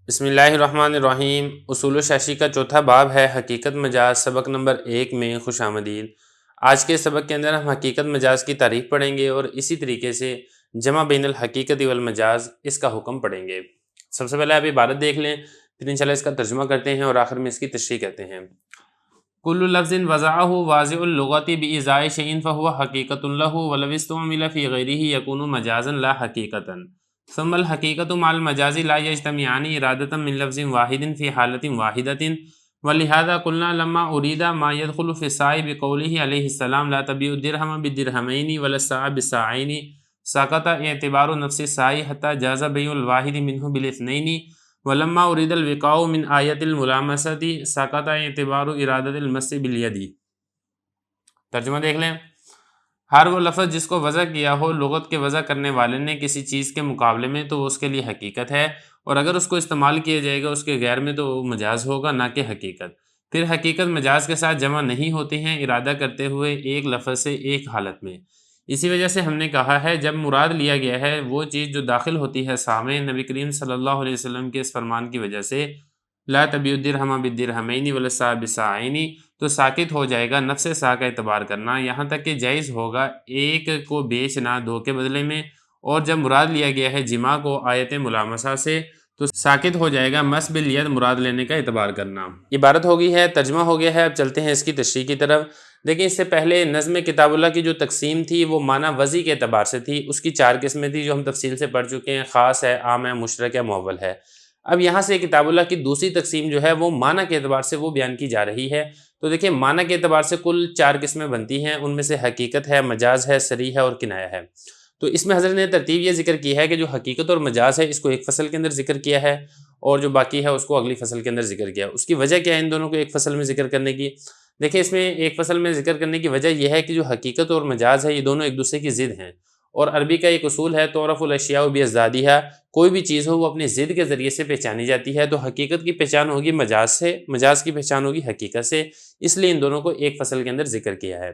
بسم اللہ الرحمن الرحیم۔ اصول شاشی کا چوتھا باب ہے حقیقت مجاز، سبق نمبر 1 میں خوش آمدید۔ آج کے سبق کے اندر ہم حقیقت مجاز کی تعریف پڑھیں گے اور اسی طریقے سے جمع بین الحقیقت والمجاز اس کا حکم پڑھیں گے۔ سب سے پہلے آپ عبارت دیکھ لیں، پھر انشاءاللہ اس کا ترجمہ کرتے ہیں اور آخر میں اس کی تشریح کرتے ہیں۔ کل لفظ وضعہ واضع اللغت بإزاء شیء فهو حقیقت لہ ولو استعمل فی غیرہ یکون مجازا لا حقیقتا ثم الحقیقت مع المجاز لا یجتمعان ارادة من لفظ واحد فی حالت واحدة ولہذا قلنا لما ارید ما يدخل في الساع بقوله علیہ السلام لا تبیع الدرهم بالدرهمین ولا الساع بالساعین سقط اعتبار نفس الساع حتى جاز بیع الواحد منه بالاثنین ولما ارید الوقاء من آیت الملامسۃ سقط اعتبار ارادت المس بالید۔ ترجمہ دیکھ لیں۔ ہر وہ لفظ جس کو وضع کیا ہو لغت کے وضع کرنے والے نے کسی چیز کے مقابلے میں تو وہ اس کے لیے حقیقت ہے، اور اگر اس کو استعمال کیا جائے گا اس کے غیر میں تو وہ مجاز ہوگا نہ کہ حقیقت۔ پھر حقیقت مجاز کے ساتھ جمع نہیں ہوتے ہیں ارادہ کرتے ہوئے ایک لفظ سے ایک حالت میں۔ اسی وجہ سے ہم نے کہا ہے جب مراد لیا گیا ہے وہ چیز جو داخل ہوتی ہے سامع نبی کریم صلی اللہ علیہ وسلم کے اس فرمان کی وجہ سے لا تبیع الدرہم بالدرہمین ولا الساع بالساعین، تو ساکت ہو جائے گا نفس سا کا اعتبار کرنا، یہاں تک کہ جائز ہوگا ایک کو بیچنا دو کے بدلے میں، اور جب مراد لیا گیا ہے جمع کو آیت ملامسہ سے تو ساکت ہو جائے گا مس بالید مراد لینے کا اعتبار کرنا۔ عبارت ہو گئی ہے، ترجمہ ہو گیا ہے، اب چلتے ہیں اس کی تشریح کی طرف۔ دیکھیں اس سے پہلے نظم کتاب اللہ کی جو تقسیم تھی وہ معنی وضعی کے اعتبار سے تھی، اس کی 4 قسمیں تھی جو ہم تفصیل سے پڑھ چکے ہیں، خاص ہے، عام ہے، مشترک ہے، معول ہے۔ اب یہاں سے کتاب اللہ کی دوسری تقسیم جو ہے وہ معنی کے اعتبار سے وہ بیان کی جا رہی ہے۔ تو دیکھیں معنی کے اعتبار سے کل 4 قسمیں بنتی ہیں، ان میں سے حقیقت ہے، مجاز ہے، صریح ہے اور کنایہ ہے۔ تو اس میں حضرت نے ترتیب یہ ذکر کی ہے کہ جو حقیقت اور مجاز ہے اس کو ایک فصل کے اندر ذکر کیا ہے، اور جو باقی ہے اس کو اگلی فصل کے اندر ذکر کیا ہے۔ اس کی وجہ کیا ہے ان دونوں کو ایک فصل میں ذکر کرنے کی؟ دیکھیں اس میں ایک فصل میں ذکر کرنے کی وجہ یہ ہے کہ جو حقیقت اور مجاز ہے یہ دونوں ایک دوسرے کی ضد ہیں، اور عربی کا ایک اصول ہے تعرف الاشیاء باضدادها، کوئی بھی چیز ہو وہ اپنی ضد کے ذریعے سے پہچانی جاتی ہے، تو حقیقت کی پہچان ہوگی مجاز سے، مجاز کی پہچان ہوگی حقیقت سے، اس لیے ان دونوں کو ایک فصل کے اندر ذکر کیا ہے۔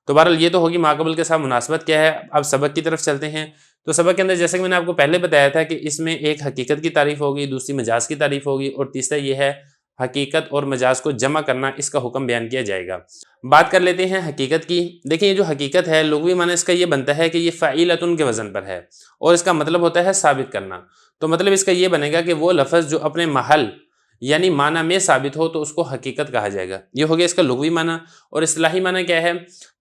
تو بہرحال یہ تو ہوگی ماقبل کے ساتھ مناسبت کیا ہے۔ اب سبق کی طرف چلتے ہیں۔ تو سبق کے اندر جیسے کہ میں نے آپ کو پہلے بتایا تھا کہ اس میں ایک حقیقت کی تعریف ہوگی، دوسری مجاز کی تعریف ہوگی، اور تیسرا یہ ہے حقیقت اور مجاز کو جمع کرنا، اس کا حکم بیان کیا جائے گا۔ بات کر لیتے ہیں حقیقت کی۔ دیکھیں یہ جو حقیقت ہے لغوی معنی اس کا یہ بنتا ہے کہ یہ فعیلۃ کے وزن پر ہے، اور اس کا مطلب ہوتا ہے ثابت کرنا۔ تو مطلب اس کا یہ بنے گا کہ وہ لفظ جو اپنے محل یعنی معنی میں ثابت ہو تو اس کو حقیقت کہا جائے گا، یہ ہو گیا اس کا لغوی معنی۔ اور اصطلاحی معنی کیا ہے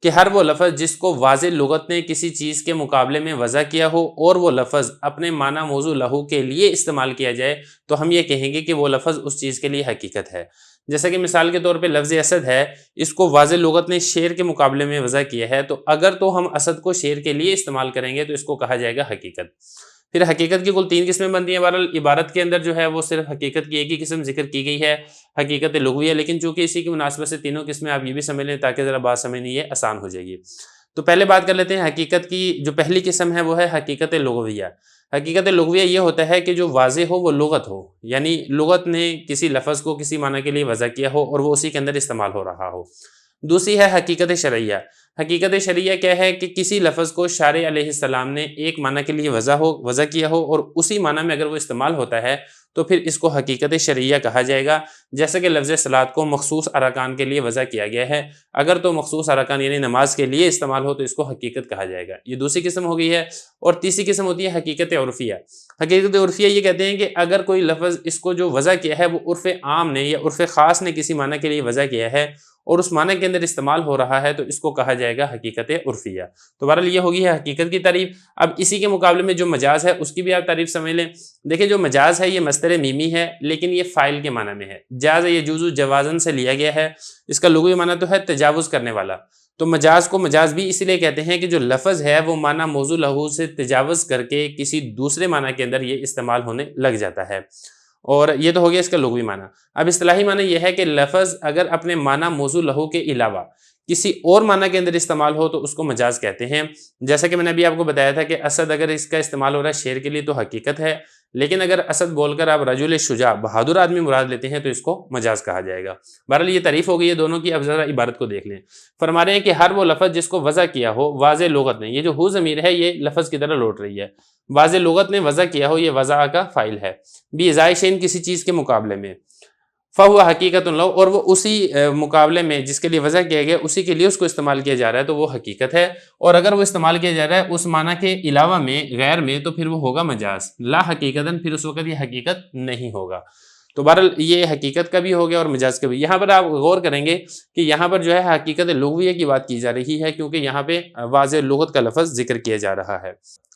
کہ ہر وہ لفظ جس کو واضح لغت نے کسی چیز کے مقابلے میں وضع کیا ہو اور وہ لفظ اپنے معنی موضوع لہو کے لیے استعمال کیا جائے تو ہم یہ کہیں گے کہ وہ لفظ اس چیز کے لیے حقیقت ہے۔ جیسا کہ مثال کے طور پہ لفظ اسد ہے، اس کو واضح لغت نے شیر کے مقابلے میں وضع کیا ہے، تو اگر تو ہم اسد کو شیر کے لیے استعمال کریں گے تو اس کو کہا جائے گا حقیقت۔ پھر حقیقت کی کل 3 قسمیں بنتی ہیں۔ بہرحال عبارت کے اندر جو ہے وہ صرف حقیقت کی ایک ہی قسم ذکر کی گئی ہے، حقیقت لغویہ، لیکن چونکہ اسی کی مناسبت سے تینوں قسمیں آپ یہ بھی سمجھ لیں تاکہ ذرا بات سمجھنی یہ آسان ہو جائے گی۔ تو پہلے بات کر لیتے ہیں حقیقت کی۔ جو پہلی قسم ہے وہ ہے حقیقت لغویہ۔ حقیقت لغویہ یہ ہوتا ہے کہ جو واضح ہو وہ لغت ہو، یعنی لغت نے کسی لفظ کو کسی معنی کے لیے وضع کیا ہو اور وہ اسی کے اندر استعمال ہو رہا ہو۔ دوسری ہے حقیقت شرعیہ۔ حقیقت شرعیہ کیا ہے کہ کسی لفظ کو شارع علیہ السلام نے ایک معنی کے لیے وضع کیا ہو اور اسی معنی میں اگر وہ استعمال ہوتا ہے تو پھر اس کو حقیقت شرعیہ کہا جائے گا۔ جیسے کہ لفظ صلاۃ کو مخصوص ارکان کے لیے وضع کیا گیا ہے، اگر تو مخصوص ارکان یعنی نماز کے لیے استعمال ہو تو اس کو حقیقت کہا جائے گا۔ یہ دوسری قسم ہو گئی ہے۔ اور تیسری قسم ہوتی ہے حقیقت عرفیہ۔ حقیقت عرفیہ یہ کہتے ہیں کہ اگر کوئی لفظ اس کو جو وضع کیا ہے وہ عرف عام نے یا عرف خاص نے کسی معنی کے لیے وضع کیا ہے اور اس معنی کے اندر استعمال ہو رہا ہے تو اس کو کہا جائے گا حقیقت عرفیہ۔ تو بہرحال یہ ہوگی ہے حقیقت کی تعریف۔ اب اسی کے مقابلے میں جو مجاز ہے اس کی بھی آپ تعریف سمجھ لیں۔ دیکھیں جو مجاز ہے یہ مصدر میمی ہے لیکن یہ فاعل کے معنی میں ہے۔ جاز یجوز جوازن سے لیا گیا ہے، اس کا لغوی معنی تو ہے تجاوز کرنے والا۔ تو مجاز کو مجاز بھی اسی لیے کہتے ہیں کہ جو لفظ ہے وہ معنی موضوع لہو سے تجاوز کر کے کسی دوسرے معنی کے اندر یہ استعمال ہونے لگ جاتا ہے، اور یہ تو ہو گیا اس کا لغوی معنی۔ اب اصطلاحی معنی یہ ہے کہ لفظ اگر اپنے معنی موضوع لہو کے علاوہ کسی اور معنی کے اندر استعمال ہو تو اس کو مجاز کہتے ہیں. جیسا کہ میں نے ابھی آپ کو بتایا تھا کہ اسد اگر اس کا استعمال ہو رہا ہے شیر کے لیے تو حقیقت ہے، لیکن اگر اسد بول کر آپ رجل شجاع بہادر آدمی مراد لیتے ہیں تو اس کو مجاز کہا جائے گا. بہرحال یہ تعریف ہو گئی ہے دونوں کی. اب ذرا عبارت کو دیکھ لیں. فرما رہے ہیں کہ ہر وہ لفظ جس کو وضع کیا ہو واضح لغت نے، یہ جو ہو ضمیر ہے یہ لفظ کی طرح لوٹ رہی ہے، واضح لغت نے وضع کیا ہو، یہ وضع کا فاعل ہے، بھی ازائے شین کسی چیز کے مقابلے میں، فہو حقیقت لو، اور وہ اسی مقابلے میں جس کے لیے وضع کیا گیا اسی کے لیے اس کو استعمال کیا جا رہا ہے تو وہ حقیقت ہے. اور اگر وہ استعمال کیا جا رہا ہے اس معنی کے علاوہ میں غیر میں تو پھر وہ ہوگا مجاز. لا حقیقتاً پھر اس وقت یہ حقیقت نہیں ہوگا. تو بہرحال یہ حقیقت کا بھی ہو گیا اور مجاز کا بھی. یہاں پر آپ غور کریں گے کہ یہاں پر جو ہے حقیقت لغویہ کی بات کی جا رہی ہے کیونکہ یہاں پہ واضح لغت کا لفظ ذکر کیا جا رہا ہے.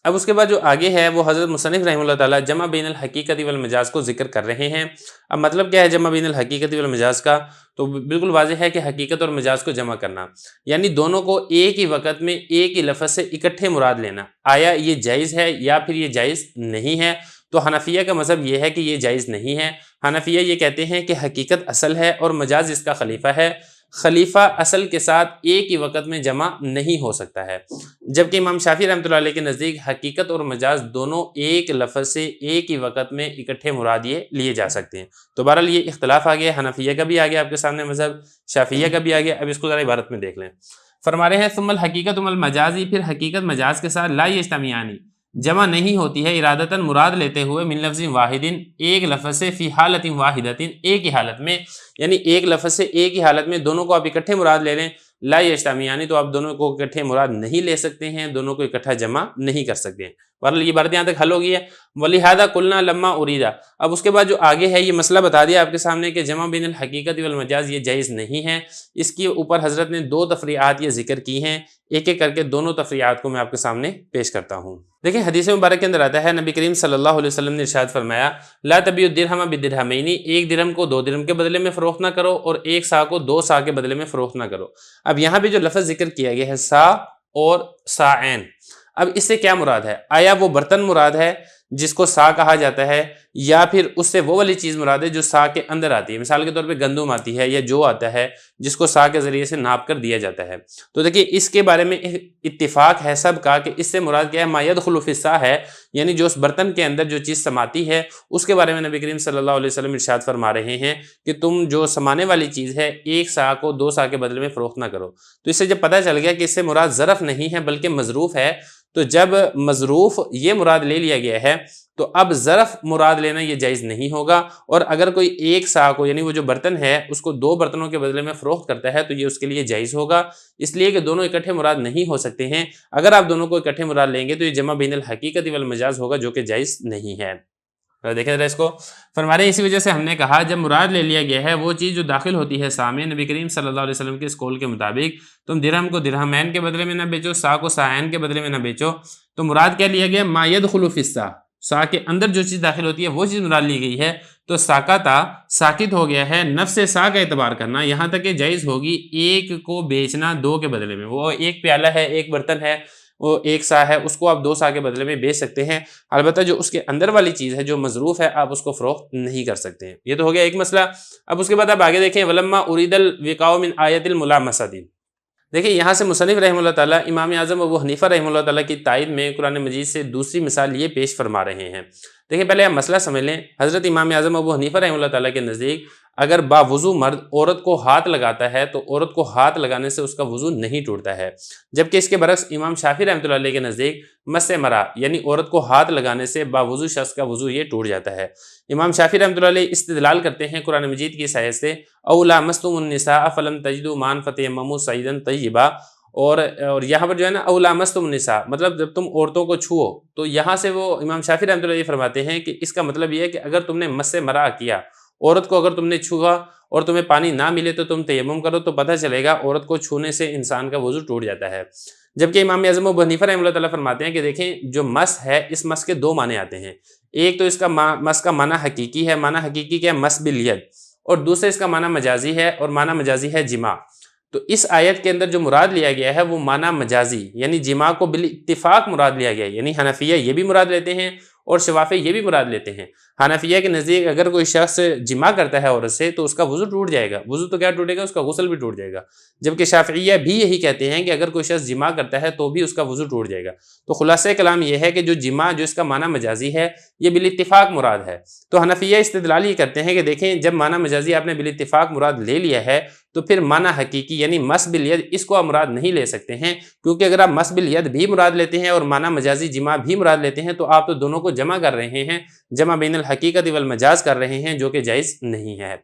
اب اس کے بعد جو آگے ہے وہ حضرت مصنف رحمہ اللہ تعالیٰ جمع بین الحقیقت والمجاز کو ذکر کر رہے ہیں. اب مطلب کیا ہے جمع بین الحقیقت والمجاز کا؟ تو بالکل واضح ہے کہ حقیقت اور مجاز کو جمع کرنا یعنی دونوں کو ایک ہی وقت میں ایک ہی لفظ سے اکٹھے مراد لینا. آیا یہ جائز ہے یا پھر یہ جائز نہیں ہے؟ تو حنفیہ کا مذہب یہ ہے کہ یہ جائز نہیں ہے. حنفیہ یہ کہتے ہیں کہ حقیقت اصل ہے اور مجاز اس کا خلیفہ ہے. خلیفہ اصل کے ساتھ ایک ہی وقت میں جمع نہیں ہو سکتا ہے، جبکہ امام شافعی رحمۃ اللہ علیہ کے نزدیک حقیقت اور مجاز دونوں ایک لفظ سے ایک ہی وقت میں اکٹھے مراد یہ لیے جا سکتے ہیں. تو بہرحال یہ اختلاف آ گیا، حنفیہ کا بھی آ گیا آپ کے سامنے مذہب، شافعیہ کا بھی آ گیا. اب اس کو ذرا عبارت میں دیکھ لیں. فرما رہے ہیں ثم الحقیقت والمجازی، پھر حقیقت مجاز کے ساتھ لا یجتمعانی جمع نہیں ہوتی ہے ارادتاً مراد لیتے ہوئے من لفظ واحد ایک لفظ سے فی حالت واحدۃ ایک ہی حالت میں، یعنی ایک لفظ سے ایک ہی حالت میں دونوں کو آپ اکٹھے مراد لے لیں. لا یجتمعانی تو آپ دونوں کو اکٹھے مراد نہیں لے سکتے ہیں، دونوں کو اکٹھا جمع نہیں کر سکتے ہیں. بہرحال یہ بات یہاں تک حل ہو گئی ہے. ولہذا قلنا لما اریدا، اب اس کے بعد جو آگے ہے یہ مسئلہ بتا دیا آپ کے سامنے کہ جمع بین الحقیقت والمجاز یہ جائز نہیں ہے. اس کے اوپر حضرت نے دو تفریعات یہ ذکر کی ہیں، ایک ایک کر کے دونوں تفریعات کو میں آپ کے سامنے پیش کرتا ہوں. دیکھیں حدیث مبارک کے اندر آتا ہے نبی کریم صلی اللہ علیہ وسلم نے ارشاد فرمایا لا تبیعوا الدرہم بدرہمین، ایک درہم کو دو درہم کے بدلے میں فروخت نہ کرو اور ایک سا کو دو سا کے بدلے میں فروخت نہ کرو. اب یہاں پہ جو لفظ ذکر کیا گیا ہے سا اور ساعین، اب اس سے کیا مراد ہے؟ آیا وہ برتن مراد ہے جس کو سا کہا جاتا ہے یا پھر اس سے وہ والی چیز مراد ہے جو سا کے اندر آتی ہے؟ مثال کے طور پہ گندم آتی ہے یا جو آتا ہے جس کو سا کے ذریعے سے ناپ کر دیا جاتا ہے. تو دیکھیے اس کے بارے میں اتفاق ہے سب کا کہ اس سے مراد کیا ہے؟ ما یدخل فی السا ہے، یعنی جو اس برتن کے اندر جو چیز سماتی ہے اس کے بارے میں نبی کریم صلی اللہ علیہ وسلم ارشاد فرما رہے ہیں کہ تم جو سمانے والی چیز ہے ایک سا کو دو سا کے بدلے میں فروخت نہ کرو. تو اس سے جب پتہ چل گیا کہ اس سے مراد ظرف نہیں ہے بلکہ مظروف ہے، تو جب مظروف یہ مراد لے لیا گیا ہے تو اب ظرف مراد لینا یہ جائز نہیں ہوگا. اور اگر کوئی ایک سا کو یعنی وہ جو برتن ہے اس کو دو برتنوں کے بدلے میں فروخت کرتا ہے تو یہ اس کے لیے جائز ہوگا، اس لیے کہ دونوں اکٹھے مراد نہیں ہو سکتے ہیں. اگر آپ دونوں کو اکٹھے مراد لیں گے تو یہ جمع بین الحقیقت والمجاز ہوگا جو کہ جائز نہیں ہے. دیکھیں ذرا اس کو. فرما رہے ہیں اسی وجہ سے ہم نے کہا جب مراد لے لیا گیا ہے وہ چیز جو داخل ہوتی ہے سامنے، نبی کریم صلی اللہ علیہ وسلم کے اس قول کے مطابق تم درہم کو درہمین کے بدلے میں نہ بیچو، سا کو ساعین کے بدلے میں نہ بیچو، تو مراد کیا لیا گیا؟ ما یدخل فی السا، سا کے اندر جو چیز داخل ہوتی ہے وہ چیز مراد لی گئی ہے. تو ساکتا ساکت ہو گیا ہے، نفس سا کا اعتبار کرنا، یہاں تک کہ جائز ہوگی ایک کو بیچنا دو کے بدلے میں. وہ ایک پیالہ ہے، ایک برتن ہے، وہ ایک سا ہے، اس کو آپ دو سا کے بدلے میں بیچ سکتے ہیں، البتہ جو اس کے اندر والی چیز ہے جو مظروف ہے آپ اس کو فروخت نہیں کر سکتے ہیں. یہ تو ہو گیا ایک مسئلہ. اب اس کے بعد آپ آگے دیکھیں ولما ارید الوقاء من آیت الملامسۃ. دیکھیں یہاں سے مصنف رحمہ اللہ تعالیٰ امام اعظم ابو حنیفہ رحمہ اللہ تعالیٰ کی تائید میں قرآن مجید سے دوسری مثال یہ پیش فرما رہے ہیں. دیکھیں پہلے آپ مسئلہ سمجھ لیں. حضرت امام اعظم ابو حنیفہ رحمہ اللہ تعالیٰ کے نزدیک اگر باوضو مرد عورت کو ہاتھ لگاتا ہے تو عورت کو ہاتھ لگانے سے اس کا وضو نہیں ٹوٹتا ہے، جبکہ اس کے برعکس امام شافعی رحمۃ اللہ علیہ کے نزدیک مس مرا یعنی عورت کو ہاتھ لگانے سے باوضو شخص کا وضو یہ ٹوٹ جاتا ہے. امام شافعی رحمۃ اللہ علیہ استدلال کرتے ہیں قرآن مجید کی اس آیت سے او لامستم النساء فلم تجدوا ماء فتیمموا صعیدا طیبا، اور یہاں پر جو ہے نا او لامستم النساء مطلب جب تم عورتوں کو چھو، تو یہاں سے وہ امام شافعی رحمۃ اللہ علیہ فرماتے ہیں کہ اس کا مطلب یہ ہے کہ اگر تم نے مس مرا کیا، عورت کو اگر تم نے چھوا اور تمہیں پانی نہ ملے تو تم تیمم کرو، تو پتہ چلے گا عورت کو چھونے سے انسان کا وضو ٹوٹ جاتا ہے. جبکہ امام اعظم ابو حنیفہ رحمۃ اللہ تعالیٰ فرماتے ہیں کہ دیکھیں جو مس ہے اس مس کے دو معنی آتے ہیں. ایک تو اس کا مس کا معنی حقیقی ہے، معنی حقیقی کیا ہے؟ مس بالید، اور دوسرے اس کا معنی مجازی ہے، اور معنی مجازی ہے جماع. تو اس آیت کے اندر جو مراد لیا گیا ہے وہ معنی مجازی یعنی جماع کو بالاتفاق مراد لیا گیا ہے. یعنی حنفیہ یہ بھی مراد لیتے ہیں اور شوافی یہ بھی مراد لیتے ہیں. حنفیہ کے نزدیک اگر کوئی شخص جمع کرتا ہے عورت سے تو اس کا وضو ٹوٹ جائے گا، وضو تو کیا ٹوٹے گا، اس کا غسل بھی ٹوٹ جائے گا، جبکہ شافعیہ بھی یہی کہتے ہیں کہ اگر کوئی شخص جمع کرتا ہے تو بھی اس کا وضو ٹوٹ جائے گا۔ تو خلاصہ کلام یہ ہے کہ جو جمع جو اس کا معنی مجازی ہے یہ بالاتفاق مراد ہے۔ تو حنفیہ استدلال یہ کرتے ہیں کہ دیکھیں جب معنی مجازی آپ نے بالاتفاق مراد لے لیا ہے تو پھر معنی حقیقی یعنی مس بالید اس کو آپ مراد نہیں لے سکتے ہیں، کیونکہ اگر آپ مس بالید بھی مراد لیتے ہیں اور معنی مجازی جمع بھی مراد لیتے ہیں تو آپ تو دونوں کو جمع کر رہے ہیں، جمع بین الحقیقت والمجاز کر رہے ہیں، جو کہ جائز نہیں ہے۔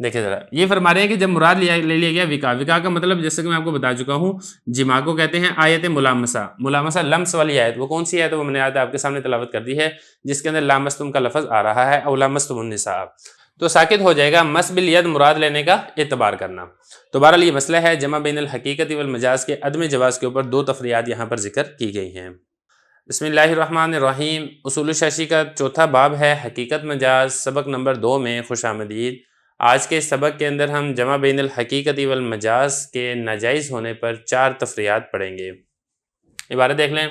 دیکھیں ذرا یہ فرما رہے ہیں کہ جب مراد لے لیا گیا وقا کا مطلب جیسے کہ میں آپ کو بتا چکا ہوں جمع کو کہتے ہیں آیت ملامسہ لمس والی آیت، وہ کون سی آیت ہے وہ میں نے آیت آپ کے سامنے تلاوت کر دی ہے جس کے اندر لامستم کا لفظ آ رہا ہے او لامستم النساء، تو ساکت ہو جائے گا مس بالید مراد لینے کا اعتبار کرنا۔ تو بہرحال یہ مسئلہ ہے جمع بین الحقیقت والمجاز کے عدم جواز کے اوپر دو تفریعات یہاں پر ذکر کی گئی ہیں۔ بسم اللہ الرحمن الرحیم، اصول شاشی کا چوتھا باب ہے حقیقت مجاز، سبق نمبر 2 میں خوش آمدید۔ آج کے سبق کے اندر ہم جمع بین الحقیقت والمجاز کے ناجائز ہونے پر 4 تفریعات پڑھیں گے۔ عبارت دیکھ لیں۔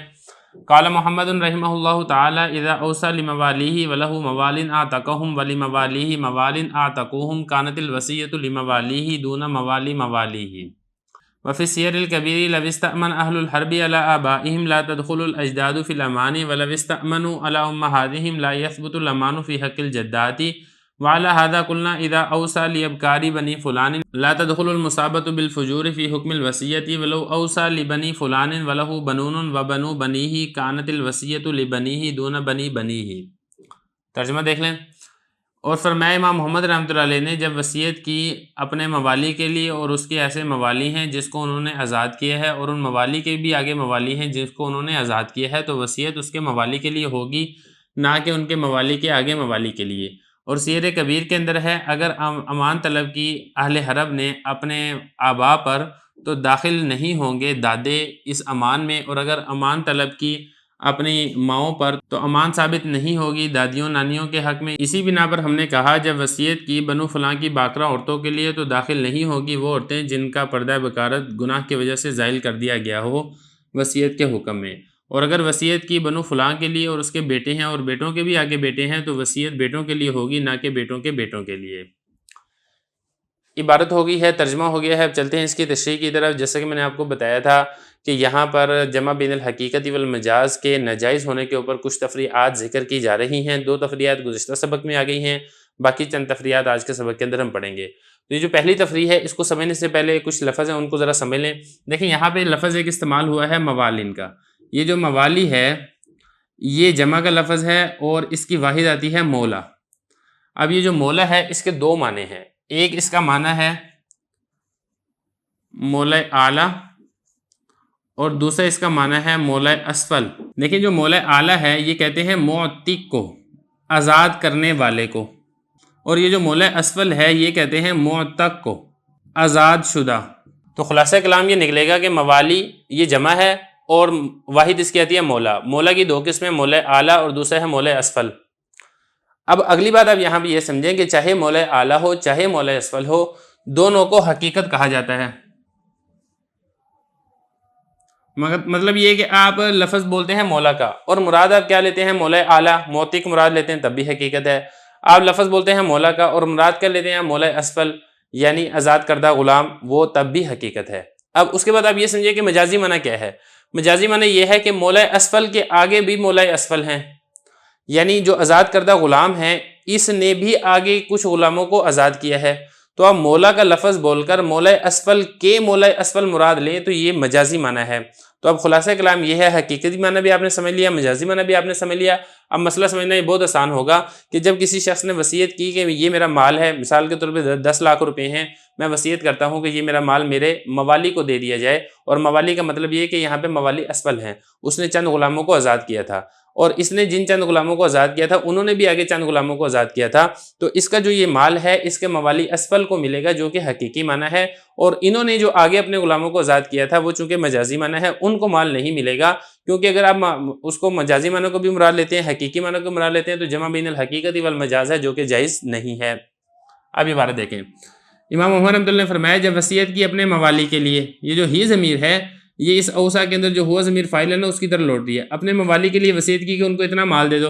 قال محمد رحمہ اللہ تعالی اذا اوصى لموالیہ وله موال اعتقهم ولموالیہ موال اعتقوهم كانت الوصیۃ لموالیہ دون موالی موالیہ۔ وفي السير الكبير لو استأمن أهل الحرب على آبائهم لا تدخل الأجداد في الأمان ولو استأمنوا على أمهاتهم لا يثبت الأمان في حق الجدات وعلى هذا قلنا إذا أوصى لأبكار بني فلان لا تدخل المصابة بالفجور في حكم الوصية ولو أوصى لبني فلان وله بنون وبنو بنيه كانت الوصية لبنيه دون بني بنيه۔ ترجمہ دیکھ لیں۔ اور فرمایا امام محمد رحمۃ اللہ علیہ نے جب وصیت کی اپنے موالی کے لیے اور اس کے ایسے موالی ہیں جس کو انہوں نے آزاد کیا ہے اور ان موالی کے بھی آگے موالی ہیں جس کو انہوں نے آزاد کیا ہے تو وصیت اس کے موالی کے لیے ہوگی نہ کہ ان کے موالی کے آگے موالی کے لیے۔ اور سیر کبیر کے اندر ہے اگر امان طلب کی اہل حرب نے اپنے آبا پر تو داخل نہیں ہوں گے دادے اس امان میں، اور اگر امان طلب کی اپنی ماؤں پر تو امان ثابت نہیں ہوگی دادیوں نانیوں کے حق میں۔ اسی بنا پر ہم نے کہا جب وصیت کی بنو فلاں کی باکرہ عورتوں کے لیے تو داخل نہیں ہوگی وہ عورتیں جن کا پردہ بکارت گناہ کی وجہ سے زائل کر دیا گیا ہو وصیت کے حکم میں، اور اگر وصیت کی بنو فلاں کے لیے اور اس کے بیٹے ہیں اور بیٹوں کے بھی آگے بیٹے ہیں تو وصیت بیٹوں کے لیے ہوگی نہ کہ بیٹوں کے بیٹوں کے لیے۔ عبارت ہو گئی ہے، ترجمہ ہو گیا ہے۔ اب چلتے ہیں اس کی تشریح کی طرف۔ جیسا کہ میں نے آپ کو بتایا تھا کہ یہاں پر جمع بین الحقیقت والمجاز کے ناجائز ہونے کے اوپر کچھ تفریعات ذکر کی جا رہی ہیں۔ 2 تفریعات گزشتہ سبق میں آ گئی ہیں، باقی چند تفریعات آج کے سبق کے اندر ہم پڑھیں گے۔ تو یہ جو پہلی تفریح ہے اس کو سمجھنے سے پہلے کچھ لفظ ہیں ان کو ذرا سمجھ لیں۔ دیکھیں یہاں پہ لفظ ایک استعمال ہوا ہے موالین کا، یہ جو موالی ہے یہ جمع کا لفظ ہے اور اس کی واحد آتی ہے مولا۔ اب یہ جو مولا ہے اس کے 2 معنی ہیں، ایک اس کا معنی ہے مولا اعلیٰ اور دوسرا اس کا معنی ہے مولا اسفل۔ دیکھیں جو مولا اعلیٰ ہے یہ کہتے ہیں معتق کو، آزاد کرنے والے کو، اور یہ جو مولا اسفل ہے یہ کہتے ہیں معتق کو، آزاد شدہ۔ تو خلاصہ کلام یہ نکلے گا کہ موالی یہ جمع ہے اور واحد اس کی آتی ہے مولا۔ مولا کی 2 قسمیں، مولا اعلیٰ اور دوسرا ہے مولا اسفل۔ اب اگلی بات آپ یہاں بھی یہ سمجھیں کہ چاہے مولا اعلیٰ ہو چاہے مولا اسفل ہو دونوں کو حقیقت کہا جاتا ہے۔ مطلب یہ کہ آپ لفظ بولتے ہیں مولا کا اور مراد آپ کیا لیتے ہیں مولا اعلیٰ، معتق مراد لیتے ہیں تب بھی حقیقت ہے۔ آپ لفظ بولتے ہیں مولا کا اور مراد کر لیتے ہیں مولا اسفل یعنی آزاد کردہ غلام، وہ تب بھی حقیقت ہے۔ اب اس کے بعد آپ یہ سمجھیں کہ مجازی معنی کیا ہے۔ مجازی معنی یہ ہے کہ مولا اسفل کے آگے بھی مولا اسفل ہیں، یعنی جو آزاد کردہ غلام ہیں اس نے بھی آگے کچھ غلاموں کو آزاد کیا ہے، تو آپ مولا کا لفظ بول کر مولا اسفل کے مولا اسفل مراد لیں تو یہ مجازی معنی ہے۔ تو اب خلاصہ کلام یہ ہے حقیقتی معنی بھی آپ نے سمجھ لیا، مجازی معنی بھی آپ نے سمجھ لیا۔ اب مسئلہ سمجھنا یہ بہت آسان ہوگا کہ جب کسی شخص نے وصیت کی کہ یہ میرا مال ہے، مثال کے طور پہ 10 لاکھ روپے ہیں، میں وصیت کرتا ہوں کہ یہ میرا مال میرے موالی کو دے دیا جائے، اور موالی کا مطلب یہ کہ یہاں پہ موالی اسفل ہیں، اس نے چند غلاموں کو آزاد کیا تھا، اور اس نے جن چند غلاموں کو آزاد کیا تھا انہوں نے بھی آگے چند غلاموں کو آزاد کیا تھا، تو اس کا جو یہ مال ہے اس کے موالی اسفل کو ملے گا جو کہ حقیقی معنی ہے، اور انہوں نے جو آگے اپنے غلاموں کو آزاد کیا تھا وہ چونکہ مجازی معنی ہے ان کو مال نہیں ملے گا، کیونکہ اگر آپ اس کو مجازی معنی کو بھی مراد لیتے ہیں حقیقی معنی کو مراد لیتے ہیں تو جمع بین الحقیقت والمجاز ہے جو کہ جائز نہیں ہے۔ اب یہ عبارت دیکھیں، امام محمد رحمۃ اللہ نے فرمایا جب وصیت کی اپنے موالی کے لیے، یہ جو ہی ضمیر ہے یہ اس اوسا کے اندر جو ہوا ضمیر فاعل ہے نا اس کی طرح لوٹ رہی ہے، اپنے موالی کے لیے وصیت کی کہ ان کو اتنا مال دے دو،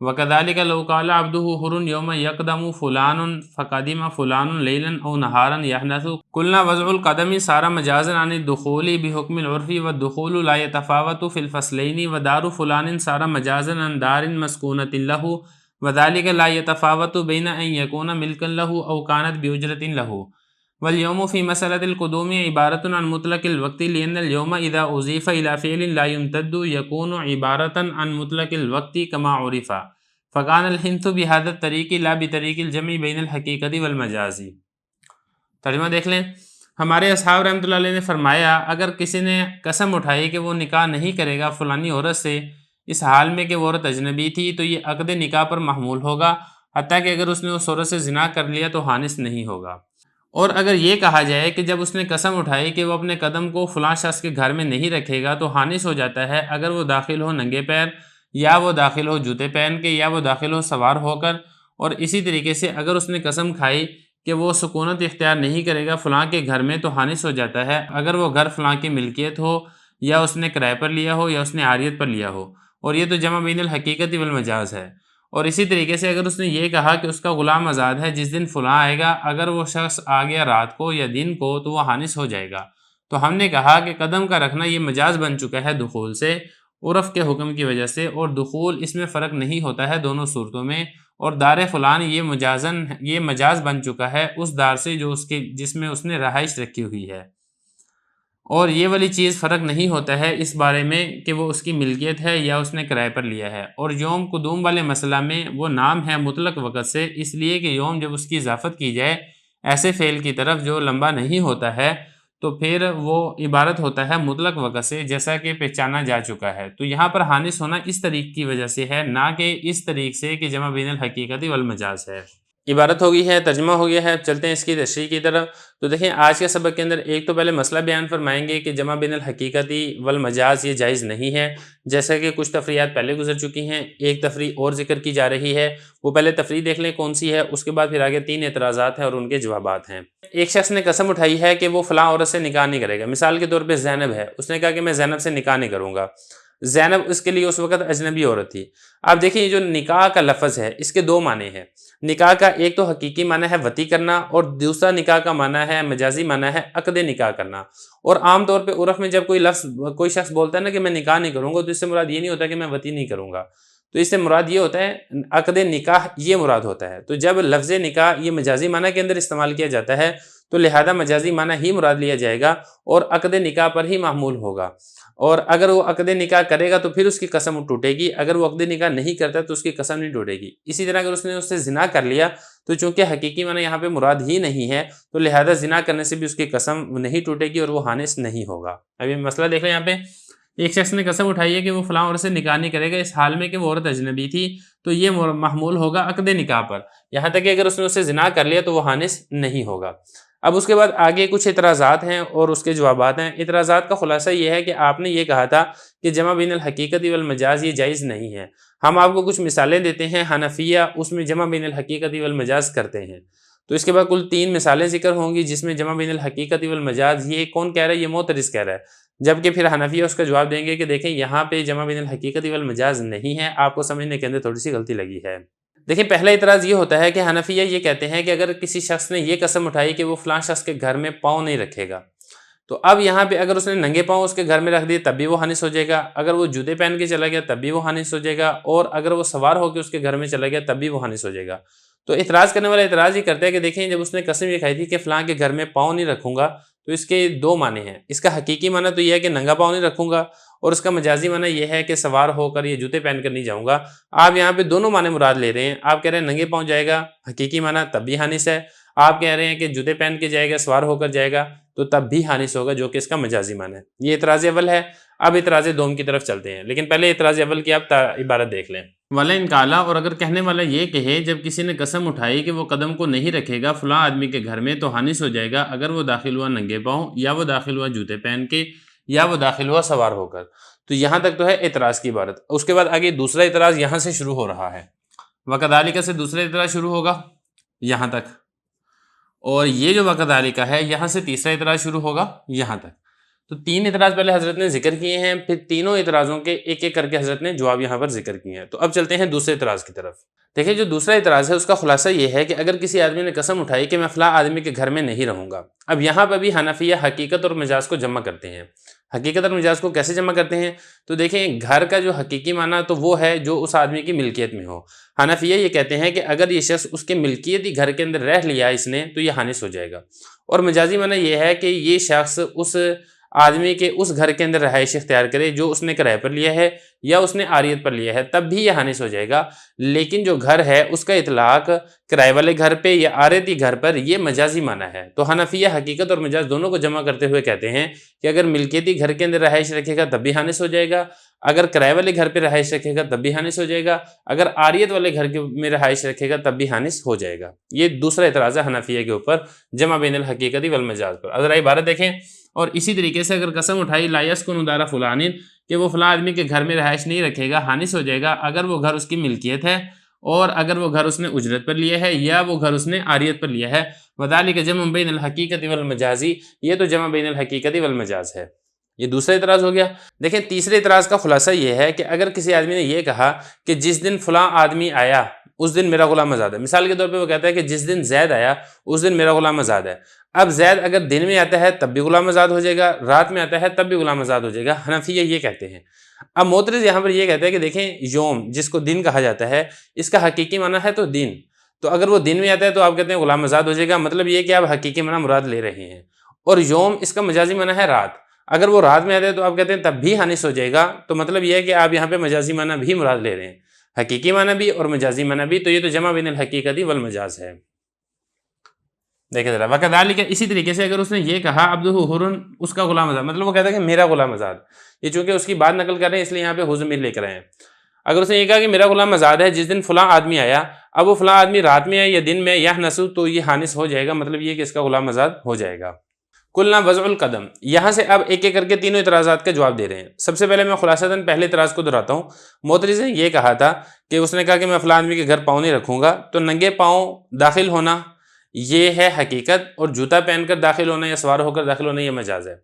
وَكَذَلِكَ لَوْ قَالَ عَبْدُهُ حُرٌ يَوْمَ يَقْدَمُ فُلَانٌ فَقَدِمَ فُلَانٌ لَيْلًا أَوْ نَهَارًا يَحْنَثُ قُلْنَا وَضْعُ الْقَدَمِ صَارَ مَجَازًا عَنِ الدُّخُولِ بِحُكْمِ الْعُرْفِ وَالدُّخُولُ لَا يَتَفَاوَتُ فِي الْفَصْلَيْنِ وَدَارُ فُلَانٍ صَارَ مَجَازًا عَنْ دَارٍ مَسْكُونَةٍ لَهُ وَذَلِكَ لَا يَتَفَاوَتُ بَيْنَ أَنْ يَكُونَ مِلْكًا لَهُ أَوْ كَانَتْ بِأُجْرَةٍ لَهُ واليوم في مسألة القدوم عبارة عن مطلق الوقت لأن اليوم إذا أضيف إلى فعل لا يمتد يكون عبارة عن مطلق الوقت كما عرف فكان الحنث بهذا الطريق لا بطريق الجمع بين الحقیقت والمجاز۔ ترجمہ دیکھ لیں، ہمارے اصحاب رحمۃ اللہ علیہ نے فرمایا اگر کسی نے قسم اٹھائی کہ وہ نکاح نہیں کرے گا فلانی عورت سے اس حال میں کہ وہ عورت اجنبی تھی تو یہ عقد نکاح پر محمول ہوگا، حتیٰ کہ اگر اس نے اس عورت سے زنا کر لیا تو حانث نہیں ہوگا۔ اور اگر یہ کہا جائے کہ جب اس نے قسم اٹھائی کہ وہ اپنے قدم کو فلاں شخص کے گھر میں نہیں رکھے گا تو حانث ہو جاتا ہے اگر وہ داخل ہو ننگے پیر یا وہ داخل ہو جوتے پہن کے یا وہ داخل ہو سوار ہو کر، اور اسی طریقے سے اگر اس نے قسم کھائی کہ وہ سکونت اختیار نہیں کرے گا فلاں کے گھر میں تو حانث ہو جاتا ہے اگر وہ گھر فلاں کی ملکیت ہو یا اس نے کرائے پر لیا ہو یا اس نے عاریت پر لیا ہو، اور یہ تو جمع بین الحقیقت والمجاز ہے۔ اور اسی طریقے سے اگر اس نے یہ کہا کہ اس کا غلام آزاد ہے جس دن فلاں آئے گا، اگر وہ شخص آ گیا رات کو یا دن کو تو وہ حانث ہو جائے گا۔ تو ہم نے کہا کہ قدم کا رکھنا یہ مجاز بن چکا ہے دخول سے، عرف کے حکم کی وجہ سے، اور دخول اس میں فرق نہیں ہوتا ہے دونوں صورتوں میں، اور دار فلان یہ مجاز بن چکا ہے اس دار سے جو جس میں اس نے رہائش رکھی ہوئی ہے، اور یہ والی چیز فرق نہیں ہوتا ہے اس بارے میں کہ وہ اس کی ملکیت ہے یا اس نے کرائے پر لیا ہے۔ اور یوم قدوم والے مسئلہ میں وہ نام ہے مطلق وقت سے، اس لیے کہ یوم جب اس کی اضافت کی جائے ایسے فعل کی طرف جو لمبا نہیں ہوتا ہے تو پھر وہ عبارت ہوتا ہے مطلق وقت سے، جیسا کہ پہچانا جا چکا ہے۔ تو یہاں پر حانث ہونا اس طریق کی وجہ سے ہے، نہ کہ اس طریق سے کہ جمع بین الحقیقت والمجاز ہے۔ عبارت ہو گئی ہے، ترجمہ ہو گیا ہے، اب چلتے ہیں اس کی تشریح کی طرف۔ تو دیکھیں آج کے سبق کے اندر ایک تو پہلے مسئلہ بیان فرمائیں گے کہ جمع بین الحقیقتی والمجاز یہ جائز نہیں ہے، جیسا کہ کچھ تفریحات پہلے گزر چکی ہیں، ایک تفریح اور ذکر کی جا رہی ہے، وہ پہلے تفریح دیکھ لیں کون سی ہے، اس کے بعد پھر آگے 3 اعتراضات ہیں اور ان کے جوابات ہیں۔ ایک شخص نے قسم اٹھائی ہے کہ وہ فلاں عورت سے نکاح نہیں کرے گا، مثال کے طور پہ زینب ہے، اس نے کہا کہ میں زینب سے نکاح نہیں کروں گا۔ زینب اس کے لیے اس وقت اجنبی عورت تھی۔ آپ دیکھیں یہ جو نکاح کا لفظ ہے اس کے 2 معنی ہیں۔ نکاح کا ایک تو حقیقی معنی ہے وطی کرنا، اور دوسرا نکاح کا معنی ہے مجازی معنی ہے عقد نکاح کرنا۔ اور عام طور پہ عرف میں جب کوئی شخص بولتا ہے نا کہ میں نکاح نہیں کروں گا تو اس سے مراد یہ نہیں ہوتا کہ میں وطی نہیں کروں گا، تو اس سے مراد یہ ہوتا ہے عقد نکاح، یہ مراد ہوتا ہے۔ تو جب لفظ نکاح یہ مجازی معنی کے اندر استعمال کیا جاتا ہے تو لہذا مجازی معنی ہی مراد لیا جائے گا اور عقد نکاح پر ہی محمول ہوگا، اور اگر وہ عقد نکاح کرے گا تو پھر اس کی قسم ٹوٹے گی، اگر وہ عقد نکاح نہیں کرتا تو اس کی قسم نہیں ٹوٹے گی۔ اسی طرح اگر اس نے اس سے زنا کر لیا تو چونکہ حقیقی معنی یہاں پہ مراد ہی نہیں ہے تو لہذا زنا کرنے سے بھی اس کی قسم نہیں ٹوٹے گی اور وہ حانث نہیں ہوگا۔ اب یہ مسئلہ دیکھ لیں، یہاں پہ ایک شخص نے قسم اٹھائی ہے کہ وہ فلاں عورت سے نکاح نہیں کرے گا اس حال میں کہ وہ عورت اجنبی تھی، تو یہ محمول ہوگا عقد نکاح پر، یہاں تک کہ اگر اس نے اس سے زنا کر لیا تو وہ حانث نہیں ہوگا۔ اب اس کے بعد آگے کچھ اعتراضات ہیں اور اس کے جوابات ہیں۔ اعتراضات کا خلاصہ یہ ہے کہ آپ نے یہ کہا تھا کہ جمع بین الحقیقت والمجاز یہ جائز نہیں ہے۔ ہم آپ کو کچھ مثالیں دیتے ہیں، حنفیہ اس میں جمع بین الحقیقت والمجاز کرتے ہیں، تو اس کے بعد کل 3 مثالیں ذکر ہوں گی جس میں جمع بین الحقیقت والمجاز یہ کون کہہ رہا ہے، یہ معترض کہہ رہا ہے، جبکہ پھر حنفیہ اس کا جواب دیں گے کہ دیکھیں یہاں پہ جمع بین الحقیقت والمجاز نہیں ہے، آپ کو سمجھنے کے اندر تھوڑی سی غلطی لگی ہے۔ دیکھیں پہلا اعتراض یہ ہوتا ہے کہ حنفیہ یہ کہتے ہیں کہ اگر کسی شخص نے یہ قسم اٹھائی کہ وہ فلاں شخص کے گھر میں پاؤں نہیں رکھے گا، تو اب یہاں پہ اگر اس نے ننگے پاؤں اس کے گھر میں رکھ دیے تب بھی وہ حانث ہو جائے گا، اگر وہ جوتے پہن کے چلا گیا تب بھی وہ حانث ہو جائے گا، اور اگر وہ سوار ہو کے اس کے گھر میں چلا گیا تب بھی وہ حانث ہو جائے گا۔ تو اعتراض کرنے والا اعتراض یہ کرتا ہے کہ دیکھیں جب اس نے قسم یہ کھائی تھی کہ فلاں کے گھر میں پاؤں نہیں رکھوں گا تو اس کے 2 معنی ہیں۔ اس کا حقیقی معنی تو یہ ہے کہ ننگا پاؤں نہیں رکھوں گا، اور اس کا مجازی معنی یہ ہے کہ سوار ہو کر یہ جوتے پہن کر نہیں جاؤں گا۔ آپ یہاں پہ دونوں معنی مراد لے رہے ہیں، آپ کہہ رہے ہیں ننگے پاؤں جائے گا حقیقی معنی تب بھی حانث ہے، آپ کہہ رہے ہیں کہ جوتے پہن کے جائے گا سوار ہو کر جائے گا تو تب بھی حانث ہوگا، جو کہ اس کا مجازی معنی ہے۔ یہ اعتراض اول ہے۔ اب اعتراض دوم کی طرف چلتے ہیں، لیکن پہلے اعتراض اول کی آپ عبارت دیکھ لیں۔ وَلَئِنْ قَالَ، اور اگر کہنے والا یہ کہے جب کسی نے قسم اٹھائی کہ وہ قدم کو نہیں رکھے گا فلاں آدمی کے گھر میں تو حانث ہو جائے گا اگر وہ داخل ہوا ننگے پاؤں یا وہ داخل ہوا جوتے پہن کے یا وہ داخل ہوا سوار ہو کر۔ تو یہاں تک تو ہے اعتراض کی عبارت۔ اس کے بعد آگے دوسرا اعتراض یہاں سے شروع ہو رہا ہے، وَكَذَلِكَ سے دوسرا اعتراض شروع ہوگا یہاں تک، اور یہ جو وَكَذَلِكَ ہے یہاں سے تیسرا اعتراض شروع ہوگا یہاں تک۔ تو 3 اعتراض پہلے حضرت نے ذکر کیے ہیں، پھر تینوں اعتراضوں کے ایک ایک کر کے حضرت نے جواب یہاں پر ذکر کیے ہیں۔ تو اب چلتے ہیں دوسرے اعتراض کی طرف۔ دیکھیں جو دوسرا اعتراض ہے اس کا خلاصہ یہ ہے کہ اگر کسی آدمی نے قسم اٹھائی کہ میں فلاں آدمی کے گھر میں نہیں رہوں گا، اب یہاں پہ بھی حنفیہ حقیقت اور مجاز کو جمع کرتے ہیں۔ حقیقت اور مجاز کو کیسے جمع کرتے ہیں؟ تو دیکھیں گھر کا جو حقیقی معنی تو وہ ہے جو اس آدمی کی ملکیت میں ہو۔ حنفیہ یہ کہتے ہیں کہ اگر یہ شخص اس کے ملکیتی گھر کے اندر رہ لیا اس نے تو یہ حانث ہو جائے گا، اور مجازی معنی یہ ہے کہ یہ شخص اس آدمی کے اس گھر کے اندر رہائش اختیار کرے جو اس نے کرائے پر لیا ہے یا اس نے عاریت پر لیا ہے، تب بھی یہ حانث ہو جائے گا۔ لیکن جو گھر ہے اس کا اطلاق کرائے والے گھر پہ یا عاریتی گھر پر یہ مجازی معنی ہے۔ تو حنفیہ حقیقت اور مجاز دونوں کو جمع کرتے ہوئے کہتے ہیں کہ اگر ملکیتی گھر کے اندر رہائش رکھے گا تب بھی حانث ہو جائے گا، اگر کرائے والے گھر پہ رہائش رکھے گا تب بھی حانث ہو جائے گا، اگر عاریت والے گھر میں رہائش رکھے گا تب بھی حانث ہو جائے گا۔ یہ دوسرا اعتراض ہے حنفیہ کے اوپر جمع بین الحقیقتی والمجاز پر۔ ذرا عبارت دیکھیں، اور اسی طریقے سے اگر قسم اٹھائی لا یسکن دار فلان کہ وہ فلاں آدمی کے گھر میں رہائش نہیں رکھے گا، حانث ہو جائے گا اگر وہ گھر اس کی ملکیت ہے اور اگر وہ گھر اس نے اجرت پر لیا ہے یا وہ گھر اس نے عاریت پر لیا ہے۔ وذالک جمع بین الحقیقت والمجازی، یہ تو جمع بین الحقیقت والمجاز ہے۔ یہ دوسرا اعتراض ہو گیا۔ دیکھیں تیسرے اعتراض کا خلاصہ یہ ہے کہ اگر کسی آدمی نے یہ کہا کہ جس دن فلاں آدمی آیا اس دن میرا غلام آزاد ہے، مثال کے طور پہ وہ کہتا ہے کہ جس دن زید آیا اس دن میرا غلام آزاد ہے۔ اب زید اگر دن میں آتا ہے تب بھی غلام آزاد ہو جائے گا، رات میں آتا ہے تب بھی غلام آزاد ہو جائے گا، حنفیہ یہ کہتے ہیں۔ اب معترض یہاں پر یہ کہتے ہیں کہ دیکھیں یوم جس کو دن کہا جاتا ہے اس کا حقیقی معنی ہے تو دن، تو اگر وہ دن میں آتا ہے تو آپ کہتے ہیں غلام آزاد ہو جائے گا، مطلب یہ کہ آپ حقیقی معنی مراد لے رہے ہیں۔ اور یوم اس کا مجازی معنی ہے رات، اگر وہ رات میں آتا ہے تو آپ کہتے ہیں تب بھی حانث ہو جائے گا، تو مطلب یہ ہے کہ آپ یہاں پہ مجازی معنی بھی مراد لے رہے ہیں، حقیقی معنی بھی اور مجازی معنی بھی، تو یہ تو جمع بین الحقیقتی والمجاز ہے۔ دیکھیں ذرا وکذالک، اسی طریقے سے اگر اس نے یہ کہا عبدہ حر، اس کا غلام آزاد، مطلب وہ کہتا ہے کہ میرا غلام آزاد، یہ چونکہ اس کی بات نقل کر رہے ہیں اس لیے یہاں پہ حر ضمیر لے کر آئے ہیں۔ اگر اس نے یہ کہا کہ میرا غلام آزاد ہے جس دن فلاں آدمی آیا، اب وہ فلاں آدمی رات میں ہے یا دن میں یحنث، تو یہ حانث ہو جائے گا، مطلب یہ کہ اس کا غلام آزاد ہو جائے گا۔ قلنا وضع القدم، یہاں سے اب ایک ایک کر کے تینوں اعتراضات کا جواب دے رہے ہیں۔ سب سے پہلے میں خلاصتاً پہلے اعتراض کو دہراتا ہوں۔ معترض نے یہ کہا تھا کہ اس نے کہا کہ میں فلاں آدمی کے گھر پاؤں نہیں رکھوں گا، تو ننگے پاؤں داخل ہونا یہ ہے حقیقت، اور جوتا پہن کر داخل ہونا یا سوار ہو کر داخل ہونا یہ مجاز ہے۔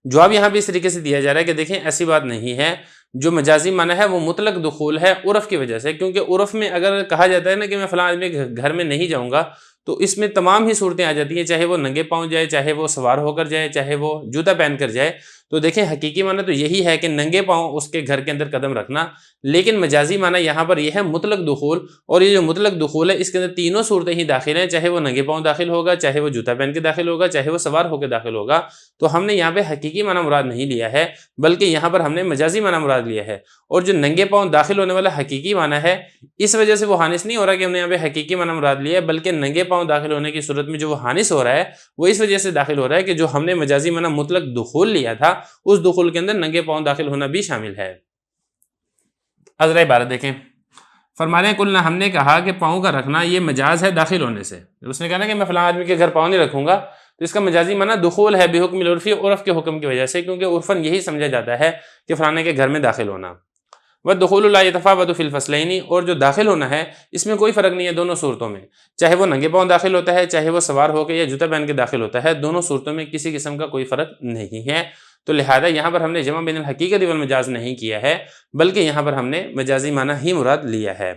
جواب یہاں بھی اس طریقے سے دیا جا رہا ہے کہ دیکھیں ایسی بات نہیں ہے، جو مجازی معنی ہے وہ مطلق دخول ہے عرف کی وجہ سے، کیونکہ عرف میں اگر کہا جاتا ہے نا کہ میں فلاں آدمی کے گھر میں نہیں جاؤں گا تو اس میں تمام ہی صورتیں آ جاتی ہیں، چاہے وہ ننگے پاؤں جائے، چاہے وہ سوار ہو کر جائے، چاہے وہ جوتا پہن کر جائے۔ تو دیکھیں حقیقی معنی تو یہی ہے کہ ننگے پاؤں اس کے گھر کے اندر قدم رکھنا، لیکن مجازی معنی یہاں پر یہ ہے مطلق دخول، اور یہ جو مطلق دخول ہے اس کے اندر تینوں صورتیں ہی داخل ہیں، چاہے وہ ننگے پاؤں داخل ہوگا، چاہے وہ جوتا پہن کے داخل ہوگا، چاہے وہ سوار ہو کے داخل ہوگا۔ تو ہم نے یہاں پہ حقیقی معنی مراد نہیں لیا ہے بلکہ یہاں پر ہم نے مجازی معنی مراد لیا ہے، اور جو ننگے پاؤں داخل ہونے والا حقیقی معنی ہے اس وجہ سے وہ حانث نہیں ہو رہا کہ ہم نے یہاں پہ حقیقی معنی مراد لیا ہے، بلکہ ننگے پاؤں داخل ہونے کی صورت میں جو وہ حانث ہو رہا ہے وہ اس وجہ سے داخل ہو رہا ہے کہ جو ہم نے مجازی معنی مطلق دخول لیا تھا اس دخول کے اندر ننگے پاؤں داخل ہونا بھی شامل ہے۔ ذرا عبارت دیکھیں، فرما رہے ہیں کلنا، ہم نے کہا کہ پاؤں کا رکھنا یہ مجاز ہے داخل ہونے سے۔ اس نے کہا نا کہ میں فلاں آدمی کے گھر پاؤں نہیں رکھوں گا، تو اس کا مجازی معنی دخول ہے بحکم العرفی، عرف کے حکم کی وجہ سے، کیونکہ عرفاً یہی سمجھا جاتا ہے کہ فلانے کے گھر میں داخل ہونا۔ والدخول لا يتفاوت في الفصلين، اور جو داخل ہونا ہے اس میں کوئی فرق نہیں ہے دونوں صورتوں میں، چاہے وہ ننگے پاؤں داخل ہوتا ہے، چاہے وہ سوار ہو کے یا جوتا پہن کے داخل ہوتا ہے، دونوں صورتوں میں کسی قسم کا کوئی فرق نہیں ہے۔ تو لہذا یہاں پر ہم نے جمع بین الحقیقت والمجاز نہیں کیا ہے بلکہ یہاں پر ہم نے مجازی معنی ہی مراد لیا ہے۔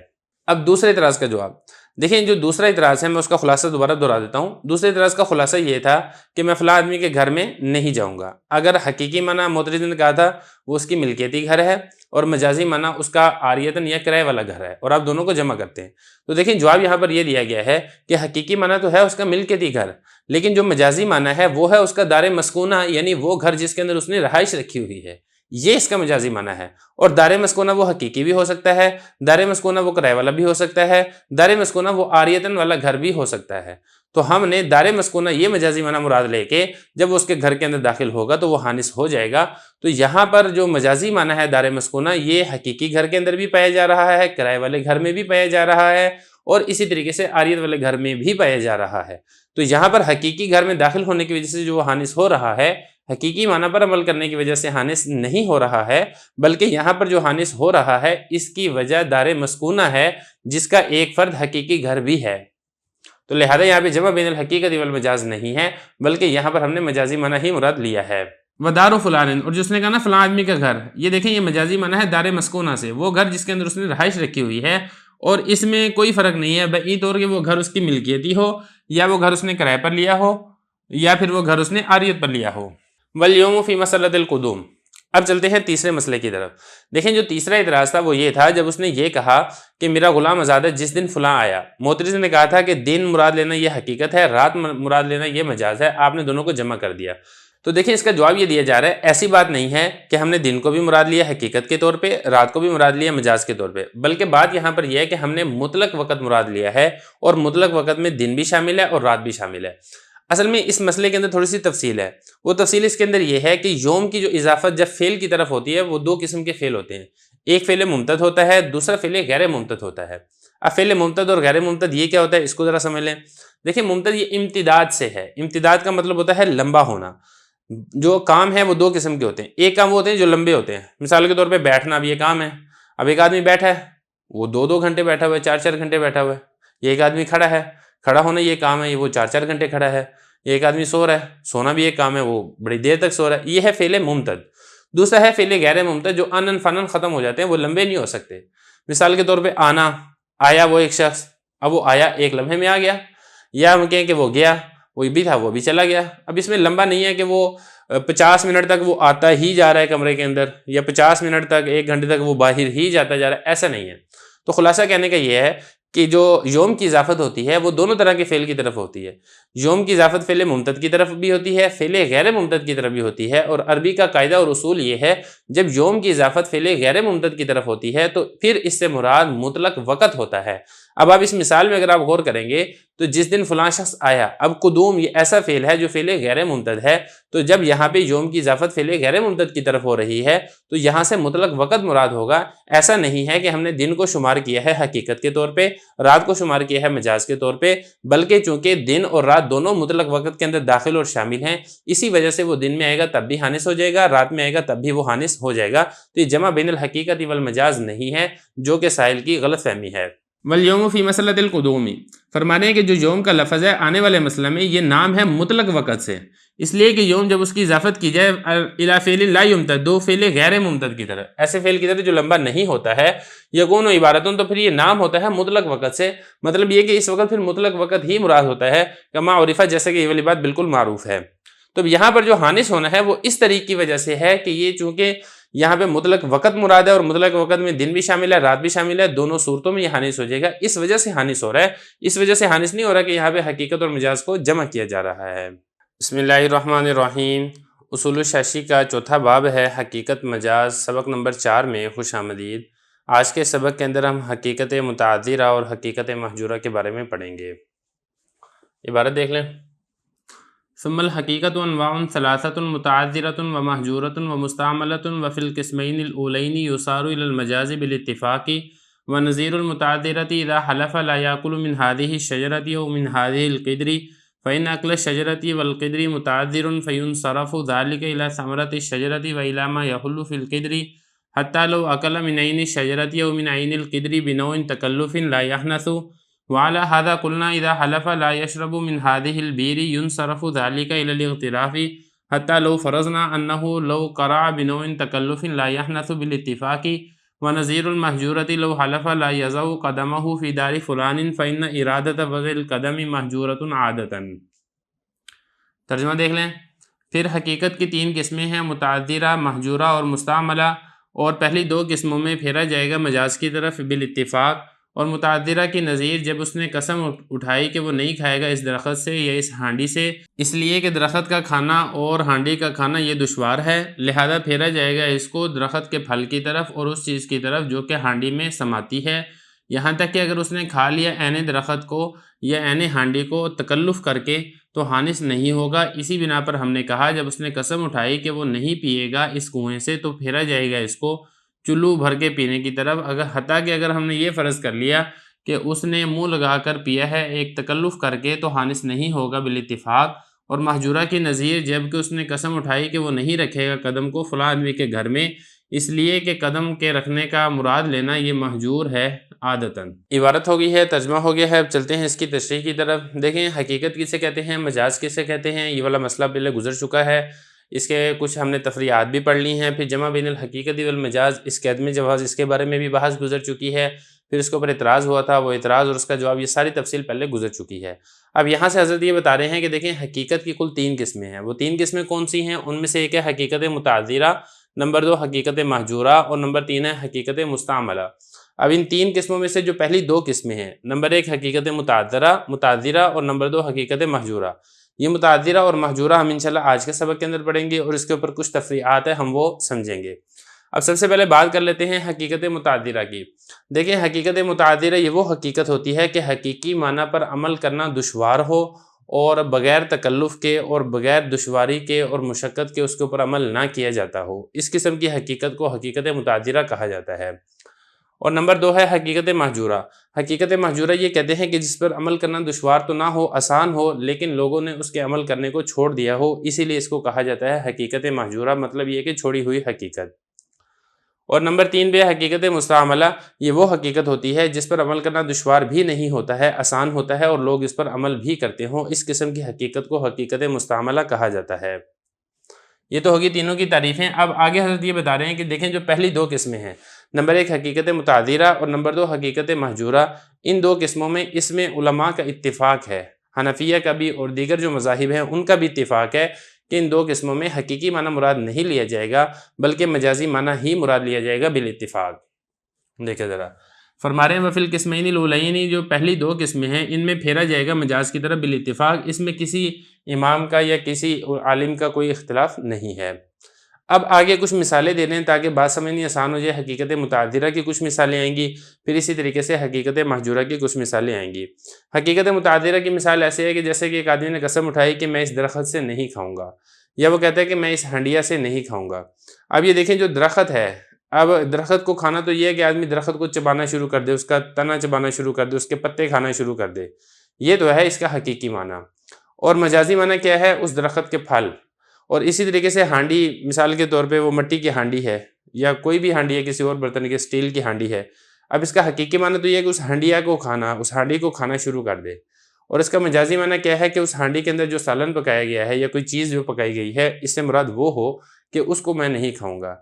اب دوسرے اعتراض کا جواب دیکھیں، جو دوسرا اعتراض ہے میں اس کا خلاصہ دوبارہ دہرا دیتا ہوں۔ دوسرے اعتراض کا خلاصہ یہ تھا کہ میں فلاں آدمی کے گھر میں نہیں جاؤں گا، اگر حقیقی معنی معترض نے کہا تھا وہ اس کی ملکیتی گھر ہے اور مجازی معنی اس کا عاریتاً یا کرائے والا گھر ہے، اور آپ دونوں کو جمع کرتے ہیں، تو دیکھیں جواب یہاں پر یہ دیا گیا ہے کہ حقیقی معنی تو ہے اس کا ملکیتی گھر، لیکن جو مجازی معنی ہے وہ ہے اس کا دار مسکونہ، یعنی وہ گھر جس کے اندر اس نے رہائش رکھی ہوئی ہے، یہ اس کا مجازی معنی ہے۔ اور دار مسکونہ وہ حقیقی بھی ہو سکتا ہے، دار مسکونہ وہ کرائے والا بھی ہو سکتا ہے، دار مسکونہ وہ عاریتاً والا گھر بھی ہو سکتا ہے۔ تو ہم نے دار مسکونہ یہ مجازی معنی مراد لے کے جب وہ اس کے گھر کے اندر داخل ہوگا تو وہ حانث ہو جائے گا۔ تو یہاں پر جو مجازی معنی ہے دار مسکونہ یہ حقیقی گھر کے اندر بھی پایا جا رہا ہے، کرائے والے گھر میں بھی پایا جا رہا ہے، اور اسی طریقے سے عاریت والے گھر میں بھی پایا جا رہا ہے۔ تو یہاں پر حقیقی گھر میں داخل ہونے کی وجہ سے جو حانث ہو رہا ہے، حقیقی معنی پر عمل کرنے کی وجہ سے حانث نہیں ہو رہا ہے، بلکہ یہاں پر جو حانث ہو رہا ہے اس کی وجہ دار مسکونہ ہے جس کا ایک فرد حقیقی گھر بھی ہے۔ تو لہذا یہاں پہ جمع بین الحقیقت والمجاز نہیں ہے بلکہ یہاں پر ہم نے مجازی معنی ہی مراد لیا ہے۔ ودار فلان، اور جو اس نے کہا نا فلاں آدمی کا گھر، یہ دیکھیں یہ مجازی معنی ہے دار مسکونہ سے، وہ گھر جس کے اندر اس نے رہائش رکھی ہوئی ہے، اور اس میں کوئی فرق نہیں ہے بئی طور کہ وہ گھر اس کی ملکیتی ہو یا وہ گھر اس نے کرائے پر لیا ہو یا پھر وہ گھر اس نے عاریت پر لیا ہو۔ والیوم فی مسألۃ القدوم۔ اب چلتے ہیں تیسرے مسئلے کی طرف۔ دیکھیں جو تیسرا اعتراض تھا وہ یہ تھا جب اس نے یہ کہا کہ میرا غلام آزاد ہے جس دن فلاں آیا، معترض نے کہا تھا کہ دن مراد لینا یہ حقیقت ہے، رات مراد لینا یہ مجاز ہے، آپ نے دونوں کو جمع کر دیا۔ تو دیکھیں اس کا جواب یہ دیا جا رہا ہے ایسی بات نہیں ہے کہ ہم نے دن کو بھی مراد لیا حقیقت کے طور پہ، رات کو بھی مراد لیا مجاز کے طور پہ، بلکہ بات یہاں پر یہ ہے کہ ہم نے مطلق وقت مراد لیا ہے، اور مطلق وقت میں دن بھی شامل ہے اور رات بھی شامل ہے۔ اصل میں اس مسئلے کے اندر تھوڑی سی تفصیل ہے، وہ تفصیل اس کے اندر یہ ہے کہ یوم کی جو اضافت جب فعل کی طرف ہوتی ہے وہ دو قسم کے فعل ہوتے ہیں، ایک فعل ممتد ہوتا ہے، دوسرا فعل غیر ممتد ہوتا ہے۔ اب فعل ممتد اور غیر ممتد یہ کیا ہوتا ہے اس کو ذرا سمجھ لیں۔ دیکھیں ممتد یہ امتداد سے ہے، امتداد کا مطلب ہوتا ہے لمبا ہونا۔ جو کام ہے وہ دو قسم کے ہوتے ہیں، ایک کام وہ ہوتے ہیں جو لمبے ہوتے ہیں، مثال کے طور پہ بیٹھنا بھی یہ کام ہے، اب ایک آدمی بیٹھا ہے وہ 2 گھنٹے بیٹھا ہوا ہے، 4 گھنٹے بیٹھا ہوا ہے، یہ ایک آدمی کھڑا ہے، کھڑا ہونا یہ کام ہے، وہ 4 گھنٹے کھڑا ہے، ایک آدمی سو رہا ہے، سونا بھی ایک کام ہے، وہ بڑی دیر تک سو رہا ہے، یہ ہے فعل ممتد۔ دوسرا ہے فعل غیر ممتد جو انن فنن ختم ہو جاتے ہیں، وہ لمبے نہیں ہو سکتے، مثال کے طور پہ آنا، آیا وہ ایک شخص، اب وہ آیا ایک لمحے میں آ گیا، یا ہم کہیں کہ وہ گیا، وہ بھی تھا وہ بھی چلا گیا۔ اب اس میں لمبا نہیں ہے کہ وہ 50 منٹ تک وہ آتا ہی جا رہا ہے کمرے کے اندر، یا 50 منٹ تک 1 گھنٹے تک وہ باہر ہی جاتا جا رہا ہے، ایسا نہیں ہے۔ تو خلاصہ کہنے کا یہ ہے کہ جو یوم کی اضافت ہوتی ہے وہ دونوں طرح کے فعل کی طرف ہوتی ہے، یوم کی اضافت فعل ممتد کی طرف بھی ہوتی ہے، فعل غیر ممتد کی طرف بھی ہوتی ہے، اور عربی کا قاعدہ اور اصول یہ ہے جب یوم کی اضافت فعل غیر ممتد کی طرف ہوتی ہے تو پھر اس سے مراد مطلق وقت ہوتا ہے۔ اب آپ اس مثال میں اگر آپ غور کریں گے تو جس دن فلاں شخص آیا، اب قدوم یہ ایسا فعل ہے جو فعل غیر ممتد ہے، تو جب یہاں پہ یوم کی اضافت فعل غیر ممتد کی طرف ہو رہی ہے تو یہاں سے مطلق وقت مراد ہوگا۔ ایسا نہیں ہے کہ ہم نے دن کو شمار کیا ہے حقیقت کے طور پہ، رات کو شمار کیا ہے مجاز کے طور پہ، بلکہ چونکہ دن اور رات دونوں مطلق وقت کے اندر داخل اور شامل ہیں، اسی وجہ سے وہ دن میں آئے گا تب بھی حانس ہو جائے گا، رات میں آئے گا تب بھی وہ حانس ہو جائے گا۔ تو یہ جمع بین الحقیقت والمجاز نہیں ہے جو کہ سائل کی غلط فہمی ہے۔ والیوم فی مسألۃ القدوم، فرمانے ہیں کہ جو یوم کا لفظ ہے آنے والے مسئلہ میں یہ نام ہے مطلق وقت سے، اس لیے کہ یوم جب اس کی اضافت کی جائے الی فعل لا یمتد، دو فعل غیر ممتد کی طرح، ایسے فعل کی طرح جو لمبا نہیں ہوتا ہے، یکون و عبارتن، تو پھر یہ نام ہوتا ہے مطلق وقت سے، مطلب یہ کہ اس وقت پھر مطلق وقت ہی مراد ہوتا ہے، کما عرفہ، جیسے کہ یہ والی بات بالکل معروف ہے۔ تو یہاں پر جو حانس ہونا ہے وہ اس طریق کی وجہ سے ہے کہ یہ چونکہ یہاں پہ مطلق وقت مراد ہے، اور مطلق وقت میں دن بھی شامل ہے رات بھی شامل ہے، دونوں صورتوں میں یہ حانس ہو جائے گا، اس وجہ سے حانس ہو رہا ہے، اس وجہ سے حانس نہیں ہو رہا کہ یہاں پہ حقیقت اور مجاز کو جمع کیا جا رہا ہے۔ بسم اللہ الرحمن الرحیم۔ اصول الشاشی کا چوتھا باب ہے حقیقت مجاز، سبق نمبر 4 میں خوش آمدید۔ آج کے سبق کے اندر ہم حقیقت متعذرہ اور حقیقت محجورہ کے بارے میں پڑھیں گے۔ عبارت دیکھ لیں۔ ثم الحقیقت انواع ثلاثۃ متعذرۃ ومحجورۃ ومستعملۃ وفی القسمین الاولین یصار الی المجاز بالاتفاق ونظیر المتعذرۃ اذا حلف لا یاکل من هذه الشجرۃ او من هذه القدر فإن أكل الشجرة والقدر متعذر فينصرف ذلك إلى ثمرة الشجرة وإلى ما يحل في القدر حتى لو أكل من عين الشجرة أو من عين القدر بنوع تكلف لا يحنث وعلى هذا قلنا إذا حلف لا يشرب من هذه البير ينصرف ذلك إلى الاغتراف حتى لو فرضنا أنه لو قرع بنوع تكلف لا يحنث بالاتفاق ونظير المحجورة لو حلف لا يضع قدمه في دار فلان فإن إرادة وضع القدم محجورة عادة۔ ترجمہ دیکھ لیں۔ پھر حقیقت کی 3 قسمیں ہیں، متعذرہ، محجورہ اور مستعملہ، اور پہلی 2 قسموں میں پھیرا جائے گا مجاز کی طرف بالاتفاق، اور متعذرہ کی نظیر جب اس نے قسم اٹھائی کہ وہ نہیں کھائے گا اس درخت سے یا اس ہانڈی سے، اس لیے کہ درخت کا کھانا اور ہانڈی کا کھانا یہ دشوار ہے، لہذا پھیرا جائے گا اس کو درخت کے پھل کی طرف اور اس چیز کی طرف جو کہ ہانڈی میں سماتی ہے، یہاں تک کہ اگر اس نے کھا لیا عین درخت کو یا عین ہانڈی کو تکلف کر کے تو حانس نہیں ہوگا۔ اسی بنا پر ہم نے کہا جب اس نے قسم اٹھائی کہ وہ نہیں پیے گا اس کنویں سے تو پھیرا جائے گا اس کو چلو بھر کے پینے کی طرف، حتیٰ کہ اگر ہم نے یہ فرض کر لیا کہ اس نے منہ لگا کر پیا ہے ایک تکلف کر کے تو حانس نہیں ہوگا بالاتفاق۔ اور محجورہ کی نظیر جب کہ اس نے قسم اٹھائی کہ وہ نہیں رکھے گا قدم کو فلاں آدمی کے گھر میں، اس لیے کہ قدم کے رکھنے کا مراد لینا یہ محجور ہے عادتاً۔ عبارت ہو گئی ہے، ترجمہ ہو گیا ہے، اب چلتے ہیں اس کی تشریح کی طرف۔ دیکھیں حقیقت کسے کہتے ہیں، مجاز کسے کہتے ہیں، یہ والا مسئلہ پہلے گزر چکا ہے۔ اس کے کچھ ہم نے تفریعات بھی پڑھ لی ہیں. پھر جمع بین الحقیقت والمجاز، اس کے عدم جواز، اس کے بارے میں بھی بحث گزر چکی ہے. پھر اس کے اوپر اعتراض ہوا تھا، وہ اعتراض اور اس کا جواب، یہ ساری تفصیل پہلے گزر چکی ہے. اب یہاں سے حضرت یہ بتا رہے ہیں کہ دیکھیں حقیقت کی کل 3 قسمیں ہیں. وہ 3 قسمیں کون سی ہیں؟ ان میں سے ایک ہے حقیقت متعذرہ، نمبر 2 حقیقت محجورہ، اور نمبر 3 ہے حقیقت مستعملہ. اب ان 3 قسموں میں سے جو پہلی 2 قسمیں ہیں، نمبر 1 حقیقت متعذرہ اور نمبر 2 حقیقت محجورہ. یہ متعذرہ اور محجورہ ہم انشاءاللہ آج کے سبق کے اندر پڑھیں گے اور اس کے اوپر کچھ تفریعات ہیں ہم وہ سمجھیں گے. اب سب سے پہلے بات کر لیتے ہیں حقیقت متعذرہ کی. دیکھیں حقیقت متعذرہ یہ وہ حقیقت ہوتی ہے کہ حقیقی معنی پر عمل کرنا دشوار ہو اور بغیر تکلف کے اور بغیر دشواری کے اور مشقت کے اس کے اوپر عمل نہ کیا جاتا ہو. اس قسم کی حقیقت کو حقیقت متعذرہ کہا جاتا ہے. اور نمبر 2 ہے حقیقت محجورہ. حقیقت محجورہ یہ کہتے ہیں کہ جس پر عمل کرنا دشوار تو نہ ہو، آسان ہو، لیکن لوگوں نے اس کے عمل کرنے کو چھوڑ دیا ہو، اسی لیے اس کو کہا جاتا ہے حقیقت محجورہ. مطلب یہ کہ چھوڑی ہوئی حقیقت. اور نمبر 3 پہ حقیقت مستعملہ. یہ وہ حقیقت ہوتی ہے جس پر عمل کرنا دشوار بھی نہیں ہوتا ہے، آسان ہوتا ہے اور لوگ اس پر عمل بھی کرتے ہوں. اس قسم کی حقیقت کو حقیقت مستعملہ کہا جاتا ہے. یہ تو ہوگی تینوں کی تعریفیں. اب آگے حضرت یہ بتا رہے ہیں کہ دیکھیں جو پہلی 2 قسمیں ہیں، نمبر 1 حقیقت متعذرہ اور نمبر 2 حقیقت محجورہ، ان 2 قسموں میں اس میں علماء کا اتفاق ہے. حنفیہ کا بھی اور دیگر جو مذاہب ہیں ان کا بھی اتفاق ہے کہ ان 2 قسموں میں حقیقی معنی مراد نہیں لیا جائے گا بلکہ مجازی معنی ہی مراد لیا جائے گا بالاتفاق. دیکھیں ذرا فرما رہے ہیں وفی القسمین الاولین، جو پہلی 2 قسمیں ہیں ان میں پھیرا جائے گا مجاز کی طرف بالاتفاق. اس میں کسی امام کا یا کسی عالم کا کوئی اختلاف نہیں ہے. اب آگے کچھ مثالیں دے رہے ہیں تاکہ بات سمجھنی آسان ہو جائے. حقیقت متعذرہ کی کچھ مثالیں آئیں گی، پھر اسی طریقے سے حقیقت محجورہ کی کچھ مثالیں آئیں گی. حقیقت متعذرہ کی مثال ایسے ہے کہ جیسے کہ ایک آدمی نے قسم اٹھائی کہ میں اس درخت سے نہیں کھاؤں گا، یا وہ کہتا ہے کہ میں اس ہنڈیا سے نہیں کھاؤں گا. اب یہ دیکھیں جو درخت ہے، اب درخت کو کھانا تو یہ ہے کہ آدمی درخت کو چبانا شروع کر دے، اس کا تنا چبانا شروع کر دے، اس کے پتے کھانا شروع کر دے. یہ تو ہے اس کا حقیقی معنی. اور مجازی معنی کیا ہے؟ اس درخت کے پھل. اور اسی طریقے سے ہانڈی، مثال کے طور پہ وہ مٹی کی ہانڈی ہے یا کوئی بھی ہانڈی ہے کسی اور برتن کی، اسٹیل کی ہانڈی ہے. اب اس کا حقیقی معنی تو یہ ہے کہ اس ہانڈیا کو کھانا، اس ہانڈی کو کھانا شروع کر دے. اور اس کا مجازی معنی کیا ہے کہ اس ہانڈی کے اندر جو سالن پکایا گیا ہے یا کوئی چیز جو پکائی گئی ہے، اس سے مراد وہ ہو کہ اس کو میں نہیں کھاؤں گا.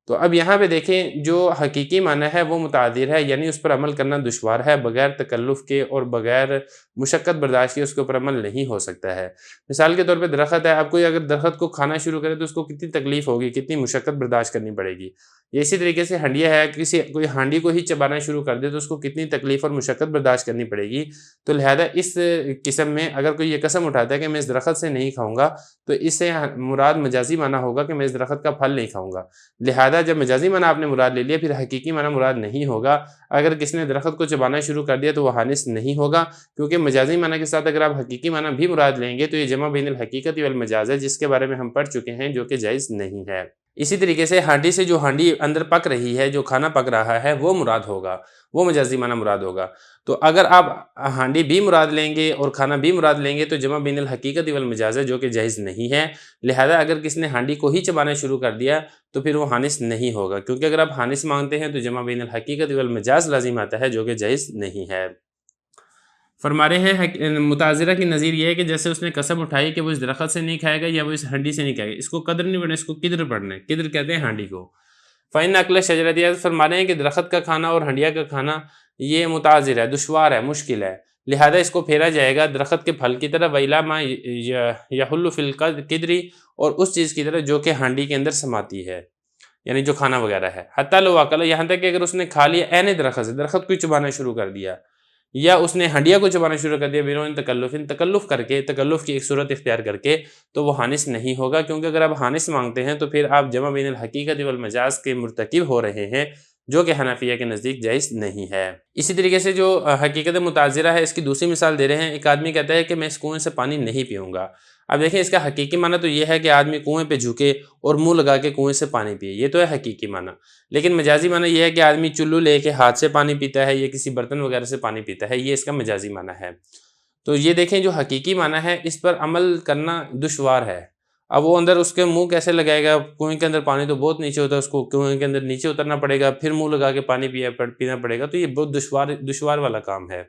تو اب یہاں پہ دیکھیں جو حقیقی معنی ہے وہ متعذر ہے، یعنی اس پر عمل کرنا دشوار ہے، بغیر تکلف کے اور بغیر مشقت برداشت کے اس کے اوپر عمل نہیں ہو سکتا ہے. مثال کے طور پہ درخت ہے، اب کوئی اگر درخت کو کھانا شروع کرے تو اس کو کتنی تکلیف ہوگی، کتنی مشقت برداشت کرنی پڑے گی. یہ اسی طریقے سے ہنڈیا ہے، کوئی ہانڈی کو ہی چبانا شروع کر دے تو اس کو کتنی تکلیف اور مشقت برداشت کرنی پڑے گی. تو لہذا اس قسم میں اگر کوئی یہ قسم اٹھاتا ہے کہ میں اس درخت سے نہیں کھاؤں گا تو اس سے مراد مجازی معنی ہوگا کہ میں اس درخت کا پھل نہیں کھاؤں گا. لہذا جب مجازی معنی آپ نے مراد لے لیا، پھر حقیقی معنی مراد نہیں ہوگا. اگر کسی نے درخت کو چبانا شروع کر دیا تو وہ حانث نہیں ہوگا، کیونکہ مجازی معنی کے ساتھ اگر آپ حقیقی معنی بھی مراد لیں گے تو یہ جمع بین الحقیقت والمجاز ہے، جس کے بارے میں ہم پڑھ چکے ہیں، جو کہ جائز نہیں ہے. اسی طریقے سے ہانڈی سے جو ہانڈی اندر پک رہی ہے، جو کھانا پک رہا ہے، وہ مراد ہوگا، وہ مجازی معنی مراد ہوگا. تو اگر آپ ہانڈی بھی مراد لیں گے اور کھانا بھی مراد لیں گے تو جمع بین الحقیقت والمجاز ہے، جو کہ جائز نہیں ہے. لہذا اگر کسی نے ہانڈی کو ہی چبانا شروع کر دیا تو پھر وہ حانث نہیں ہوگا، کیونکہ اگر آپ حانث مانگتے ہیں تو جمع بین الحقیقت والمجاز لازم آتا ہے، جو کہ جائز نہیں ہے. فرما رہے ہیں متعذرہ کی نظیر یہ ہے کہ جیسے اس نے قسم اٹھائی کہ وہ اس درخت سے نہیں کھائے گا یا وہ اس ہنڈی سے نہیں کھائے گا. اس کو قدر نہیں پڑھنا، اس کو قدر پڑھنا ہے. قدر کہتے ہیں ہانڈی کو. فَإِنَّ أَكْلَ الشَّجَرَةِ، فرما رہے ہیں کہ درخت کا کھانا اور ہنڈیا کا کھانا یہ متعذر ہے، دشوار ہے، مشکل ہے. لہذا اس کو پھیرا جائے گا درخت کے پھل کی طرف، وَإِلَى مَا يَحُلُّ فِي الْقِدْرِ، اور اس چیز کی طرف جو کہ ہانڈی کے اندر سماتی ہے، یعنی جو کھانا وغیرہ ہے. حتیٰ لو أَكَلَ، یہاں تک کہ اگر اس نے کھا لیا عین درخت سے، درخت کو چبانا شروع کر دیا، یا اس نے ہنڈیا کو چبانا شروع کر دیا بدون تکلف، تکلف کر کے، تکلف کی ایک صورت اختیار کر کے، تو وہ حانث نہیں ہوگا. کیونکہ اگر آپ حانث مانگتے ہیں تو پھر آپ جمع بین الحقیقت والمجاز کے مرتکب ہو رہے ہیں، جو کہ حنفیہ کے نزدیک جائز نہیں ہے. اسی طریقے سے جو حقیقت متعذرہ ہے، اس کی دوسری مثال دے رہے ہیں. ایک آدمی کہتا ہے کہ میں اس کنویں سے پانی نہیں پیوں گا. اب دیکھیں اس کا حقیقی معنی تو یہ ہے کہ آدمی کنویں پہ جھکے اور منہ لگا کے کنویں سے پانی پیے، یہ تو ہے حقیقی معنی. لیکن مجازی معنی یہ ہے کہ آدمی چلو لے کے ہاتھ سے پانی پیتا ہے یا کسی برتن وغیرہ سے پانی پیتا ہے، یہ اس کا مجازی معنی ہے. تو یہ دیکھیں جو حقیقی معنی ہے اس پر عمل کرنا دشوار ہے. اب وہ اندر اس کے منہ کیسے لگائے گا؟ کنویں کے اندر پانی تو بہت نیچے ہوتا ہے، اس کو کنویں کے اندر نیچے اترنا پڑے گا، پھر منہ لگا کے پانی پینا پڑے گا. تو یہ بہت دشوار والا کام ہے.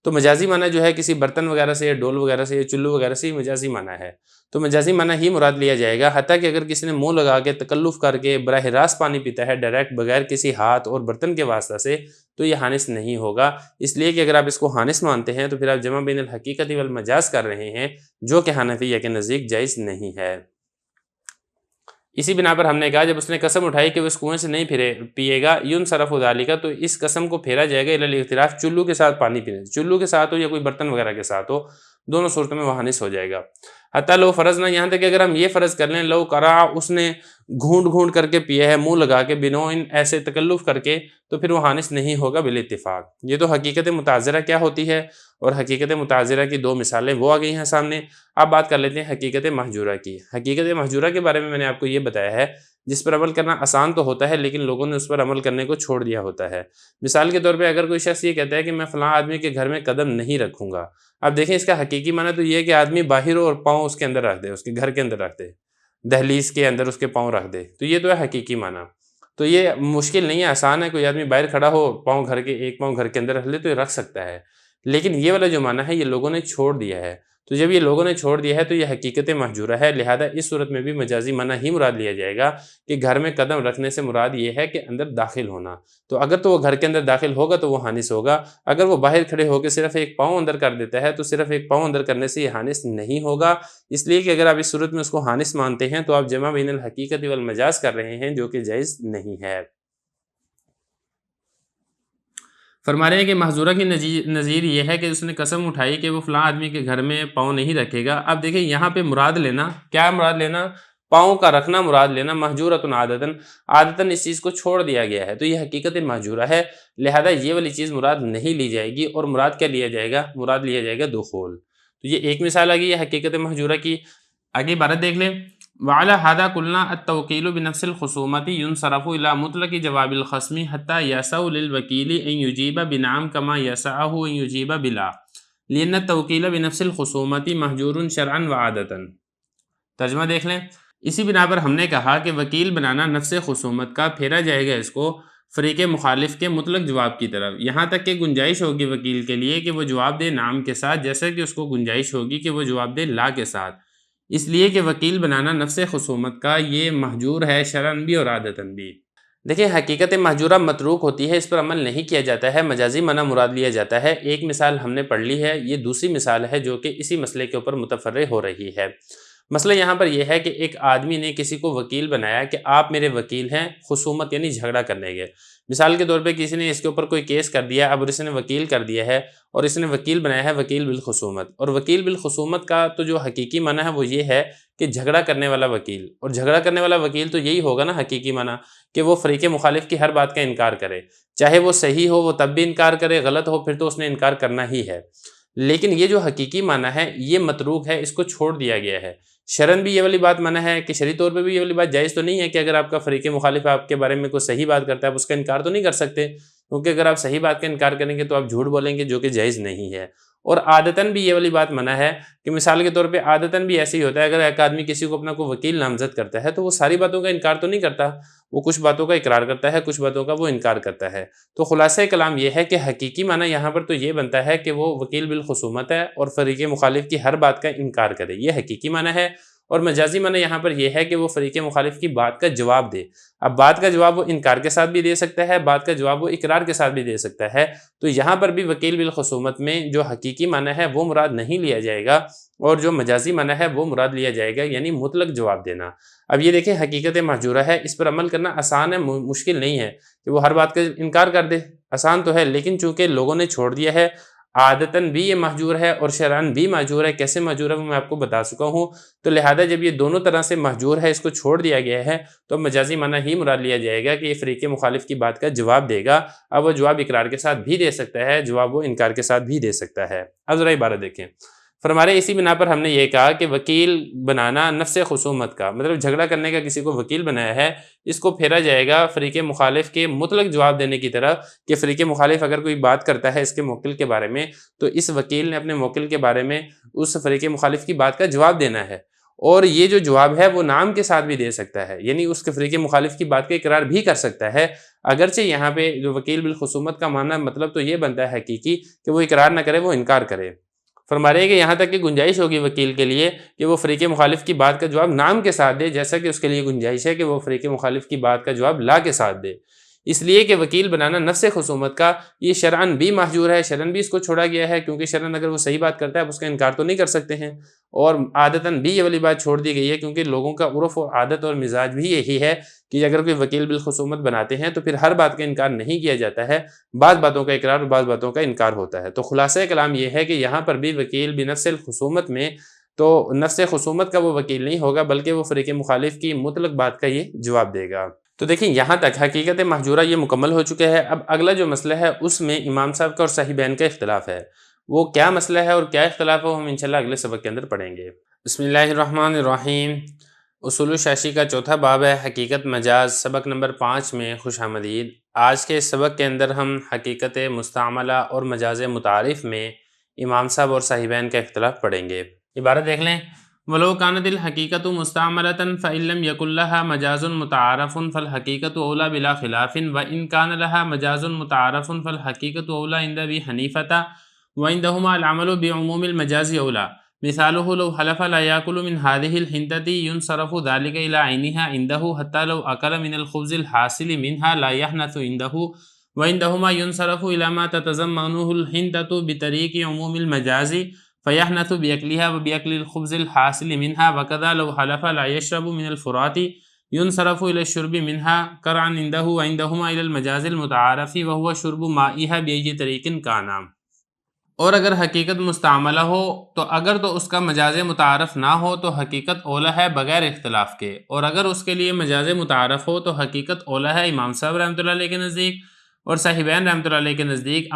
تو مجازی معنی جو ہے کسی برتن وغیرہ سے یا ڈول وغیرہ سے یا چلو وغیرہ سے مجازی معنی ہے، تو مجازی معنی ہی مراد لیا جائے گا، حتیٰ کہ اگر کسی نے منہ لگا کے تکلف کر کے براہ راست پانی پیتا ہے ڈائریکٹ بغیر کسی ہاتھ اور برتن کے واسطہ سے، تو یہ حانث نہیں ہوگا، اس لیے کہ اگر آپ اس کو حانث مانتے ہیں تو پھر آپ جمع بین الحقیقت والمجاز کر رہے ہیں، جو کہ حنفیہ کے نزدیک جائز نہیں ہے۔ اسی بنا پر ہم نے کہا جب اس نے قسم اٹھائی کہ وہ اس کنویں سے نہیں پیے گا ینصرف ذالک، تو اس قسم کو پھیرا جائے گا الی الاغتراف، چلو کے ساتھ پانی پینے، چلو کے ساتھ ہو یا کوئی برتن وغیرہ کے ساتھ ہو، دونوں صورتوں میں وہ حانث ہو جائے گا۔ حتیٰ لو فرض نہ، یہاں تک کہ اگر ہم یہ فرض کر لیں لو کرا، اس نے گھونٹ گھونٹ کر کے پیا ہے منہ لگا کے بنوئن ایسے تکلف کر کے، تو پھر وہ حانث نہیں ہوگا بالاتفاق۔ یہ تو حقیقت متعذرہ کیا ہوتی ہے، اور حقیقت متعذرہ کی دو مثالیں وہ آ گئی ہیں سامنے۔ اب بات کر لیتے ہیں حقیقت محجورہ کی۔ حقیقت محجورہ کے بارے میں نے آپ کو یہ بتایا ہے جس پر عمل کرنا آسان تو ہوتا ہے لیکن لوگوں نے اس پر عمل کرنے کو چھوڑ دیا ہوتا ہے۔ مثال کے طور پہ اگر کوئی شخص یہ کہتا ہے کہ میں فلاں آدمی کے گھر میں قدم نہیں رکھوں گا، اب دیکھیں اس کا حقیقی معنی تو یہ ہے کہ آدمی باہر ہو اور پاؤں اس کے اندر رکھ دے، اس کے گھر کے اندر رکھ دے، دہلیز کے اندر اس کے پاؤں رکھ دے، تو یہ تو ہے حقیقی معنی۔ تو یہ مشکل نہیں ہے، آسان ہے، کوئی آدمی باہر کھڑا ہو پاؤں گھر کے ایک پاؤں گھر کے اندر رکھ لے تو یہ رکھ سکتا ہے، لیکن یہ والا جو معنی ہے یہ لوگوں نے چھوڑ دیا ہے۔ تو جب یہ لوگوں نے چھوڑ دیا ہے تو یہ حقیقت محجورہ ہے، لہذا اس صورت میں بھی مجازی معنی ہی مراد لیا جائے گا کہ گھر میں قدم رکھنے سے مراد یہ ہے کہ اندر داخل ہونا، تو اگر تو وہ گھر کے اندر داخل ہوگا تو وہ حانث ہوگا، اگر وہ باہر کھڑے ہو کے صرف ایک پاؤں اندر کر دیتا ہے تو صرف ایک پاؤں اندر کرنے سے یہ حانث نہیں ہوگا، اس لیے کہ اگر آپ اس صورت میں اس کو حانث مانتے ہیں تو آپ جمع بین الحقیقت والمجاز کر رہے ہیں، جو کہ جائز نہیں ہے۔ فرما رہے ہیں کہ محظورہ کی نظیر یہ ہے کہ اس نے قسم اٹھائی کہ وہ فلاں آدمی کے گھر میں پاؤں نہیں رکھے گا۔ اب دیکھیں یہاں پہ مراد لینا کیا، مراد لینا پاؤں کا رکھنا مراد لینا، محجورۃ عادتاً، عادتاً اس چیز کو چھوڑ دیا گیا ہے، تو یہ حقیقت محجورہ ہے، لہذا یہ والی چیز مراد نہیں لی جائے گی، اور مراد کیا لیا جائے گا، مراد لیا جائے گا دخول۔ تو یہ ایک مثال آ گئی ہے حقیقت محجورہ کی۔ آگے عبارت دیکھ لیں، وعلى هذا قلنا التوكيل بنفس الخصومة ينصرف إلى مطلق جواب الخصم حتى يسع للوكيل أن يجيب بنعم كما يسعه أن يجيب بلا، لأن التوكيل بنفس الخصومة محجور شرعا وعادة۔ ترجمہ دیکھ لیں، اسی بنا پر ہم نے کہا کہ وکیل بنانا نفس خصومت کا پھیرا جائے گا اس کو فریق مخالف کے مطلق جواب کی طرف، یہاں تک کہ گنجائش ہوگی وکیل کے لیے کہ وہ جواب دے نام کے ساتھ، جیسا کہ اس کو گنجائش ہوگی کہ وہ جواب دے لا کے ساتھ، اس لیے کہ وکیل بنانا نفس خصومت کا یہ محجور ہے شرعاً بھی اور عادتاً بھی۔ دیکھیں حقیقت محجورہ متروک ہوتی ہے، اس پر عمل نہیں کیا جاتا ہے، مجازی معنی مراد لیا جاتا ہے۔ ایک مثال ہم نے پڑھ لی ہے، یہ دوسری مثال ہے جو کہ اسی مسئلے کے اوپر متفرع ہو رہی ہے۔ مسئلہ یہاں پر یہ ہے کہ ایک آدمی نے کسی کو وکیل بنایا کہ آپ میرے وکیل ہیں، خصومت یعنی جھگڑا کرنے کے، مثال کے طور پہ کسی نے اس کے اوپر کوئی کیس کر دیا، اب اس نے وکیل کر دیا ہے اور اس نے وکیل بنایا ہے وکیل بالخصومت، اور وکیل بالخصومت کا تو جو حقیقی معنی ہے وہ یہ ہے کہ جھگڑا کرنے والا وکیل، اور جھگڑا کرنے والا وکیل تو یہی ہوگا نا حقیقی معنی کہ وہ فریق مخالف کی ہر بات کا انکار کرے، چاہے وہ صحیح ہو وہ تب بھی انکار کرے، غلط ہو پھر تو اس نے انکار کرنا ہی ہے۔ لیکن یہ جو حقیقی معنی ہے یہ متروک ہے، اس کو چھوڑ دیا گیا ہے۔ شرعاً بھی یہ والی بات منع ہے کہ شرعی طور پہ بھی یہ والی بات جائز تو نہیں ہے کہ اگر آپ کا فریق مخالف آپ کے بارے میں کوئی صحیح بات کرتا ہے آپ اس کا انکار تو نہیں کر سکتے، کیونکہ اگر آپ صحیح بات کا انکار کریں گے تو آپ جھوٹ بولیں گے، جو کہ جائز نہیں ہے۔ اور عادتاً بھی یہ والی بات منع ہے کہ مثال کے طور پہ عادتاً بھی ایسے ہی ہوتا ہے، اگر ایک آدمی کسی کو اپنا کوئی وکیل نامزد کرتا ہے تو وہ ساری باتوں کا انکار تو نہیں کرتا، وہ کچھ باتوں کا اقرار کرتا ہے، کچھ باتوں کا وہ انکار کرتا ہے۔ تو خلاصہ کلام یہ ہے کہ حقیقی معنی یہاں پر تو یہ بنتا ہے کہ وہ وکیل بالخصومت ہے اور فریق مخالف کی ہر بات کا انکار کرے، یہ حقیقی معنی ہے۔ اور مجازی معنی یہاں پر یہ ہے کہ وہ فریق مخالف کی بات کا جواب دے، اب بات کا جواب وہ انکار کے ساتھ بھی دے سکتا ہے، بات کا جواب وہ اقرار کے ساتھ بھی دے سکتا ہے، تو یہاں پر بھی وکیل بالخصومت میں جو حقیقی معنی ہے وہ مراد نہیں لیا جائے گا، اور جو مجازی معنی ہے وہ مراد لیا جائے گا، یعنی مطلق جواب دینا۔ اب یہ دیکھیں حقیقت محجورہ ہے، اس پر عمل کرنا آسان ہے، مشکل نہیں ہے کہ وہ ہر بات کا انکار کر دے، آسان تو ہے، لیکن چونکہ لوگوں نے چھوڑ دیا ہے، عادتاً بھی یہ محجور ہے اور شرعاً بھی محجور ہے۔ کیسے محجور ہے وہ میں آپ کو بتا چکا ہوں، تو لہذا جب یہ دونوں طرح سے محجور ہے، اس کو چھوڑ دیا گیا ہے، تو مجازی معنی ہی مراد لیا جائے گا کہ یہ فریق مخالف کی بات کا جواب دے گا۔ اب وہ جواب اقرار کے ساتھ بھی دے سکتا ہے، جواب وہ انکار کے ساتھ بھی دے سکتا ہے۔ اب ذرا عبارت دیکھیں، فرمارے اسی بنا پر ہم نے یہ کہا کہ وکیل بنانا نفس خصومت کا مطلب جھگڑا کرنے کا کسی کو وکیل بنایا ہے، اس کو پھیرا جائے گا فریق مخالف کے مطلق جواب دینے کی طرف، کہ فریق مخالف اگر کوئی بات کرتا ہے اس کے موکل کے بارے میں تو اس وکیل نے اپنے موکل کے بارے میں اس فریق مخالف کی بات کا جواب دینا ہے، اور یہ جو جواب ہے وہ نام کے ساتھ بھی دے سکتا ہے، یعنی اس کے فریق مخالف کی بات کا اقرار بھی کر سکتا ہے، اگرچہ یہاں پہ جو وکیل بالخصومت کا معنی مطلب تو یہ بنتا ہے حقیقی کہ وہ اقرار نہ کرے، وہ انکار کرے۔ فرما رہے ہیں کہ یہاں تک کہ گنجائش ہوگی وکیل کے لیے کہ وہ فریق مخالف کی بات کا جواب نام کے ساتھ دے، جیسا کہ اس کے لیے گنجائش ہے کہ وہ فریق مخالف کی بات کا جواب لا کے ساتھ دے، اس لیے کہ وکیل بنانا نفس خصومت کا یہ شرعاً بھی محجور ہے، شرعاً بھی اس کو چھوڑا گیا ہے، کیونکہ شرعاً اگر وہ صحیح بات کرتا ہے اب اس کا انکار تو نہیں کر سکتے ہیں، اور عادتاً بھی یہ والی بات چھوڑ دی گئی ہے، کیونکہ لوگوں کا عرف و عادت اور مزاج بھی یہی ہے کہ اگر کوئی وکیل بالخصومت بناتے ہیں تو پھر ہر بات کا انکار نہیں کیا جاتا ہے، بعض باتوں کا اقرار اور بعض باتوں کا انکار ہوتا ہے۔ تو خلاصہ کلام یہ ہے کہ یہاں پر بھی وکیل بنفس الخصومت میں تو نفس خصومت کا وہ وکیل نہیں ہوگا، بلکہ وہ فریق مخالف کی مطلق بات کا یہ جواب دے گا۔ تو دیکھیں یہاں تک حقیقت محجورہ یہ مکمل ہو چکے ہے۔ اب اگلا جو مسئلہ ہے اس میں امام صاحب کا اور صاحبین کا اختلاف ہے، وہ کیا مسئلہ ہے اور کیا اختلاف ہے وہ ہم انشاءاللہ اگلے سبق کے اندر پڑھیں گے۔ بسم اللہ الرحمن الرحیم۔ اصول الشاشی کا چوتھا باب ہے حقیقت مجاز، سبق نمبر 5 میں خوش آمدید۔ آج کے سبق کے اندر ہم حقیقت مستعملہ اور مجاز متعارف میں امام صاحب اور صاحبین کا اختلاف پڑھیں گے۔ عبارت دیکھ لیں، وَلَوْ كَانَتِ الْحَقِيقَةُ مُسْتَعْمَلَةً فَإِن لَّمْ يَكُن لَّهَا مَجَازٌ مُتَعَارَفٌ فَالْحَقِيقَةُ أَوْلَىٰ بِلَا خِلَافٍ وَإِن كَانَ لَهَا مَجَازٌ مُتَعَارَفٌ فَالْحَقِيقَةُ أَوْلَىٰ عِندَ أَبِي حَنِيفَةَ وَعِندَهُمَا الْعَمَلُ بِعُمُومِ الْمَجَازِ أَوْلَىٰ مثاله لو حلف لا يأكل من هذه الحنطة ينصرف ذلك إلى عينها عنده حتى لو أكل من الخبز الحاصل منها لا يحنث عنده وعندهما ينصرف إلى ما تتضمنه الحنطة بطريق عموم المجاز فيحنث بأكلها وبأكل الخبز الحاصل منها وكذا لو حلف لا يشرب من الفرات ينصرف إلى الشرب منها قرعا عنده وعندهما إلى المجاز المتعارف وهو شرب مائها بأي طريق كان۔ اور اگر حقیقت مستعملہ ہو تو اگر تو اس کا مجاز متعارف نہ ہو تو حقیقت اولا ہے بغیر اختلاف کے، اور اگر اس کے لیے مجاز متعارف ہو تو حقیقت اولا ہے امام صاحب رحمۃ اللہ علیہ کے نزدیک، اور صاحبین رحمۃ اللہ علیہ کے نزدیک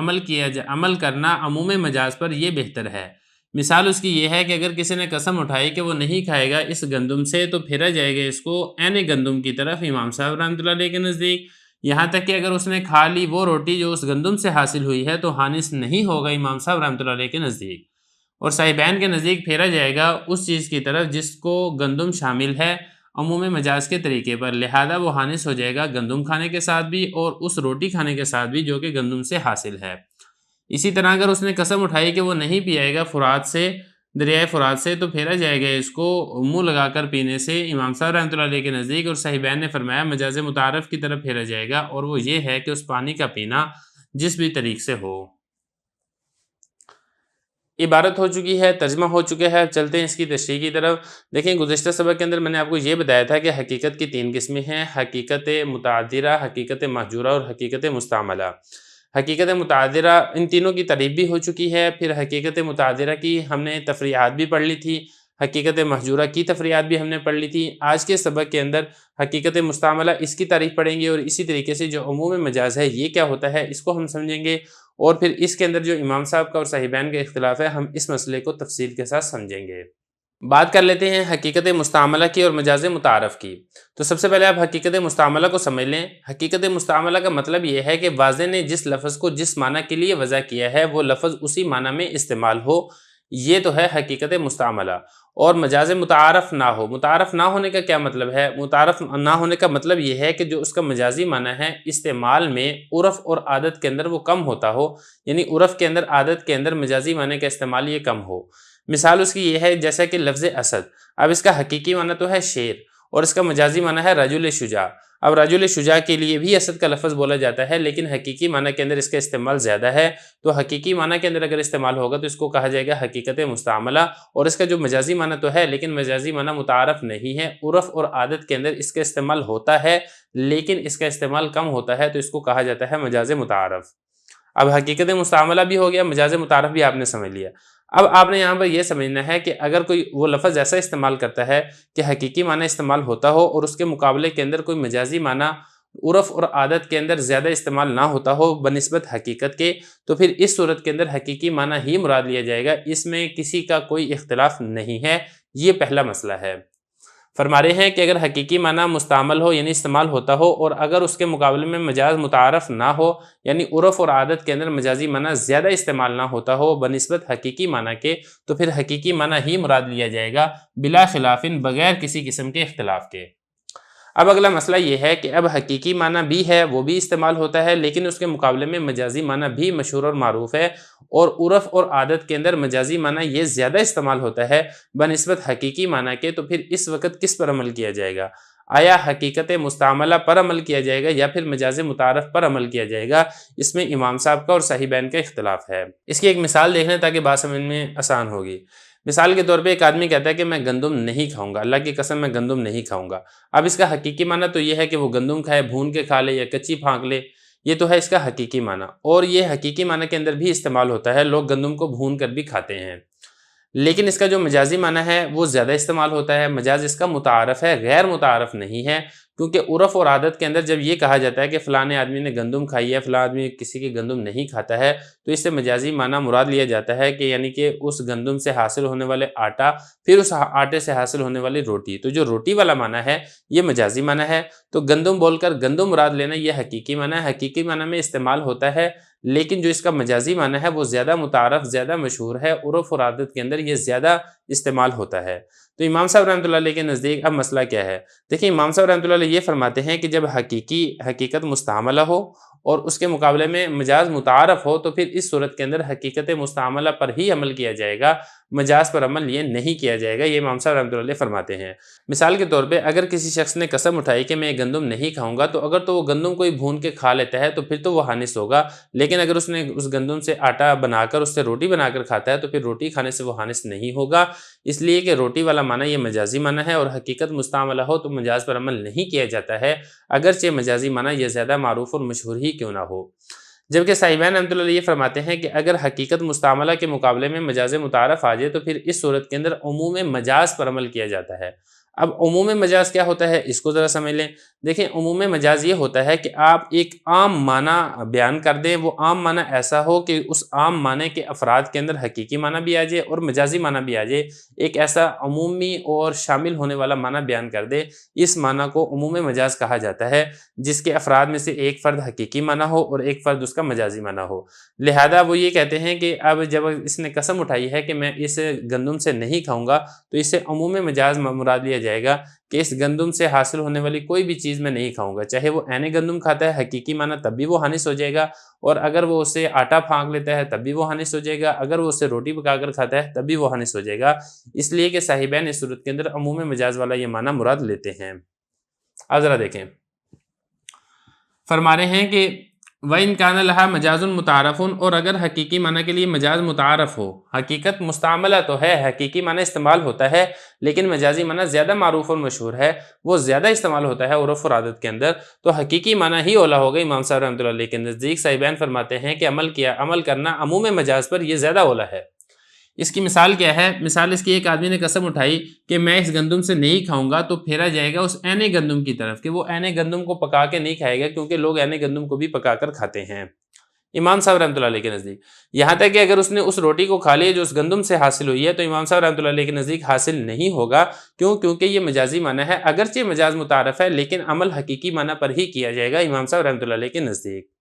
عمل کرنا عموم مجاز پر یہ بہتر ہے۔ مثال اس کی یہ ہے کہ اگر کسی نے قسم اٹھائی کہ وہ نہیں کھائے گا اس گندم سے تو پھیرا جائے گا اس کو عین گندم کی طرف امام صاحب رحمۃ اللہ علیہ کے نزدیک، یہاں تک کہ اگر اس نے کھا لی وہ روٹی جو اس گندم سے حاصل ہوئی ہے تو حانث نہیں ہوگا امام صاحب رحمۃ اللہ علیہ کے نزدیک، اور صاحبین کے نزدیک پھیرا جائے گا اس چیز کی طرف جس کو گندم شامل ہے عموم مجاز کے طریقے پر، لہذا وہ حانث ہو جائے گا گندم کھانے کے ساتھ بھی اور اس روٹی کھانے کے ساتھ بھی جو کہ گندم سے حاصل ہے۔ اسی طرح اگر اس نے قسم اٹھائی کہ وہ نہیں پیائے گا فرات سے، دریائے فرات سے، تو پھیرا جائے گا اس کو منہ لگا کر پینے سے امام صاحب رحمۃ اللہ علیہ کے نزدیک، اور صاحبین نے فرمایا مجاز متعارف کی طرف پھیرا جائے گا، اور وہ یہ ہے کہ اس پانی کا پینا جس بھی طریق سے ہو۔ عبارت ہو چکی ہے، ترجمہ ہو چکا ہے، اب چلتے ہیں اس کی تشریح کی طرف۔ دیکھیں گزشتہ سبق کے اندر میں نے آپ کو یہ بتایا تھا کہ حقیقت کی 3 قسمیں ہیں، حقیقت متعذرہ، حقیقت محجورہ اور حقیقت مستعملہ۔ حقیقت متعذرہ ان تینوں کی تعریف بھی ہو چکی ہے، پھر حقیقت متعذرہ کی ہم نے تفریعات بھی پڑھ لی تھی، حقیقت محجورہ کی تفریعات بھی ہم نے پڑھ لی تھی۔ آج کے سبق کے اندر حقیقت مستعملہ اس کی تعریف پڑھیں گے، اور اسی طریقے سے جو عموم مجاز ہے یہ کیا ہوتا ہے اس کو ہم سمجھیں گے، اور پھر اس کے اندر جو امام صاحب کا اور صاحبین کا اختلاف ہے ہم اس مسئلے کو تفصیل کے ساتھ سمجھیں گے۔ بات کر لیتے ہیں حقیقت مستعملہ کی اور مجاز متعارف کی۔ تو سب سے پہلے آپ حقیقت مستعملہ کو سمجھ لیں۔ حقیقت مستعملہ کا مطلب یہ ہے کہ واضح نے جس لفظ کو جس معنی کے لیے وضع کیا ہے وہ لفظ اسی معنی میں استعمال ہو، یہ تو ہے حقیقت مستعملہ، اور مجاز متعارف نہ ہو۔ متعارف نہ ہونے کا کیا مطلب ہے؟ متعارف نہ ہونے کا مطلب یہ ہے کہ جو اس کا مجازی معنی ہے استعمال میں عرف اور عادت کے اندر وہ کم ہوتا ہو، یعنی عرف کے اندر عادت کے اندر مجازی معنی کا استعمال یہ کم ہو۔ مثال اس کی یہ ہے جیسا کہ لفظ اسد، اب اس کا حقیقی معنی تو ہے شیر، اور اس کا مجازی معنی ہے رجل شجاع۔ اب رجل شجاع کے لیے بھی اسد کا لفظ بولا جاتا ہے، لیکن حقیقی معنی کے اندر اس کا استعمال زیادہ ہے، تو حقیقی معنی کے اندر اگر استعمال ہوگا تو اس کو کہا جائے گا حقیقت مستعملہ، اور اس کا جو مجازی معنی تو ہے لیکن مجازی معنی متعارف نہیں ہے، عرف اور عادت کے اندر اس کا استعمال ہوتا ہے لیکن اس کا استعمال کم ہوتا ہے، تو اس کو کہا جاتا ہے مجاز متعارف۔ اب حقیقت مستعملہ بھی ہو گیا، مجاز متعارف بھی آپ نے سمجھ لیا۔ اب آپ نے یہاں پر یہ سمجھنا ہے کہ اگر کوئی وہ لفظ ایسا استعمال کرتا ہے کہ حقیقی معنی استعمال ہوتا ہو اور اس کے مقابلے کے اندر کوئی مجازی معنی عرف اور عادت کے اندر زیادہ استعمال نہ ہوتا ہو بنسبت حقیقت کے، تو پھر اس صورت کے اندر حقیقی معنی ہی مراد لیا جائے گا، اس میں کسی کا کوئی اختلاف نہیں ہے۔ یہ پہلا مسئلہ ہے۔ فرما رہے ہیں کہ اگر حقیقی معنی مستعمل ہو یعنی استعمال ہوتا ہو اور اگر اس کے مقابلے میں مجاز متعارف نہ ہو یعنی عرف اور عادت کے اندر مجازی معنی زیادہ استعمال نہ ہوتا ہو بنسبت حقیقی معنی کے، تو پھر حقیقی معنی ہی مراد لیا جائے گا بلا خلافن، بغیر کسی قسم کے اختلاف کے۔ اب اگلا مسئلہ یہ ہے کہ اب حقیقی معنی بھی ہے، وہ بھی استعمال ہوتا ہے، لیکن اس کے مقابلے میں مجازی معنی بھی مشہور اور معروف ہے، اور عرف اور عادت کے اندر مجازی معنی یہ زیادہ استعمال ہوتا ہے بنسبت حقیقی معنی کے، تو پھر اس وقت کس پر عمل کیا جائے گا؟ آیا حقیقت مستعملہ پر عمل کیا جائے گا یا پھر مجاز متعارف پر عمل کیا جائے گا؟ اس میں امام صاحب کا اور صاحبین کا اختلاف ہے۔ اس کی ایک مثال دیکھ لیں تاکہ بات سمجھ میں آسان ہوگی۔ مثال کے طور پہ ایک آدمی کہتا ہے کہ میں گندم نہیں کھاؤں گا، اللہ کی قسم میں گندم نہیں کھاؤں گا۔ اب اس کا حقیقی معنی تو یہ ہے کہ وہ گندم کھائے، بھون کے کھا لے یا کچی پھانک لے، یہ تو ہے اس کا حقیقی معنی، اور یہ حقیقی معنی کے اندر بھی استعمال ہوتا ہے، لوگ گندم کو بھون کر بھی کھاتے ہیں۔ لیکن اس کا جو مجازی معنی ہے وہ زیادہ استعمال ہوتا ہے، مجاز اس کا متعارف ہے، غیر متعارف نہیں ہے، کیونکہ عرف اور عادت کے اندر جب یہ کہا جاتا ہے کہ فلاں آدمی نے گندم کھائی ہے، فلاں آدمی کسی کی گندم نہیں کھاتا ہے، تو اس سے مجازی معنی مراد لیا جاتا ہے کہ یعنی کہ اس گندم سے حاصل ہونے والے آٹا، پھر اس آٹے سے حاصل ہونے والی روٹی، تو جو روٹی والا معنی ہے یہ مجازی معنی ہے۔ تو گندم بول کر گندم مراد لینا یہ حقیقی معنی ہے، حقیقی معنی میں استعمال ہوتا ہے، لیکن جو اس کا مجازی معنی ہے وہ زیادہ متعارف، زیادہ مشہور ہے، عرف اور عادت کے اندر یہ زیادہ استعمال ہوتا ہے۔ تو امام صاحب رحمۃ اللہ علیہ کے نزدیک اب مسئلہ کیا ہے؟ دیکھیں امام صاحب رحمۃ اللہ علیہ یہ فرماتے ہیں کہ جب حقیقت مستعملہ ہو اور اس کے مقابلے میں مجاز متعارف ہو، تو پھر اس صورت کے اندر حقیقت مستعملہ پر ہی عمل کیا جائے گا، مجاز پر عمل یہ نہیں کیا جائے گا، یہ امام صاحب رحمۃ اللہ علیہ فرماتے ہیں۔ مثال کے طور پہ اگر کسی شخص نے قسم اٹھائی کہ میں گندم نہیں کھاؤں گا، تو اگر تو وہ گندم کو ہی بھون کے کھا لیتا ہے تو پھر تو وہ حانث ہوگا، لیکن اگر اس نے اس گندم سے آٹا بنا کر اس سے روٹی بنا کر کھاتا ہے تو پھر روٹی کھانے سے وہ حانث نہیں ہوگا، اس لیے کہ روٹی والا معنی یہ مجازی معنی ہے، اور حقیقت مستعملہ ہو تو مجاز پر عمل نہیں کیا جاتا ہے، اگرچہ مجازی معنی یہ زیادہ معروف اور مشہور ہی کیوں نہ ہو۔ جبکہ صاحبین رحمۃ اللہ علیہ یہ فرماتے ہیں کہ اگر حقیقت مستعملہ کے مقابلے میں مجاز متعارف آ جائے تو پھر اس صورت کے اندر عموم مجاز پر عمل کیا جاتا ہے۔ اب عموم مجاز کیا ہوتا ہے اس کو ذرا سمجھ لیں۔ دیکھیں عموم مجاز یہ ہوتا ہے کہ آپ ایک عام معنی بیان کر دیں، وہ عام معنی ایسا ہو کہ اس عام معنی کے افراد کے اندر حقیقی معنی بھی آ جائے اور مجازی معنی بھی آ جائے، ایک ایسا عمومی اور شامل ہونے والا معنی بیان کر دے، اس معنی کو عموم مجاز کہا جاتا ہے، جس کے افراد میں سے ایک فرد حقیقی معنی ہو اور ایک فرد اس کا مجازی معنی ہو۔ لہذا وہ یہ کہتے ہیں کہ اب جب اس نے قسم اٹھائی ہے کہ میں اس گندم سے نہیں کھاؤں گا، تو اس سے عموم مجاز مراد لیا جائے گا کہ اس گندم سے حاصل ہونے والی کوئی بھی چیز میں نہیں کھاؤں گا، چاہے وہ عین گندم کھاتا ہے حقیقی معنی تب بھی وہ حانث ہو جائے گا، اور اگر وہ اسے آٹا پھانک لیتا ہے تب بھی وہ حانث ہو جائے گا، اگر وہ اسے روٹی پکا کر کھاتا ہے تب بھی وہ حانث ہو جائے گا، اس لیے کہ صاحبین اس صورت کے اندر عموم مجاز والا یہ معنی مراد لیتے ہیں۔ اب ذرا دیکھیں، فرما رہے ہیں کہ وَإِن كَانَ لَهَا مَجَازٌ مُتَعَارَفٌ، اور اگر حقیقی معنی کے لیے مجاز متعارف ہو، حقیقت مستعملہ تو ہے، حقیقی معنی استعمال ہوتا ہے، لیکن مجازی معنی زیادہ معروف اور مشہور ہے، وہ زیادہ استعمال ہوتا ہے عرف اور عادت کے اندر، تو حقیقی معنی ہی اولا ہوگا۔ امام صاحب رحمۃ اللہ علیہ کے نزدیک صاحبین فرماتے ہیں کہ عمل کرنا عموم مجاز پر یہ زیادہ اولا ہے۔ اس کی مثال کیا ہے؟ مثال اس کی، ایک آدمی نے قسم اٹھائی کہ میں اس گندم سے نہیں کھاؤں گا، تو پھیرا جائے گا اس عین گندم کی طرف کہ وہ عین گندم کو پکا کے نہیں کھائے گا، کیونکہ لوگ عین گندم کو بھی پکا کر کھاتے ہیں امام صاحب رحمۃ اللہ علیہ کے نزدیک۔ یہاں تک کہ اگر اس نے اس روٹی کو کھا لیا جو اس گندم سے حاصل ہوئی ہے، تو امام صاحب رحمۃ اللہ علیہ کے نزدیک حاصل نہیں ہوگا، کیونکہ یہ مجازی معنی ہے، اگرچہ مجاز متعارف ہے لیکن عمل حقیقی معنی پر ہی کیا جائے گا امام صاحب رحمۃ اللہ علیہ کے نزدیک۔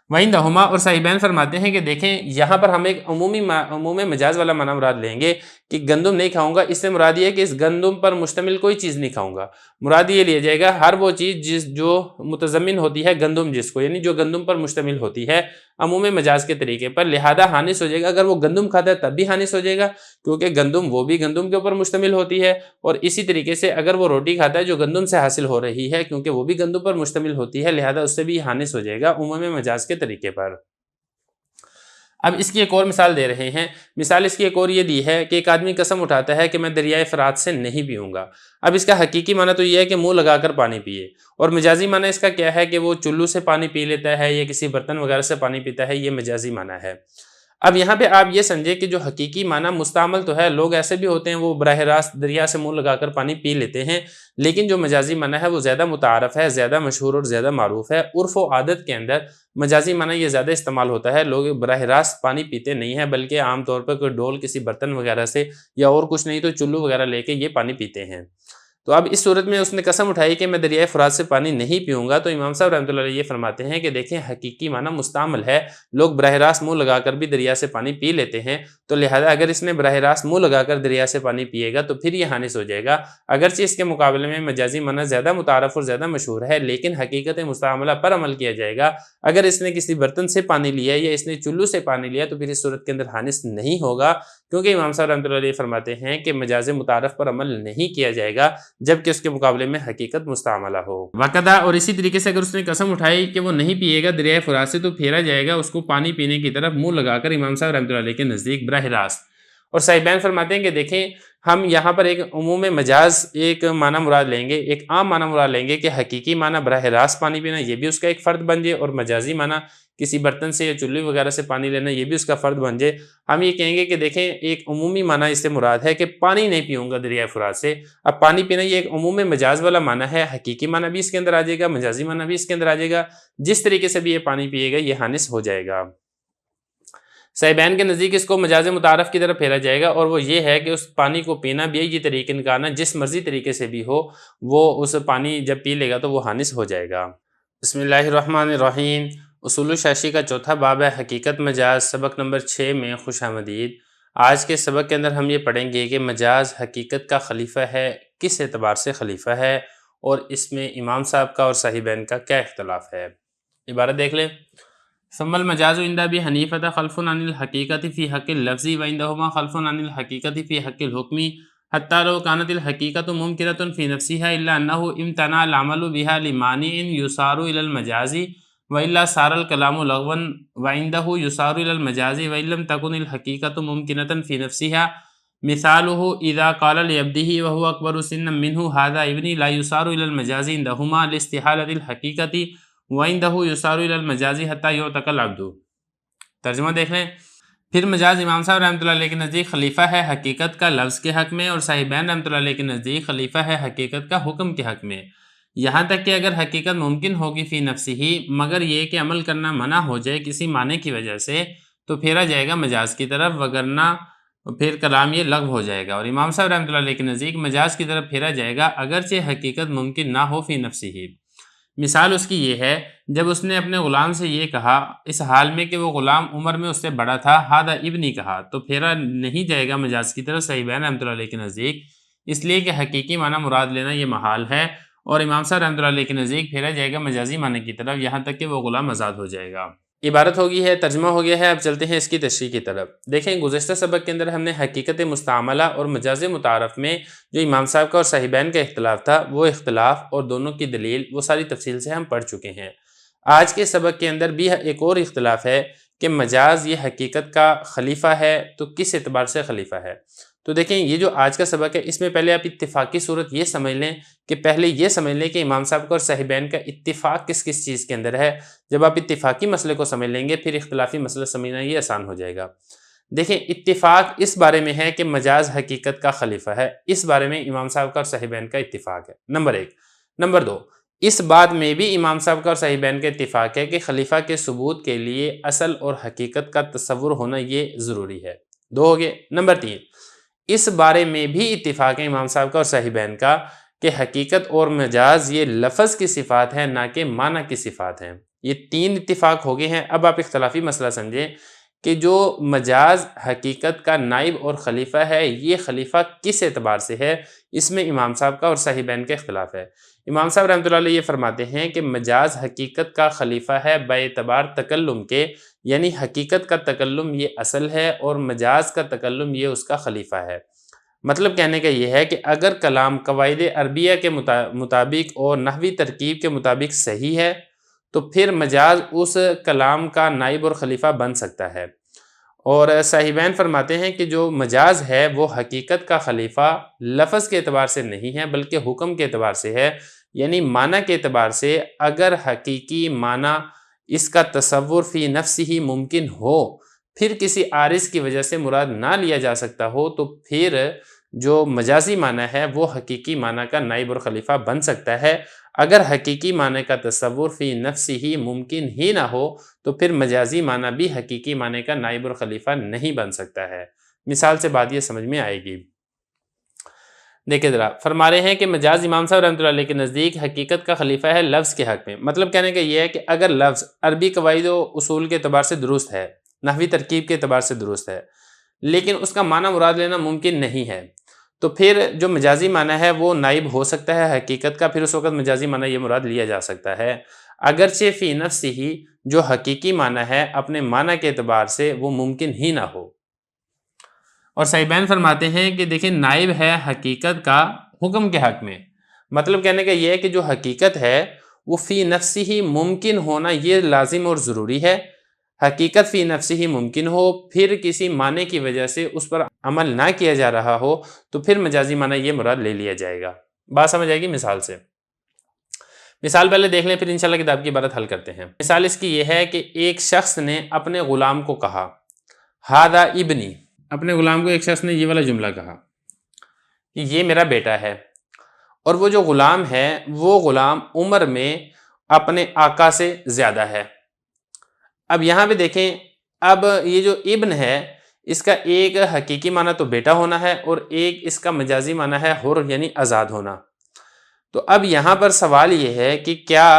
وَعِندَهُمَا، اور صاحبین فرماتے ہیں کہ دیکھیں یہاں پر ہم ایک عموم مجاز والا معنی مراد لیں گے کہ گندم نہیں کھاؤں گا، اس سے مراد یہ ہے کہ اس گندم پر مشتمل کوئی چیز نہیں کھاؤں گا، مراد یہ لیا جائے گا ہر وہ چیز جو متضمن ہوتی ہے گندم جس کو، یعنی جو گندم پر مشتمل ہوتی ہے عموم مجاز کے طریقے پر، لہذا حانث ہو جائے گا۔ اگر وہ گندم کھاتا ہے تب بھی حانث ہو جائے گا، کیونکہ گندم وہ بھی گندم کے اوپر مشتمل ہوتی ہے، اور اسی طریقے سے اگر وہ روٹی کھاتا ہے جو گندم سے حاصل ہو رہی ہے، کیونکہ وہ بھی گندم پر مشتمل ہوتی ہے، لہذا اس سے بھی حانث ہو جائے گا عموم مجاز کے طریقے پر۔ اب اس کی ایک اور مثال دے رہے ہیں۔ مثال اس کی ایک اور یہ دی ہے کہ ایک آدمی قسم اٹھاتا ہے کہ میں دریائے فرات سے نہیں پیوں گا۔ اب اس کا حقیقی معنی تو یہ ہے کہ منہ لگا کر پانی پیے، اور مجازی معنی اس کا کیا ہے کہ وہ چلو سے پانی پی لیتا ہے یا کسی برتن وغیرہ سے پانی پیتا ہے، یہ مجازی معنی ہے۔ اب یہاں پہ آپ یہ سمجھے کہ جو حقیقی معنی مستعمل تو ہے، لوگ ایسے بھی ہوتے ہیں وہ براہ راست دریا سے منہ لگا کر پانی پی لیتے ہیں، لیکن جو مجازی معنی ہے وہ زیادہ متعارف ہے، زیادہ مشہور اور زیادہ معروف ہے۔ عرف و عادت کے اندر مجازی معنی یہ زیادہ استعمال ہوتا ہے، لوگ براہ راست پانی پیتے نہیں ہیں، بلکہ عام طور پر کوئی ڈول کسی برتن وغیرہ سے یا اور کچھ نہیں تو چلو وغیرہ لے کے یہ پانی پیتے ہیں۔ تو اب اس صورت میں اس نے قسم اٹھائی کہ میں دریائے فرات سے پانی نہیں پیوں گا، تو امام صاحب رحمۃ اللہ علیہ یہ فرماتے ہیں کہ دیکھیں حقیقی معنی مستعمل ہے، لوگ براہ راست منہ لگا کر بھی دریا سے پانی پی لیتے ہیں، تو لہذا اگر اس نے براہ راست منہ لگا کر دریا سے پانی پیے گا تو پھر یہ حانث ہو جائے گا، اگرچہ اس کے مقابلے میں مجازی معنی زیادہ متعارف اور زیادہ مشہور ہے، لیکن حقیقت مستعملہ پر عمل کیا جائے گا۔ اگر اس نے کسی برتن سے پانی لیا یا اس نے چلو سے پانی لیا تو پھر اس صورت کے اندر حانث نہیں ہوگا، کیونکہ امام صاحب رحمۃ اللہ علیہ فرماتے ہیں کہ مجاز متعارف پر عمل نہیں کیا جائے گا جبکہ اس کے مقابلے میں حقیقت مستعملہ ہو۔ وقدا اور اسی طریقے سے اگر اس نے قسم اٹھائی کہ وہ نہیں پیے گا دریائے فرات سے تو پھیرا جائے گا اس کو پانی پینے کی طرف منہ لگا کر امام صاحب رحمۃ اللہ علیہ کے نزدیک براہ راست۔ اور صاحبین فرماتے ہیں کہ دیکھیں ہم یہاں پر ایک عموم مجاز ایک معنی مراد لیں گے، ایک عام معنی مراد لیں گے کہ حقیقی معنی براہ راست پانی پینا یہ بھی اس کا ایک فرد بن جائے، اور مجازی معنی کسی برتن سے یا چلے وغیرہ سے پانی لینا یہ بھی اس کا فرد بن جائے۔ ہم یہ کہیں گے کہ دیکھیں ایک عمومی معنی اس سے مراد ہے کہ پانی نہیں پیوں گا دریائے فرات سے۔ اب پانی پینا یہ ایک عموم مجاز والا معنی ہے، حقیقی معنی بھی اس کے اندر آ جائے گا، مجازی معنی بھی اس کے اندر آ جائے گا، جس طریقے سے بھی یہ پانی پیے گا یہ حانث ہو جائے گا۔ صاحبین کے نزدیک اس کو مجاز متعارف کی طرف پھیرا جائے گا، اور وہ یہ ہے کہ اس پانی کو پینا بھی یہ طریقہ نکالنا جس مرضی طریقے سے بھی ہو، وہ اس پانی جب پی لے گا تو وہ حانث ہو جائے گا۔ بسم اللہ الرحمن الرحیم۔ اصول الشاشی کا چوتھا باب ہے حقیقت مجاز، سبق نمبر 6 میں خوش آمدید۔ آج کے سبق کے اندر ہم یہ پڑھیں گے کہ مجاز حقیقت کا خلیفہ ہے، کس اعتبار سے خلیفہ ہے، اور اس میں امام صاحب کا اور صاحبین کا کیا اختلاف ہے۔ عبارت دیکھ لیں۔ ثم المجاز عند ابی حنیفہ خلف عن الحقیقت فی حق اللفظ وعندہما خلف عن الحقیقت فی حق الحکم حتی لو كانت الحقیقت ممکنۃ فی نفسها الا انه امتنع العمل بها لمانع یصار الى المجاز والا صار الكلام لغوا وعنده يصار الى المجاز وان لم تكن الحقیقت ممکنۃ فی نفسها مثاله اذا قال لعبده وهو اکبر سنا منه هذا ابنی لا يصار الى المجاز عندهما لاستحالة الحقیقت وَعِنْدَهُ يُصَارُ إِلَى الْمَجَازِ حَتَّى يُعْتَقَ الْعَبْدُ۔ ترجمہ دیکھ لیں۔ پھر مجاز امام صاحب رحمۃ اللہ علیہ کے نزدیک خلیفہ ہے حقیقت کا لفظ کے حق میں، اور صاحبین رحمۃ اللہ علیہ کے نزدیک خلیفہ ہے حقیقت کا حکم کے حق میں، یہاں تک کہ اگر حقیقت ممکن ہوگی فی نفسی ہی، مگر یہ کہ عمل کرنا منع ہو جائے کسی معنی کی وجہ سے، تو پھیرا جائے گا مجاز کی طرف، وگرنہ پھر کلام یہ لغو ہو جائے گا۔ اور امام صاحب رحمۃ اللہ علیہ کے نزدیک مجاز کی طرف پھیرا جائے گا اگرچہ حقیقت ممکن نہ ہو فی نفسی ہی۔ مثال اس کی یہ ہے جب اس نے اپنے غلام سے یہ کہا اس حال میں کہ وہ غلام عمر میں اس سے بڑا تھا، ہادہ ابنی کہا، تو پھیرا نہیں جائے گا مجاز کی طرف صاحبین رحمۃ اللہ علیہ کے نزدیک، اس لیے کہ حقیقی معنی مراد لینا یہ محال ہے، اور امام صاحب رحمۃ اللہ علیہ کے نزدیک پھیرا جائے گا مجازی معنی کی طرف یہاں تک کہ وہ غلام آزاد ہو جائے گا۔ عبارت ہو گئی ہے، ترجمہ ہو گیا ہے، اب چلتے ہیں اس کی تشریح کی طرف۔ دیکھیں گزشتہ سبق کے اندر ہم نے حقیقت مستعملہ اور مجاز متعارف میں جو امام صاحب کا اور صاحبین کا اختلاف تھا، وہ اختلاف اور دونوں کی دلیل وہ ساری تفصیل سے ہم پڑھ چکے ہیں۔ آج کے سبق کے اندر بھی ایک اور اختلاف ہے کہ مجاز یہ حقیقت کا خلیفہ ہے تو کس اعتبار سے خلیفہ ہے۔ تو دیکھیں یہ جو آج کا سبق ہے اس میں پہلے آپ اتفاقی صورت یہ سمجھ لیں کہ پہلے یہ سمجھ لیں کہ امام صاحب کا اور صاحبین کا اتفاق کس کس چیز کے اندر ہے۔ جب آپ اتفاقی مسئلے کو سمجھ لیں گے پھر اختلافی مسئلہ سمجھنا یہ آسان ہو جائے گا۔ دیکھیں اتفاق اس بارے میں ہے کہ مجاز حقیقت کا خلیفہ ہے، اس بارے میں امام صاحب کا اور صاحبین کا اتفاق ہے، نمبر 1۔ نمبر 2، اس بات میں بھی امام صاحب کا اور صاحبین کا اتفاق ہے کہ خلیفہ کے ثبوت کے لیے اصل اور حقیقت کا تصور ہونا یہ ضروری ہے۔ 2 ہو گئے۔ نمبر 3، اس بارے میں بھی اتفاق ہے امام صاحب کا اور صاحبین کا کہ حقیقت اور مجاز یہ لفظ کی صفات ہیں نہ کہ معنی کی صفات ہیں۔ یہ 3 اتفاق ہو گئے ہیں۔ اب آپ اختلافی مسئلہ سمجھیں کہ جو مجاز حقیقت کا نائب اور خلیفہ ہے یہ خلیفہ کس اعتبار سے ہے، اس میں امام صاحب کا اور صاحبین کا اختلاف ہے۔ امام صاحب رحمۃ اللہ علیہ یہ فرماتے ہیں کہ مجاز حقیقت کا خلیفہ ہے بے اعتبار تکلم کے، یعنی حقیقت کا تکلم یہ اصل ہے اور مجاز کا تکلم یہ اس کا خلیفہ ہے۔ مطلب کہنے کا یہ ہے کہ اگر کلام قواعد عربیہ کے مطابق اور نحوی ترکیب کے مطابق صحیح ہے تو پھر مجاز اس کلام کا نائب اور خلیفہ بن سکتا ہے۔ اور صاحبین فرماتے ہیں کہ جو مجاز ہے وہ حقیقت کا خلیفہ لفظ کے اعتبار سے نہیں ہے بلکہ حکم کے اعتبار سے ہے، یعنی معنی کے اعتبار سے اگر حقیقی معنی اس کا تصور فی نفس ہی ممکن ہو پھر کسی عارض کی وجہ سے مراد نہ لیا جا سکتا ہو تو پھر جو مجازی معنی ہے وہ حقیقی معنی کا نائب اور خلیفہ بن سکتا ہے۔ اگر حقیقی معنی کا تصور فی نفسی ہی ممکن ہی نہ ہو تو پھر مجازی معنی بھی حقیقی معنی کا نائب اور خلیفہ نہیں بن سکتا ہے۔ مثال سے بات یہ سمجھ میں آئے گی۔ دیکھیں ذرا، فرما رہے ہیں کہ مجاز امام صاحب رحمۃ اللہ علیہ کے نزدیک حقیقت کا خلیفہ ہے لفظ کے حق میں۔ مطلب کہنے کا یہ ہے کہ اگر لفظ عربی قواعد و اصول کے اعتبار سے درست ہے، نحوی ترکیب کے اعتبار سے درست ہے، لیکن اس کا معنی مراد لینا ممکن نہیں ہے، تو پھر جو مجازی معنی ہے وہ نائب ہو سکتا ہے حقیقت کا، پھر اس وقت مجازی معنی یہ مراد لیا جا سکتا ہے، اگرچہ فی نفس ہی جو حقیقی معنی ہے اپنے معنی کے اعتبار سے وہ ممکن ہی نہ ہو۔ اور صاحبین فرماتے ہیں کہ دیکھیں نائب ہے حقیقت کا حکم کے حق میں۔ مطلب کہنے کا یہ ہے کہ جو حقیقت ہے وہ فی نفسی ہی ممکن ہونا یہ لازم اور ضروری ہے۔ حقیقت فی نفسی ہی ممکن ہو، پھر کسی معنی کی وجہ سے اس پر عمل نہ کیا جا رہا ہو تو پھر مجازی معنی یہ مراد لے لیا جائے گا۔ بات سمجھ آئے گی مثال سے؟ مثال پہلے دیکھ لیں پھر انشاءاللہ کتاب کی عبارت حل کرتے ہیں۔ مثال اس کی یہ ہے کہ ایک شخص نے اپنے غلام کو کہا ہذا ابنی، اپنے غلام کو ایک شخص نے یہ والا جملہ کہا کہ یہ میرا بیٹا ہے، اور وہ جو غلام ہے وہ غلام عمر میں اپنے آقا سے زیادہ ہے۔ اب یہاں پہ دیکھیں، اب یہ جو ابن ہے اس کا ایک حقیقی معنی تو بیٹا ہونا ہے اور ایک اس کا مجازی معنی ہے حر یعنی آزاد ہونا۔ تو اب یہاں پر سوال یہ ہے کہ کیا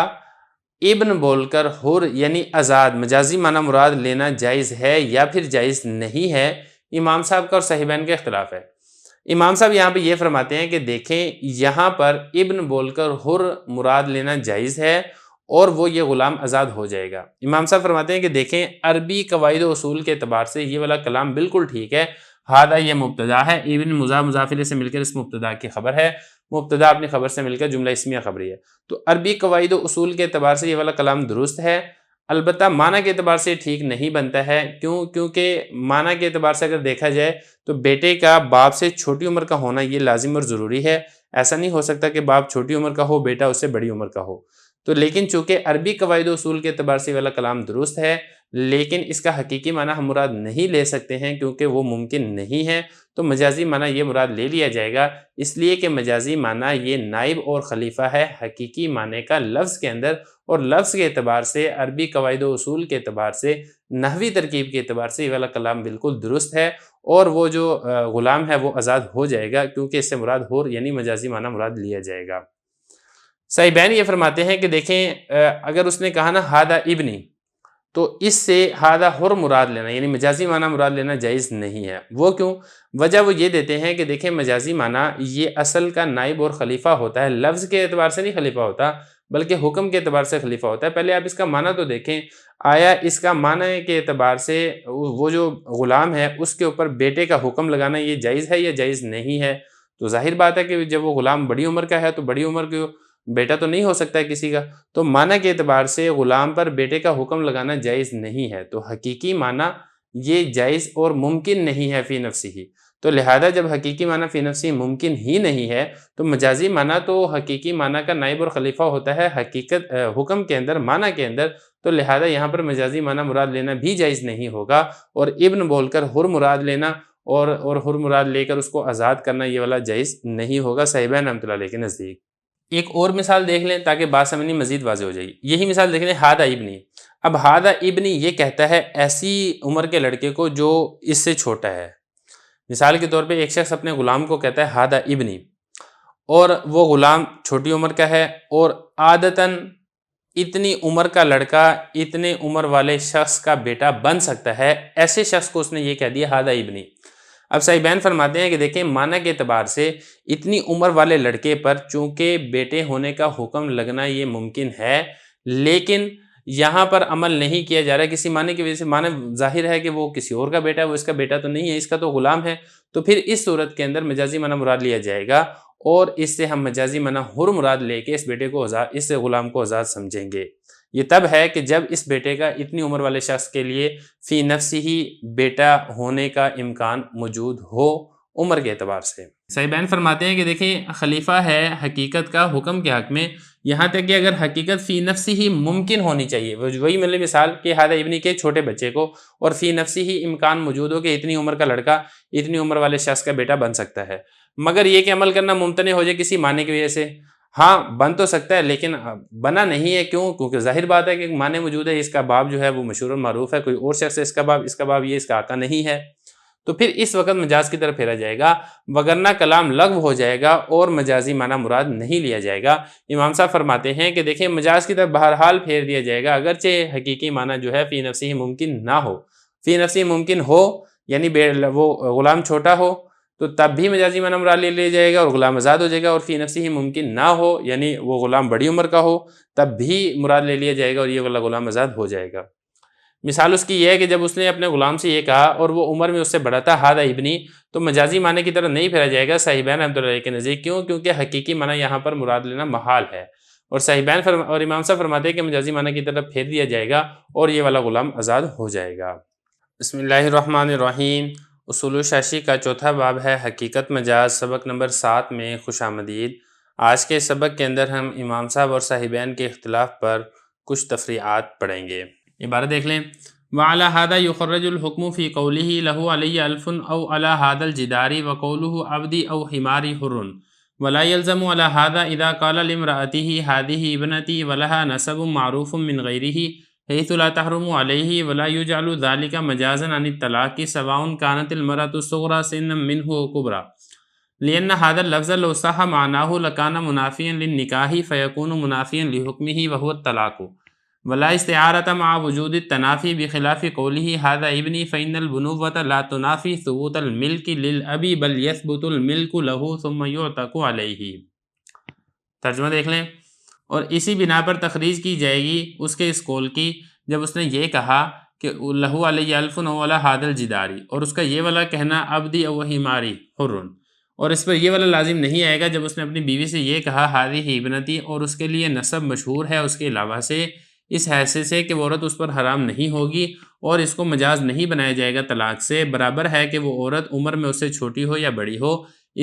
ابن بول کر حر یعنی آزاد مجازی معنی مراد لینا جائز ہے یا پھر جائز نہیں ہے؟ امام صاحب کا اور صاحبین کا اختلاف ہے۔ امام صاحب یہاں پہ یہ فرماتے ہیں کہ دیکھیں یہاں پر ابن بول کر حر مراد لینا جائز ہے اور وہ یہ غلام آزاد ہو جائے گا۔ امام صاحب فرماتے ہیں کہ دیکھیں عربی قواعد و اصول کے اعتبار سے یہ والا کلام بالکل ٹھیک ہے۔ ہادہ یہ مبتدا ہے، ابن مضاف مضاف الیہ سے مل کر اس مبتدا کی خبر ہے، مبتدا اپنی خبر سے مل کر جملہ اسمیہ خبری ہے، تو عربی قواعد و اصول کے اعتبار سے یہ والا کلام درست ہے۔ البتہ معنی کے اعتبار سے ٹھیک نہیں بنتا ہے، کیونکہ معنی کے اعتبار سے اگر دیکھا جائے تو بیٹے کا باپ سے چھوٹی عمر کا ہونا یہ لازم اور ضروری ہے۔ ایسا نہیں ہو سکتا کہ باپ چھوٹی عمر کا ہو، بیٹا اس سے بڑی عمر کا ہو۔ تو لیکن چونکہ عربی قواعد و اصول کے اعتبار سے یہ والا کلام درست ہے، لیکن اس کا حقیقی معنی ہم مراد نہیں لے سکتے ہیں کیونکہ وہ ممکن نہیں ہے، تو مجازی معنی یہ مراد لے لیا جائے گا، اس لیے کہ مجازی معنی یہ نائب اور خلیفہ ہے حقیقی معنی کا لفظ کے اندر، اور لفظ کے اعتبار سے عربی قواعد و اصول کے اعتبار سے نحوی ترکیب کے اعتبار سے یہ والا کلام بالکل درست ہے، اور وہ جو غلام ہے وہ آزاد ہو جائے گا کیونکہ اس سے مراد حر یعنی مجازی معنی مراد لیا جائے گا۔ صاحبین یہ فرماتے ہیں کہ دیکھیں اگر اس نے کہا نا ہادہ ابنی، تو اس سے ہادہ حر مراد لینا یعنی مجازی معنی مراد لینا جائز نہیں ہے۔ وہ کیوں؟ وجہ وہ یہ دیتے ہیں کہ دیکھیں مجازی معنی یہ اصل کا نائب اور خلیفہ ہوتا ہے، لفظ کے اعتبار سے نہیں خلیفہ ہوتا بلکہ حکم کے اعتبار سے خلیفہ ہوتا ہے۔ پہلے آپ اس کا معنی تو دیکھیں، آیا اس کا معنی کے اعتبار سے وہ جو غلام ہے اس کے اوپر بیٹے کا حکم لگانا یہ جائز ہے یا جائز نہیں ہے؟ تو ظاہر بات ہے کہ جب وہ غلام بڑی عمر کا ہے تو بڑی عمر کے بیٹا تو نہیں ہو سکتا ہے کسی کا، تو معنی کے اعتبار سے غلام پر بیٹے کا حکم لگانا جائز نہیں ہے، تو حقیقی معنی یہ جائز اور ممکن نہیں ہے فی نفسی ہی۔ تو لہذا جب حقیقی معنی فی نفسی ممکن ہی نہیں ہے تو مجازی معنی تو حقیقی معنی کا نائب اور خلیفہ ہوتا ہے حقیقت حکم کے اندر، معنی کے اندر، تو لہذا یہاں پر مجازی معنی مراد لینا بھی جائز نہیں ہوگا، اور ابن بول کر حر مراد لینا اور حر مراد لے کر اس کو آزاد کرنا یہ والا جائز نہیں ہوگا صاحبین رحمۃ اللہ علیہ کے نزدیک۔ ایک اور مثال دیکھ لیں تاکہ بات سمجھنی مزید واضح ہو جائے گی۔ یہی مثال دیکھ لیں ہادہ ابنی۔ اب ہادہ ابنی یہ کہتا ہے ایسی عمر کے لڑکے کو جو اس سے چھوٹا ہے۔ مثال کے طور پہ ایک شخص اپنے غلام کو کہتا ہے ہادہ ابنی، اور وہ غلام چھوٹی عمر کا ہے، اور عادتاً اتنی عمر کا لڑکا اتنے عمر والے شخص کا بیٹا بن سکتا ہے، ایسے شخص کو اس نے یہ کہہ دیا ہادہ ابنی۔ اب صاحبین فرماتے ہیں کہ دیکھیں معنی کے اعتبار سے اتنی عمر والے لڑکے پر چونکہ بیٹے ہونے کا حکم لگنا یہ ممکن ہے، لیکن یہاں پر عمل نہیں کیا جا رہا ہے کسی معنی کی وجہ سے۔ معنی ظاہر ہے کہ وہ کسی اور کا بیٹا ہے، وہ اس کا بیٹا تو نہیں ہے، اس کا تو غلام ہے، تو پھر اس صورت کے اندر مجازی معنی مراد لیا جائے گا، اور اس سے ہم مجازی معنی حر مراد لے کے اس بیٹے کو اس غلام کو آزاد سمجھیں گے۔ یہ تب ہے کہ جب اس بیٹے کا اتنی عمر والے شخص کے لیے فی نفسی ہی بیٹا ہونے کا امکان موجود ہو عمر کے اعتبار سے۔ صاحبین فرماتے ہیں کہ دیکھیں خلیفہ ہے حقیقت کا حکم کے حق میں، یہاں تک کہ اگر حقیقت فی نفسی ہی ممکن ہونی چاہیے، وہی مطلب مثال کہ ہادہ ابنی کے چھوٹے بچے کو اور فی نفسی ہی امکان موجود ہو کہ اتنی عمر کا لڑکا اتنی عمر والے شخص کا بیٹا بن سکتا ہے، مگر یہ کہ عمل کرنا ممتنع ہو جائے کسی معنی کی وجہ سے، ہاں بن تو سکتا ہے لیکن بنا نہیں ہے، کیوں؟ کیونکہ ظاہر بات ہے کہ ایک معنی موجود ہے، اس کا باپ جو ہے وہ مشہور و معروف ہے، کوئی اور شخص ہے اس کا باپ یہ اس کا آقا نہیں ہے، تو پھر اس وقت مجاز کی طرف پھیرا جائے گا، وگرنہ کلام لغو ہو جائے گا اور مجازی معنی مراد نہیں لیا جائے گا۔ امام صاحب فرماتے ہیں کہ دیکھیں مجاز کی طرف بہرحال پھیر دیا جائے گا، اگرچہ حقیقی معنی جو ہے فی نفسی ممکن نہ ہو، فی نفسی ممکن ہو یعنی وہ غلام چھوٹا ہو تو تب بھی مجازی معنی مراد لے لیا جائے گا اور غلام آزاد ہو جائے گا، اور فی نفسی ممکن نہ ہو یعنی وہ غلام بڑی عمر کا ہو تب بھی مراد لے لیا جائے گا اور یہ والا غلام آزاد ہو جائے گا۔ مثال اس کی یہ ہے کہ جب اس نے اپنے غلام سے یہ کہا اور وہ عمر میں اس سے بڑا تھا ہادہ ابنی، تو مجازی معنی کی طرف نہیں پھیرا جائے گا صاحبین رحمۃ اللہ علیہ کے نزدیک، کیوں؟ کیونکہ حقیقی معنی یہاں پر مراد لینا محال ہے، اور صاحبین اور امام صاحب فرماتے ہیں کہ مجازی معنی کی طرف پھیر دیا جائے گا اور یہ والا غلام آزاد ہو جائے گا۔ بسم اللہ الرحمن الرحیم۔ اصول الشاشی کا چوتھا باب ہے حقیقت مجاز، سبق نمبر 7 میں خوش آمدید۔ آج کے سبق کے اندر ہم امام صاحب اور صاحبین کے اختلاف پر کچھ تفریعات پڑھیں گے۔ عبارت دیکھ لیں، وعلى هذا يخرج الحكم في قوله له علي ألف أو على هذا الجدار وقوله عبدي أو حماري حر، ولا يلزم على هذا إذا قال لامرأته هذه ابنتي ولها نسب معروف من غيره حيث لا تحرم عليه، ولا يجعل ذلك مجازا عن الطلاق سواء كانت المرأة الصغرى سنا منه كبرى، لأن هذا اللفظ لو صح معناه لكان منافيا للنكاح فيكون منافيا لحكمه وهو الطلاق، ولا استعارة مع وجود التنافي بخلاف قوله هذا ابني فإن البنوة لا تنافي ثبوت الملك للأب بل يثبت الملك له ثم يعتق عليه۔ ترجمہ دیکھ لیں، اور اسی بنا پر تخریج کی جائے گی اس کے اس قول کی جب اس نے یہ کہا کہ لہو علی الف ولا هذا الجداری، اور اس کا یہ والا کہنا عبدی او حماری حر، اور اس پر یہ والا لازم نہیں آئے گا جب اس نے اپنی بیوی سے یہ کہا هذه ابنتی، اور اس کے لیے نسب مشہور ہے اس کے علاوہ سے، اس حیثیت سے کہ وہ عورت اس پر حرام نہیں ہوگی اور اس کو مجاز نہیں بنایا جائے گا طلاق سے، برابر ہے کہ وہ عورت عمر میں اس سے چھوٹی ہو یا بڑی ہو،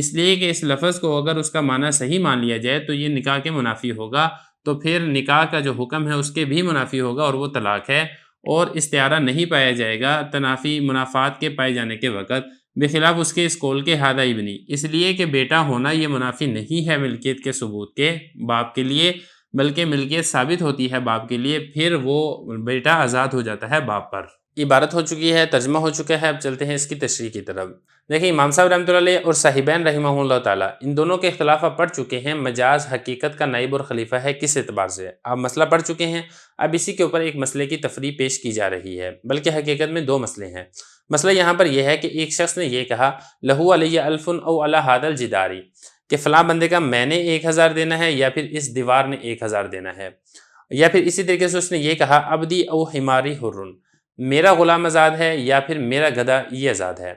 اس لیے کہ اس لفظ کو اگر اس کا معنی صحیح مان لیا جائے تو یہ نکاح کے منافی ہوگا، تو پھر نکاح کا جو حکم ہے اس کے بھی منافی ہوگا اور وہ طلاق ہے، اور استعارہ نہیں پایا جائے گا تنافی منافات کے پائے جانے کے وقت، بخلاف اس کے اس قول کے ہادہ ابنی، اس لیے کہ بیٹا ہونا یہ منافی نہیں ہے ملکیت کے ثبوت کے باپ کے لیے، بلکہ ملکیت ثابت ہوتی ہے باپ کے لیے، پھر وہ بیٹا آزاد ہو جاتا ہے باپ پر۔ عبارت ہو چکی ہے، ترجمہ ہو چکا ہے، اب چلتے ہیں اس کی تشریح کی طرف۔ دیکھیں امام صاحب رحمۃ اللہ علیہ اور صاحبین رحمہ اللہ تعالیٰ ان دونوں کے اختلاف اب پڑھ چکے ہیں، مجاز حقیقت کا نائب اور خلیفہ ہے کس اعتبار سے، آپ مسئلہ پڑھ چکے ہیں، اب اسی کے اوپر ایک مسئلے کی تفریح پیش کی جا رہی ہے، بلکہ حقیقت میں 2 مسئلے ہیں۔ مسئلہ یہاں پر یہ ہے کہ ایک شخص نے یہ کہا لہو علی الف او علی هذا الجداری، کہ فلاں بندے کا میں نے 1000 دینا ہے یا پھر اس دیوار نے 1000 دینا ہے، یا پھر اسی طریقے سے اس نے یہ کہا عبدی او حماری حر، میرا غلام آزاد ہے یا پھر میرا گدھا یہ آزاد ہے۔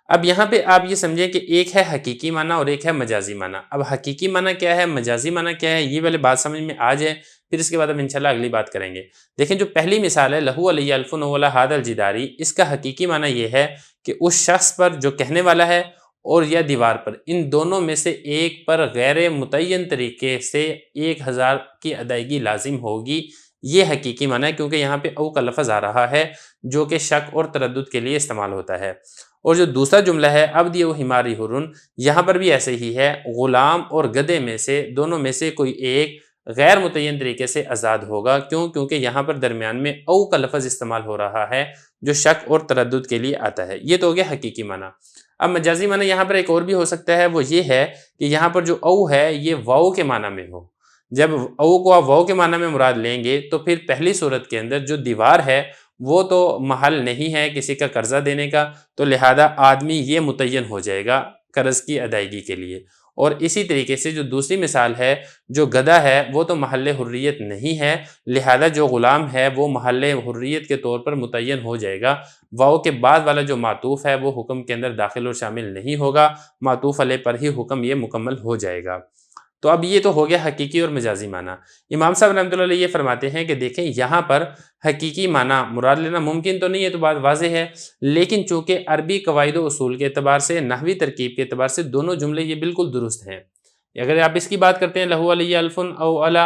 اب یہاں پہ آپ یہ سمجھیں کہ ایک ہے حقیقی معنی اور ایک ہے مجازی معنی۔ اب حقیقی معنی کیا ہے، مجازی معنی کیا ہے، یہ والے بات سمجھ میں آ جائے، پھر اس کے بعد ہم انشاءاللہ اگلی بات کریں گے۔ دیکھیں جو پہلی مثال ہے لہو علی الف ولا هذا الجداری، اس کا حقیقی معنی یہ ہے کہ اس شخص پر جو کہنے والا ہے اور یا دیوار پر، ان دونوں میں سے ایک پر غیر متعین طریقے سے 1000 کی ادائیگی لازم ہوگی، یہ حقیقی معنی ہے، کیونکہ یہاں پہ او کا لفظ آ رہا ہے جو کہ شک اور تردد کے لیے استعمال ہوتا ہے۔ اور جو دوسرا جملہ ہے عبدی و حماری حرن، یہاں پر بھی ایسے ہی ہے، غلام اور گدھے میں سے دونوں میں سے کوئی ایک غیر متعین طریقے سے آزاد ہوگا، کیوں؟ کیونکہ یہاں پر درمیان میں او کا لفظ استعمال ہو رہا ہے جو شک اور تردد کے لیے آتا ہے، یہ تو ہو گیا حقیقی معنی۔ اب مجازی معنی یہاں پر ایک اور بھی ہو سکتا ہے، وہ یہ ہے کہ یہاں پر جو او ہے یہ واو کے معنی میں ہو، جب او کو آپ واو کے معنی میں مراد لیں گے تو پھر پہلی صورت کے اندر جو دیوار ہے وہ تو محل نہیں ہے کسی کا قرضہ دینے کا، تو لہذا آدمی یہ متعین ہو جائے گا قرض کی ادائیگی کے لیے، اور اسی طریقے سے جو دوسری مثال ہے جو گدھا ہے وہ تو محل حریت نہیں ہے، لہذا جو غلام ہے وہ محل حریت کے طور پر متعین ہو جائے گا، واو کے بعد والا جو معطوف ہے وہ حکم کے اندر داخل اور شامل نہیں ہوگا، معطوف علیہ پر ہی حکم یہ مکمل ہو جائے گا۔ تو اب یہ تو ہو گیا حقیقی اور مجازی معنی۔ امام صاحب رحمۃ اللہ علیہ یہ فرماتے ہیں کہ دیکھیں یہاں پر حقیقی معنی مراد لینا ممکن تو نہیں ہے، تو بات واضح ہے، لیکن چونکہ عربی قواعد و اصول کے اعتبار سے، نحوی ترکیب کے اعتبار سے دونوں جملے یہ بالکل درست ہیں۔ اگر آپ اس کی بات کرتے ہیں لہو علی الف او علی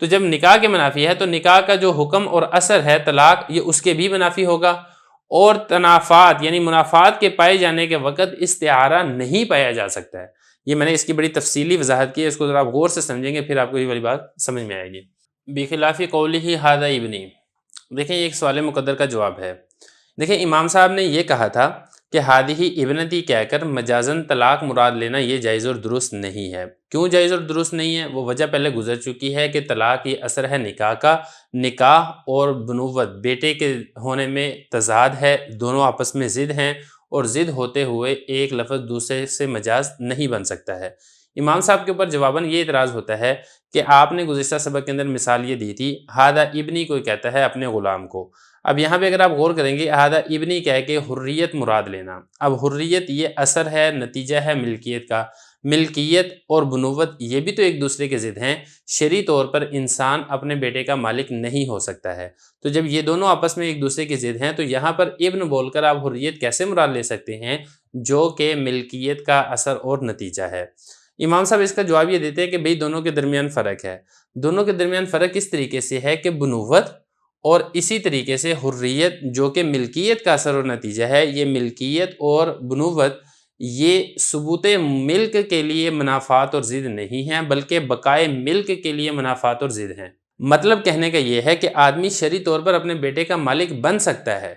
تو جب نکاح کے منافی ہے تو نکاح کا جو حکم اور اثر ہے طلاق، یہ اس کے بھی منافی ہوگا، اور تنافات یعنی منافات کے پائے جانے کے وقت استعارہ نہیں پایا جا سکتا ہے۔ یہ میں نے اس کی بڑی تفصیلی وضاحت کی ہے، اس کو ذرا آپ غور سے سمجھیں گے پھر آپ کو یہ والی بات سمجھ میں آئے گی۔ بخلاف قولہ ھذا ابنی، دیکھیں یہ ایک سوال مقدر کا جواب ہے۔ دیکھیں امام صاحب نے یہ کہا تھا کہ ہادی ابنتی کہہ کر مجازن طلاق مراد لینا یہ جائز اور درست نہیں ہے۔ کیوں جائز اور درست نہیں ہے؟ وہ وجہ پہلے گزر چکی ہے کہ طلاق یہ اثر ہے نکاح کا، نکاح اور بنوت بیٹے کے ہونے میں تضاد ہے، دونوں آپس میں ضد ہیں، اور ضد ہوتے ہوئے ایک لفظ دوسرے سے مجاز نہیں بن سکتا ہے۔ امام صاحب کے اوپر جواباً یہ اعتراض ہوتا ہے کہ آپ نے گزشتہ سبق کے اندر مثال یہ دی تھی، ھذا ابنی کوئی کہتا ہے اپنے غلام کو۔ اب یہاں پہ اگر آپ غور کریں گے ھذا ابنی کہہ کے حریت مراد لینا، اب حریت یہ اثر ہے، نتیجہ ہے ملکیت کا۔ ملکیت اور بنوت یہ بھی تو ایک دوسرے کے ضد ہیں، شرعی طور پر انسان اپنے بیٹے کا مالک نہیں ہو سکتا ہے، تو جب یہ دونوں آپس میں ایک دوسرے کے ضد ہیں تو یہاں پر ابن بول کر آپ حریت کیسے مراد لے سکتے ہیں جو کہ ملکیت کا اثر اور نتیجہ ہے؟ امام صاحب اس کا جواب یہ دیتے ہیں کہ بھئی دونوں کے درمیان فرق ہے۔ دونوں کے درمیان فرق اس طریقے سے ہے کہ بنوت اور اسی طریقے سے حریت جو کہ ملکیت کا اثر اور نتیجہ ہے، یہ ملکیت اور بنوت یہ ثبوت ملک کے لیے منافات اور ضد نہیں ہیں، بلکہ بقائے ملک کے لیے منافات اور ضد ہیں۔ مطلب کہنے کا یہ ہے کہ آدمی شرعی طور پر اپنے بیٹے کا مالک بن سکتا ہے،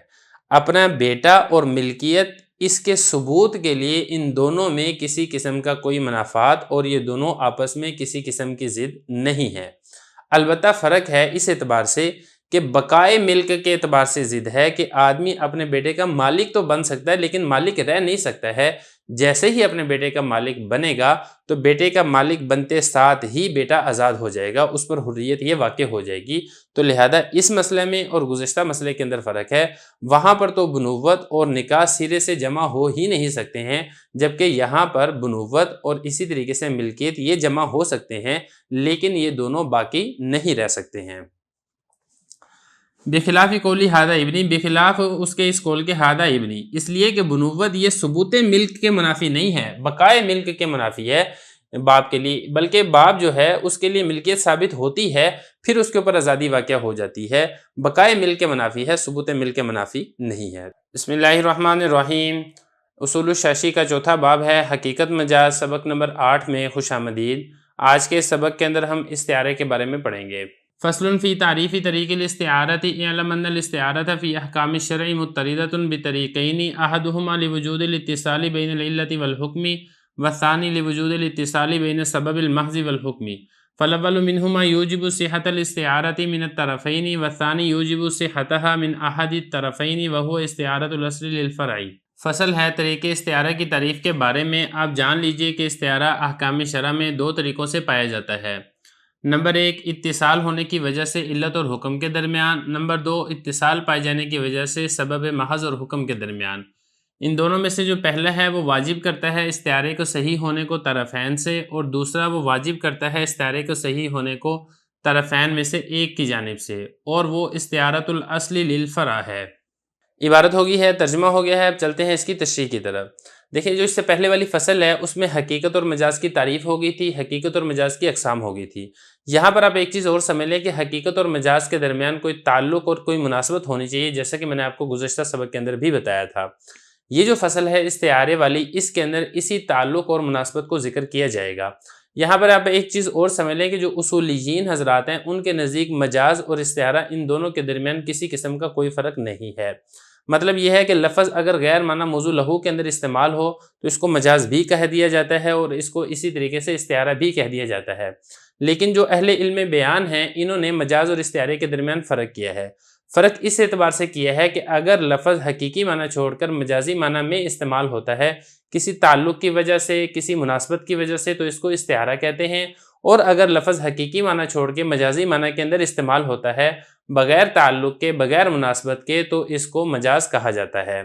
اپنا بیٹا اور ملکیت اس کے ثبوت کے لیے ان دونوں میں کسی قسم کا کوئی منافات اور یہ دونوں آپس میں کسی قسم کی ضد نہیں ہے۔ البتہ فرق ہے اس اعتبار سے کہ بقائے ملک کے اعتبار سے ضد ہے کہ آدمی اپنے بیٹے کا مالک تو بن سکتا ہے لیکن مالک رہ نہیں سکتا ہے۔ جیسے ہی اپنے بیٹے کا مالک بنے گا تو بیٹے کا مالک بنتے ساتھ ہی بیٹا آزاد ہو جائے گا، اس پر حریت یہ واقع ہو جائے گی۔ تو لہذا اس مسئلے میں اور گزشتہ مسئلے کے اندر فرق ہے، وہاں پر تو بنوت اور نکاح سرے سے جمع ہو ہی نہیں سکتے ہیں، جبکہ یہاں پر بنوت اور اسی طریقے سے ملکیت یہ جمع ہو سکتے ہیں لیکن یہ دونوں باقی نہیں رہ سکتے ہیں۔ بخلاف قولی ھذا ابنی، بخلاف اس کے اس قول کے ھذا ابنی، اس لیے کہ بنوت یہ ثبوت ملک کے منافی نہیں ہے، بقائے ملک کے منافی ہے باپ کے لیے، بلکہ باپ جو ہے اس کے لیے ملکیت ثابت ہوتی ہے پھر اس کے اوپر آزادی واقع ہو جاتی ہے، بقائے ملک کے منافی ہے، ثبوت ملک کے منافی نہیں ہے۔ بسم اللہ الرحمن الرحیم۔ اصول الشاشی کا چوتھا باب ہے حقیقت مجاز، سبق نمبر 8 میں خوش آمدید۔ آج کے سبق کے اندر ہم استعارے کے بارے میں پڑھیں گے۔ فصل فی تعریف طریق الاستعارۃ، اعلم ان الاستعارۃ فی احکام الشرع مضطردۃ بطریقین، احدہما لوجود الاتصال بین العلۃ والحکم والثانی لوجود الاتصال بین السبب المحض والحکم، فالاول منہما یوجب صحۃ الاستعارۃ من الطرفین والثانی یوجب صحتها من احد الطرفین وهو استعارۃ الاصل للفرع۔ فصل ہے طریق استعارہ کی تعریف کے بارے میں۔ آپ جان لیجئے کہ استعارہ احکام شرع میں دو طریقوں سے پایا جاتا ہے۔ نمبر 1 اتصال ہونے کی وجہ سے علت اور حکم کے درمیان، نمبر 2 اتصال پائے جانے کی وجہ سے سبب محض اور حکم کے درمیان۔ ان دونوں میں سے جو پہلا ہے وہ واجب کرتا ہے استعارے کو صحیح ہونے کو طرفین سے، اور دوسرا وہ واجب کرتا ہے استعارے کو صحیح ہونے کو طرفین میں سے ایک کی جانب سے، اور وہ استعارۃ الاصل للفرع ہے۔ عبارت ہو گئی ہے، ترجمہ ہو گیا ہے، اب چلتے ہیں اس کی تشریح کی طرف۔ دیکھیں جو اس سے پہلے والی فصل ہے اس میں حقیقت اور مجاز کی تعریف ہو گئی تھی، حقیقت اور مجاز کی اقسام ہو گئی تھی۔ یہاں پر آپ ایک چیز اور سمجھ لیں کہ حقیقت اور مجاز کے درمیان کوئی تعلق اور کوئی مناسبت ہونی چاہیے، جیسا کہ میں نے آپ کو گزشتہ سبق کے اندر بھی بتایا تھا۔ یہ جو فصل ہے استعارے والی، اس کے اندر اسی تعلق اور مناسبت کو ذکر کیا جائے گا۔ یہاں پر آپ ایک چیز اور سمجھ لیں کہ جو اصولیین حضرات ہیں ان کے نزدیک مجاز اور استعارہ ان دونوں کے درمیان کسی قسم کا کوئی فرق نہیں ہے۔ مطلب یہ ہے کہ لفظ اگر غیر معنی موضوع لہو کے اندر استعمال ہو تو اس کو مجاز بھی کہہ دیا جاتا ہے اور اس کو اسی طریقے سے استعارہ بھی کہہ دیا جاتا ہے۔ لیکن جو اہل علم بیان ہیں انہوں نے مجاز اور استعارے کے درمیان فرق کیا ہے۔ فرق اس اعتبار سے کیا ہے کہ اگر لفظ حقیقی معنی چھوڑ کر مجازی معنی میں استعمال ہوتا ہے کسی تعلق کی وجہ سے، کسی مناسبت کی وجہ سے، تو اس کو استعارہ کہتے ہیں، اور اگر لفظ حقیقی معنی چھوڑ کے مجازی معنی کے اندر استعمال ہوتا ہے بغیر تعلق کے، بغیر مناسبت کے، تو اس کو مجاز کہا جاتا ہے۔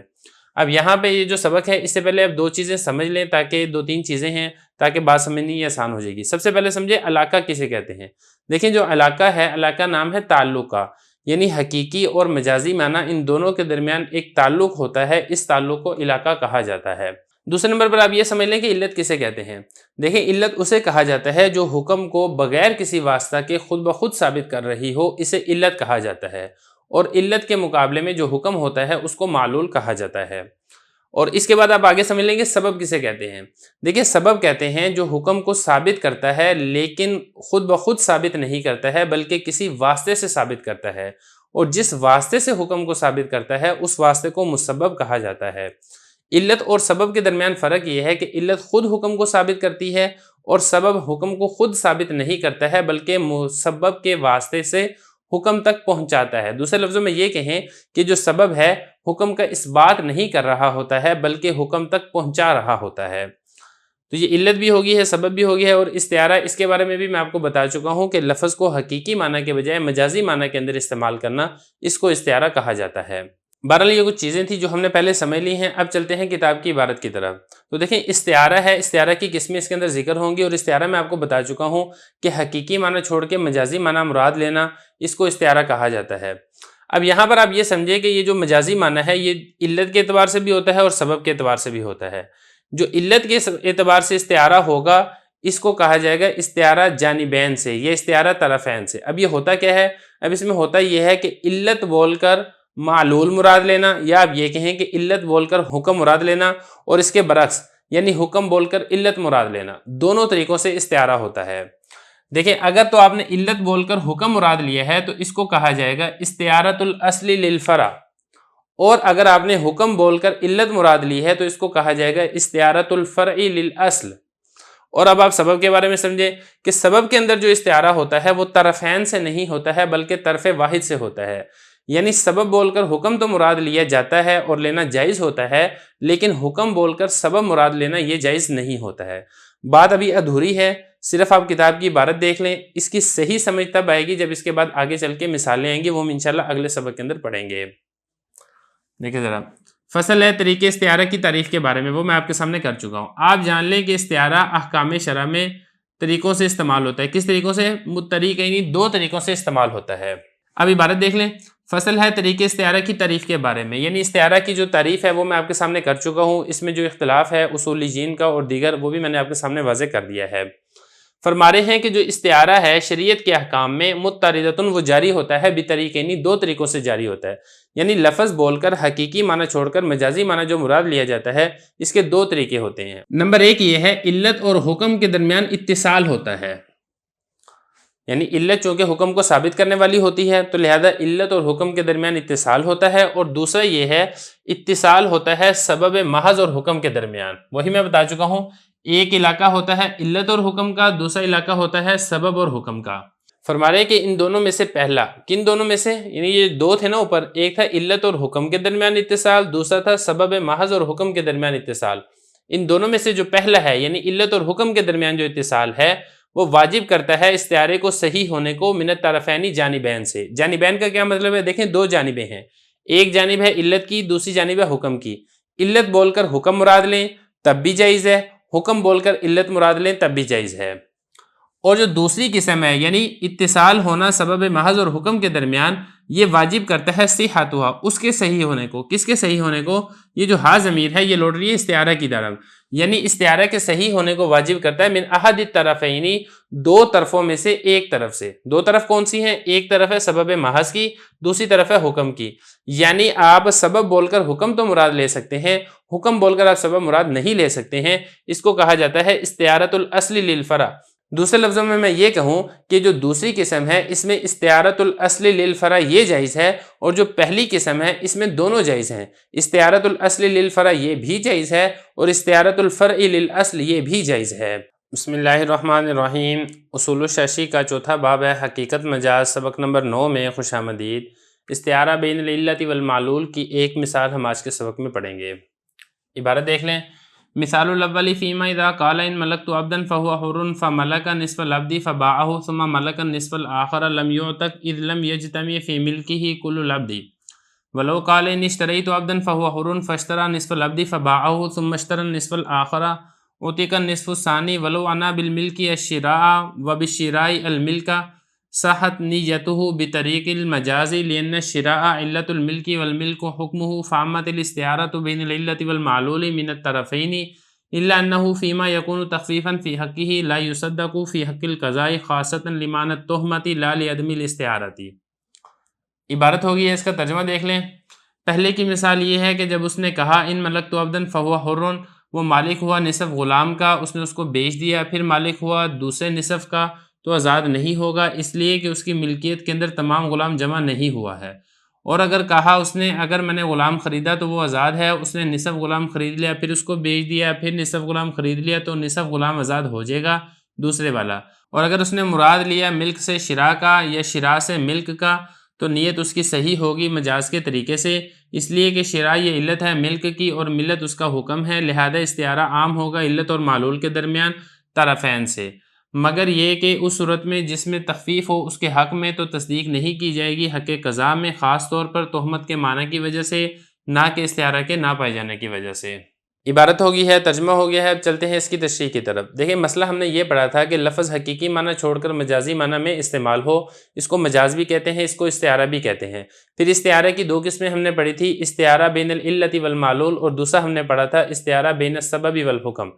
اب یہاں پہ یہ جو سبق ہے اس سے پہلے اب دو چیزیں سمجھ لیں، تاکہ دو تین چیزیں ہیں تاکہ بات سمجھنی آسان ہو جائے گی۔ سب سے پہلے سمجھے علاقہ کسے کہتے ہیں۔ دیکھیں جو علاقہ ہے، علاقہ نام ہے تعلق کا، یعنی حقیقی اور مجازی معنی ان دونوں کے درمیان ایک تعلق ہوتا ہے، اس تعلق کو علاقہ کہا جاتا ہے۔ دوسرے نمبر پر آپ یہ سمجھ لیں کہ علت کسے کہتے ہیں. دیکھیں علت اسے کہا جاتا ہے جو حکم کو بغیر کسی واسطہ کے خود بخود ثابت کر رہی ہو، اسے علت کہا جاتا ہے. اور علت کے مقابلے میں جو حکم ہوتا ہے اس کو معلول کہا جاتا ہے. اور اس کے بعد آپ آگے سمجھ لیں گے سبب کسے کہتے ہیں. دیکھیں سبب کہتے ہیں جو حکم کو ثابت کرتا ہے لیکن خود بخود ثابت نہیں کرتا ہے بلکہ کسی واسطے سے ثابت کرتا ہے، اور جس واسطے سے حکم کو ثابت کرتا ہے اس واسطے کو مسبب کہا جاتا ہے. علت اور سبب کے درمیان فرق یہ ہے کہ علت خود حکم کو ثابت کرتی ہے اور سبب حکم کو خود ثابت نہیں کرتا ہے بلکہ مسبب کے واسطے سے حکم تک پہنچاتا ہے. دوسرے لفظوں میں یہ کہیں کہ جو سبب ہے حکم کا اس بات نہیں کر رہا ہوتا ہے بلکہ حکم تک پہنچا رہا ہوتا ہے. تو یہ علت بھی ہوگی ہے، سبب بھی ہوگی ہے. اور استعارہ، اس کے بارے میں بھی میں آپ کو بتا چکا ہوں کہ لفظ کو حقیقی معنی کے بجائے مجازی معنی کے اندر استعمال کرنا، اس کو استعارہ کہا جاتا ہے. بہرحال یہ کچھ چیزیں تھیں جو ہم نے پہلے سمجھ لی ہیں. اب چلتے ہیں کتاب کی عبارت کی طرف. تو دیکھیں استعارہ ہے، استعارہ کی قسمیں اس کے اندر ذکر ہوں گی، اور استعارہ میں آپ کو بتا چکا ہوں کہ حقیقی معنی چھوڑ کے مجازی معنی مراد لینا، اس کو استعارہ کہا جاتا ہے. اب یہاں پر آپ یہ سمجھیں کہ یہ جو مجازی معنی ہے یہ علت کے اعتبار سے بھی ہوتا ہے اور سبب کے اعتبار سے بھی ہوتا ہے. جو علت کے اعتبار سے استعارہ ہوگا اس کو کہا جائے گا استعارہ جانبین سے، یہ استعارہ طرفین سے. اب یہ ہوتا کیا ہے؟ اب اس میں ہوتا یہ ہے کہ علت بول کر معلول مراد لینا، یا آپ یہ کہیں کہ علت بول کر حکم مراد لینا، اور اس کے برعکس یعنی حکم بول کر علت مراد لینا. دونوں طریقوں سے استعارہ ہوتا ہے. دیکھیں اگر تو آپ نے علت بول کر حکم مراد لیا ہے تو اس کو کہا جائے گا استعارۃ الاصل للفرع، اور اگر آپ نے حکم بول کر علت مراد لی ہے تو اس کو کہا جائے گا استعارۃ الفرع للاصل. اور اب آپ سبب کے بارے میں سمجھیں کہ سبب کے اندر جو استعارہ ہوتا ہے وہ طرفین سے نہیں ہوتا ہے بلکہ طرف واحد سے ہوتا ہے. یعنی سبب بول کر حکم تو مراد لیا جاتا ہے اور لینا جائز ہوتا ہے، لیکن حکم بول کر سبب مراد لینا یہ جائز نہیں ہوتا ہے. بات ابھی ادھوری ہے، صرف آپ کتاب کی عبارت دیکھ لیں. اس کی صحیح سمجھ تب آئے گی جب اس کے بعد آگے چل کے مثالیں آئیں گی، وہ ہم انشاءاللہ اگلے سبق کے اندر پڑھیں گے. دیکھیں ذرا، فصل ہے طریقے استعارہ کی تعریف کے بارے میں، وہ میں آپ کے سامنے کر چکا ہوں. آپ جان لیں کہ استعارہ احکام شرع میں طریقوں سے استعمال ہوتا ہے. کس طریقوں سے؟ طریقے دو طریقوں سے استعمال ہوتا ہے. اب عبارت دیکھ لیں. فصل ہے طریقے استعارہ کی تعریف کے بارے میں، یعنی استعارہ کی جو تعریف ہے وہ میں آپ کے سامنے کر چکا ہوں. اس میں جو اختلاف ہے اصولیین کا اور دیگر، وہ بھی میں نے آپ کے سامنے واضح کر دیا ہے. فرما رہے ہیں کہ جو استعارہ ہے شریعت کے احکام میں متعارضۃ، وہ جاری ہوتا ہے بطریقین، دو طریقوں سے جاری ہوتا ہے. یعنی لفظ بول کر حقیقی معنی چھوڑ کر مجازی معنی جو مراد لیا جاتا ہے، اس کے دو طریقے ہوتے ہیں. نمبر ایک یہ ہے علت اور حکم کے درمیان اتصال ہوتا ہے. یعنی علت چونکہ حکم کو ثابت کرنے والی ہوتی ہے تو لہذا علت اور حکم کے درمیان اتصال ہوتا ہے. اور دوسرا یہ ہے اتصال ہوتا ہے سبب محض اور حکم کے درمیان. وہی میں بتا چکا ہوں، ایک علاقہ ہوتا ہے علت اور حکم کا، دوسرا علاقہ ہوتا ہے سبب اور حکم کا. فرما رہے کہ ان دونوں میں سے پہلا، کن دونوں میں سے؟ یعنی یہ دو تھے نا اوپر، ایک تھا علت اور حکم کے درمیان اتصال، دوسرا تھا سبب محض اور حکم کے درمیان اتصال. ان دونوں میں سے جو پہلا ہے یعنی علت اور حکم کے درمیان جو اتصال ہے وہ واجب کرتا ہے استعارے کو صحیح ہونے کو من الطرفین جانبین سے. جانبین کا کیا مطلب ہے؟ دیکھیں دو جانبیں ہیں، ایک جانب ہے علت کی، دوسری جانب ہے حکم کی. علت بول کر حکم مراد لیں تب بھی جائز ہے، حکم بول کر علت مراد لیں تب بھی جائز ہے. اور جو دوسری قسم ہے یعنی اتصال ہونا سبب محض اور حکم کے درمیان، یہ واجب کرتا ہے صحتھا، اس کے صحیح ہونے کو. کس کے صحیح ہونے کو؟ یہ جو ہا ضمیر ہے یہ لوٹ رہی ہے استعارہ کی طرف، یعنی استعارہ کے صحیح ہونے کو واجب کرتا ہے من احد الطرفین، دو طرفوں میں سے ایک طرف سے. دو طرف کون سی ہیں؟ ایک طرف ہے سبب محض کی، دوسری طرف ہے حکم کی. یعنی آپ سبب بول کر حکم تو مراد لے سکتے ہیں، حکم بول کر آپ سبب مراد نہیں لے سکتے ہیں. اس کو کہا جاتا ہے استعارۃ الاصل للفرع. دوسرے لفظوں میں یہ کہوں کہ جو دوسری قسم ہے اس میں استعارۃ الاصل للفرع یہ جائز ہے، اور جو پہلی قسم ہے اس میں دونوں جائز ہیں. استعارۃ الاصل للفرع یہ بھی جائز ہے اور استعارۃ الفرع للاصل یہ بھی جائز ہے. بسم اللہ الرحمن الرحیم. اصول الشاشی کا چوتھا باب ہے حقیقت مجاز، سبق نمبر 9 میں خوش آمدید. استعارہ بین العلت والمعلول کی ایک مثال ہم آج کے سبق میں پڑھیں گے. عبارت دیکھ لیں. مثال الاول فیما اذا قال ان ملکت عبدا فهو حر فملك نصف العبد فباعه ثم ملك النصف الاخر لم يعتق اذ لم يجتمع في ملكه كل العبد. ولو قال ان اشتريت عبدا فهو حر فاشترى نصف العبد فباعه ثم اشترى النصف الاخر اعتق النصف الثاني ولو انا بالملك الشراء وبالشراء الملك صحت نیتہ بطریق المجاز لأن الشراء علت الملک والملک حکمہ فعمت الاستعارۃ بین العلت والمعلول من الطرفین الا انه فيما يكون تخفيفا في حقه لا يصدق في حق القضاء خاصة لمعنى التهمة لا لعدم الاستعارة۔ عبارت ہوگی ہے، اس کا ترجمہ دیکھ لیں۔ پہلے کی مثال یہ ہے کہ جب اس نے کہا ان ملکت عبدن فہو حر، وہ مالک ہوا نصف غلام کا، اس نے اس کو بیچ دیا، پھر مالک ہوا دوسرے نصف کا، تو آزاد نہیں ہوگا، اس لیے کہ اس کی ملکیت کے اندر تمام غلام جمع نہیں ہوا ہے۔ اور اگر کہا اس نے اگر میں نے غلام خریدا تو وہ آزاد ہے، اس نے نصف غلام خرید لیا، پھر اس کو بیچ دیا، پھر نصف غلام خرید لیا، تو نصف غلام آزاد ہو جائے گا دوسرے والا۔ اور اگر اس نے مراد لیا ملک سے شراء کا یا شراء سے ملک کا، تو نیت اس کی صحیح ہوگی مجاز کے طریقے سے، اس لیے کہ شراء یہ علت ہے ملک کی اور ملت اس کا حکم ہے، لہذا استعارہ عام ہوگا علت اور معلول کے درمیان طرفین سے، مگر یہ کہ اس صورت میں جس میں تخفیف ہو اس کے حق میں تو تصدیق نہیں کی جائے گی، حق قضاء میں خاص طور پر تہمت کے معنی کی وجہ سے، نہ کہ استعارہ کے نہ پائے جانے کی وجہ سے۔ عبارت ہو گئی ہے، ترجمہ ہو گیا ہے، اب چلتے ہیں اس کی تشریح کی طرف۔ دیکھیں مسئلہ ہم نے یہ پڑھا تھا کہ لفظ حقیقی معنی چھوڑ کر مجازی معنی میں استعمال ہو، اس کو مجاز بھی کہتے ہیں، اس کو استعارہ بھی کہتے ہیں۔ پھر استعارہ کی دو قسمیں ہم نے پڑھی تھی، استعارہ بین العلت والمعلول، اور دوسرا ہم نے پڑھا تھا استعارہ بین السبب والحکم۔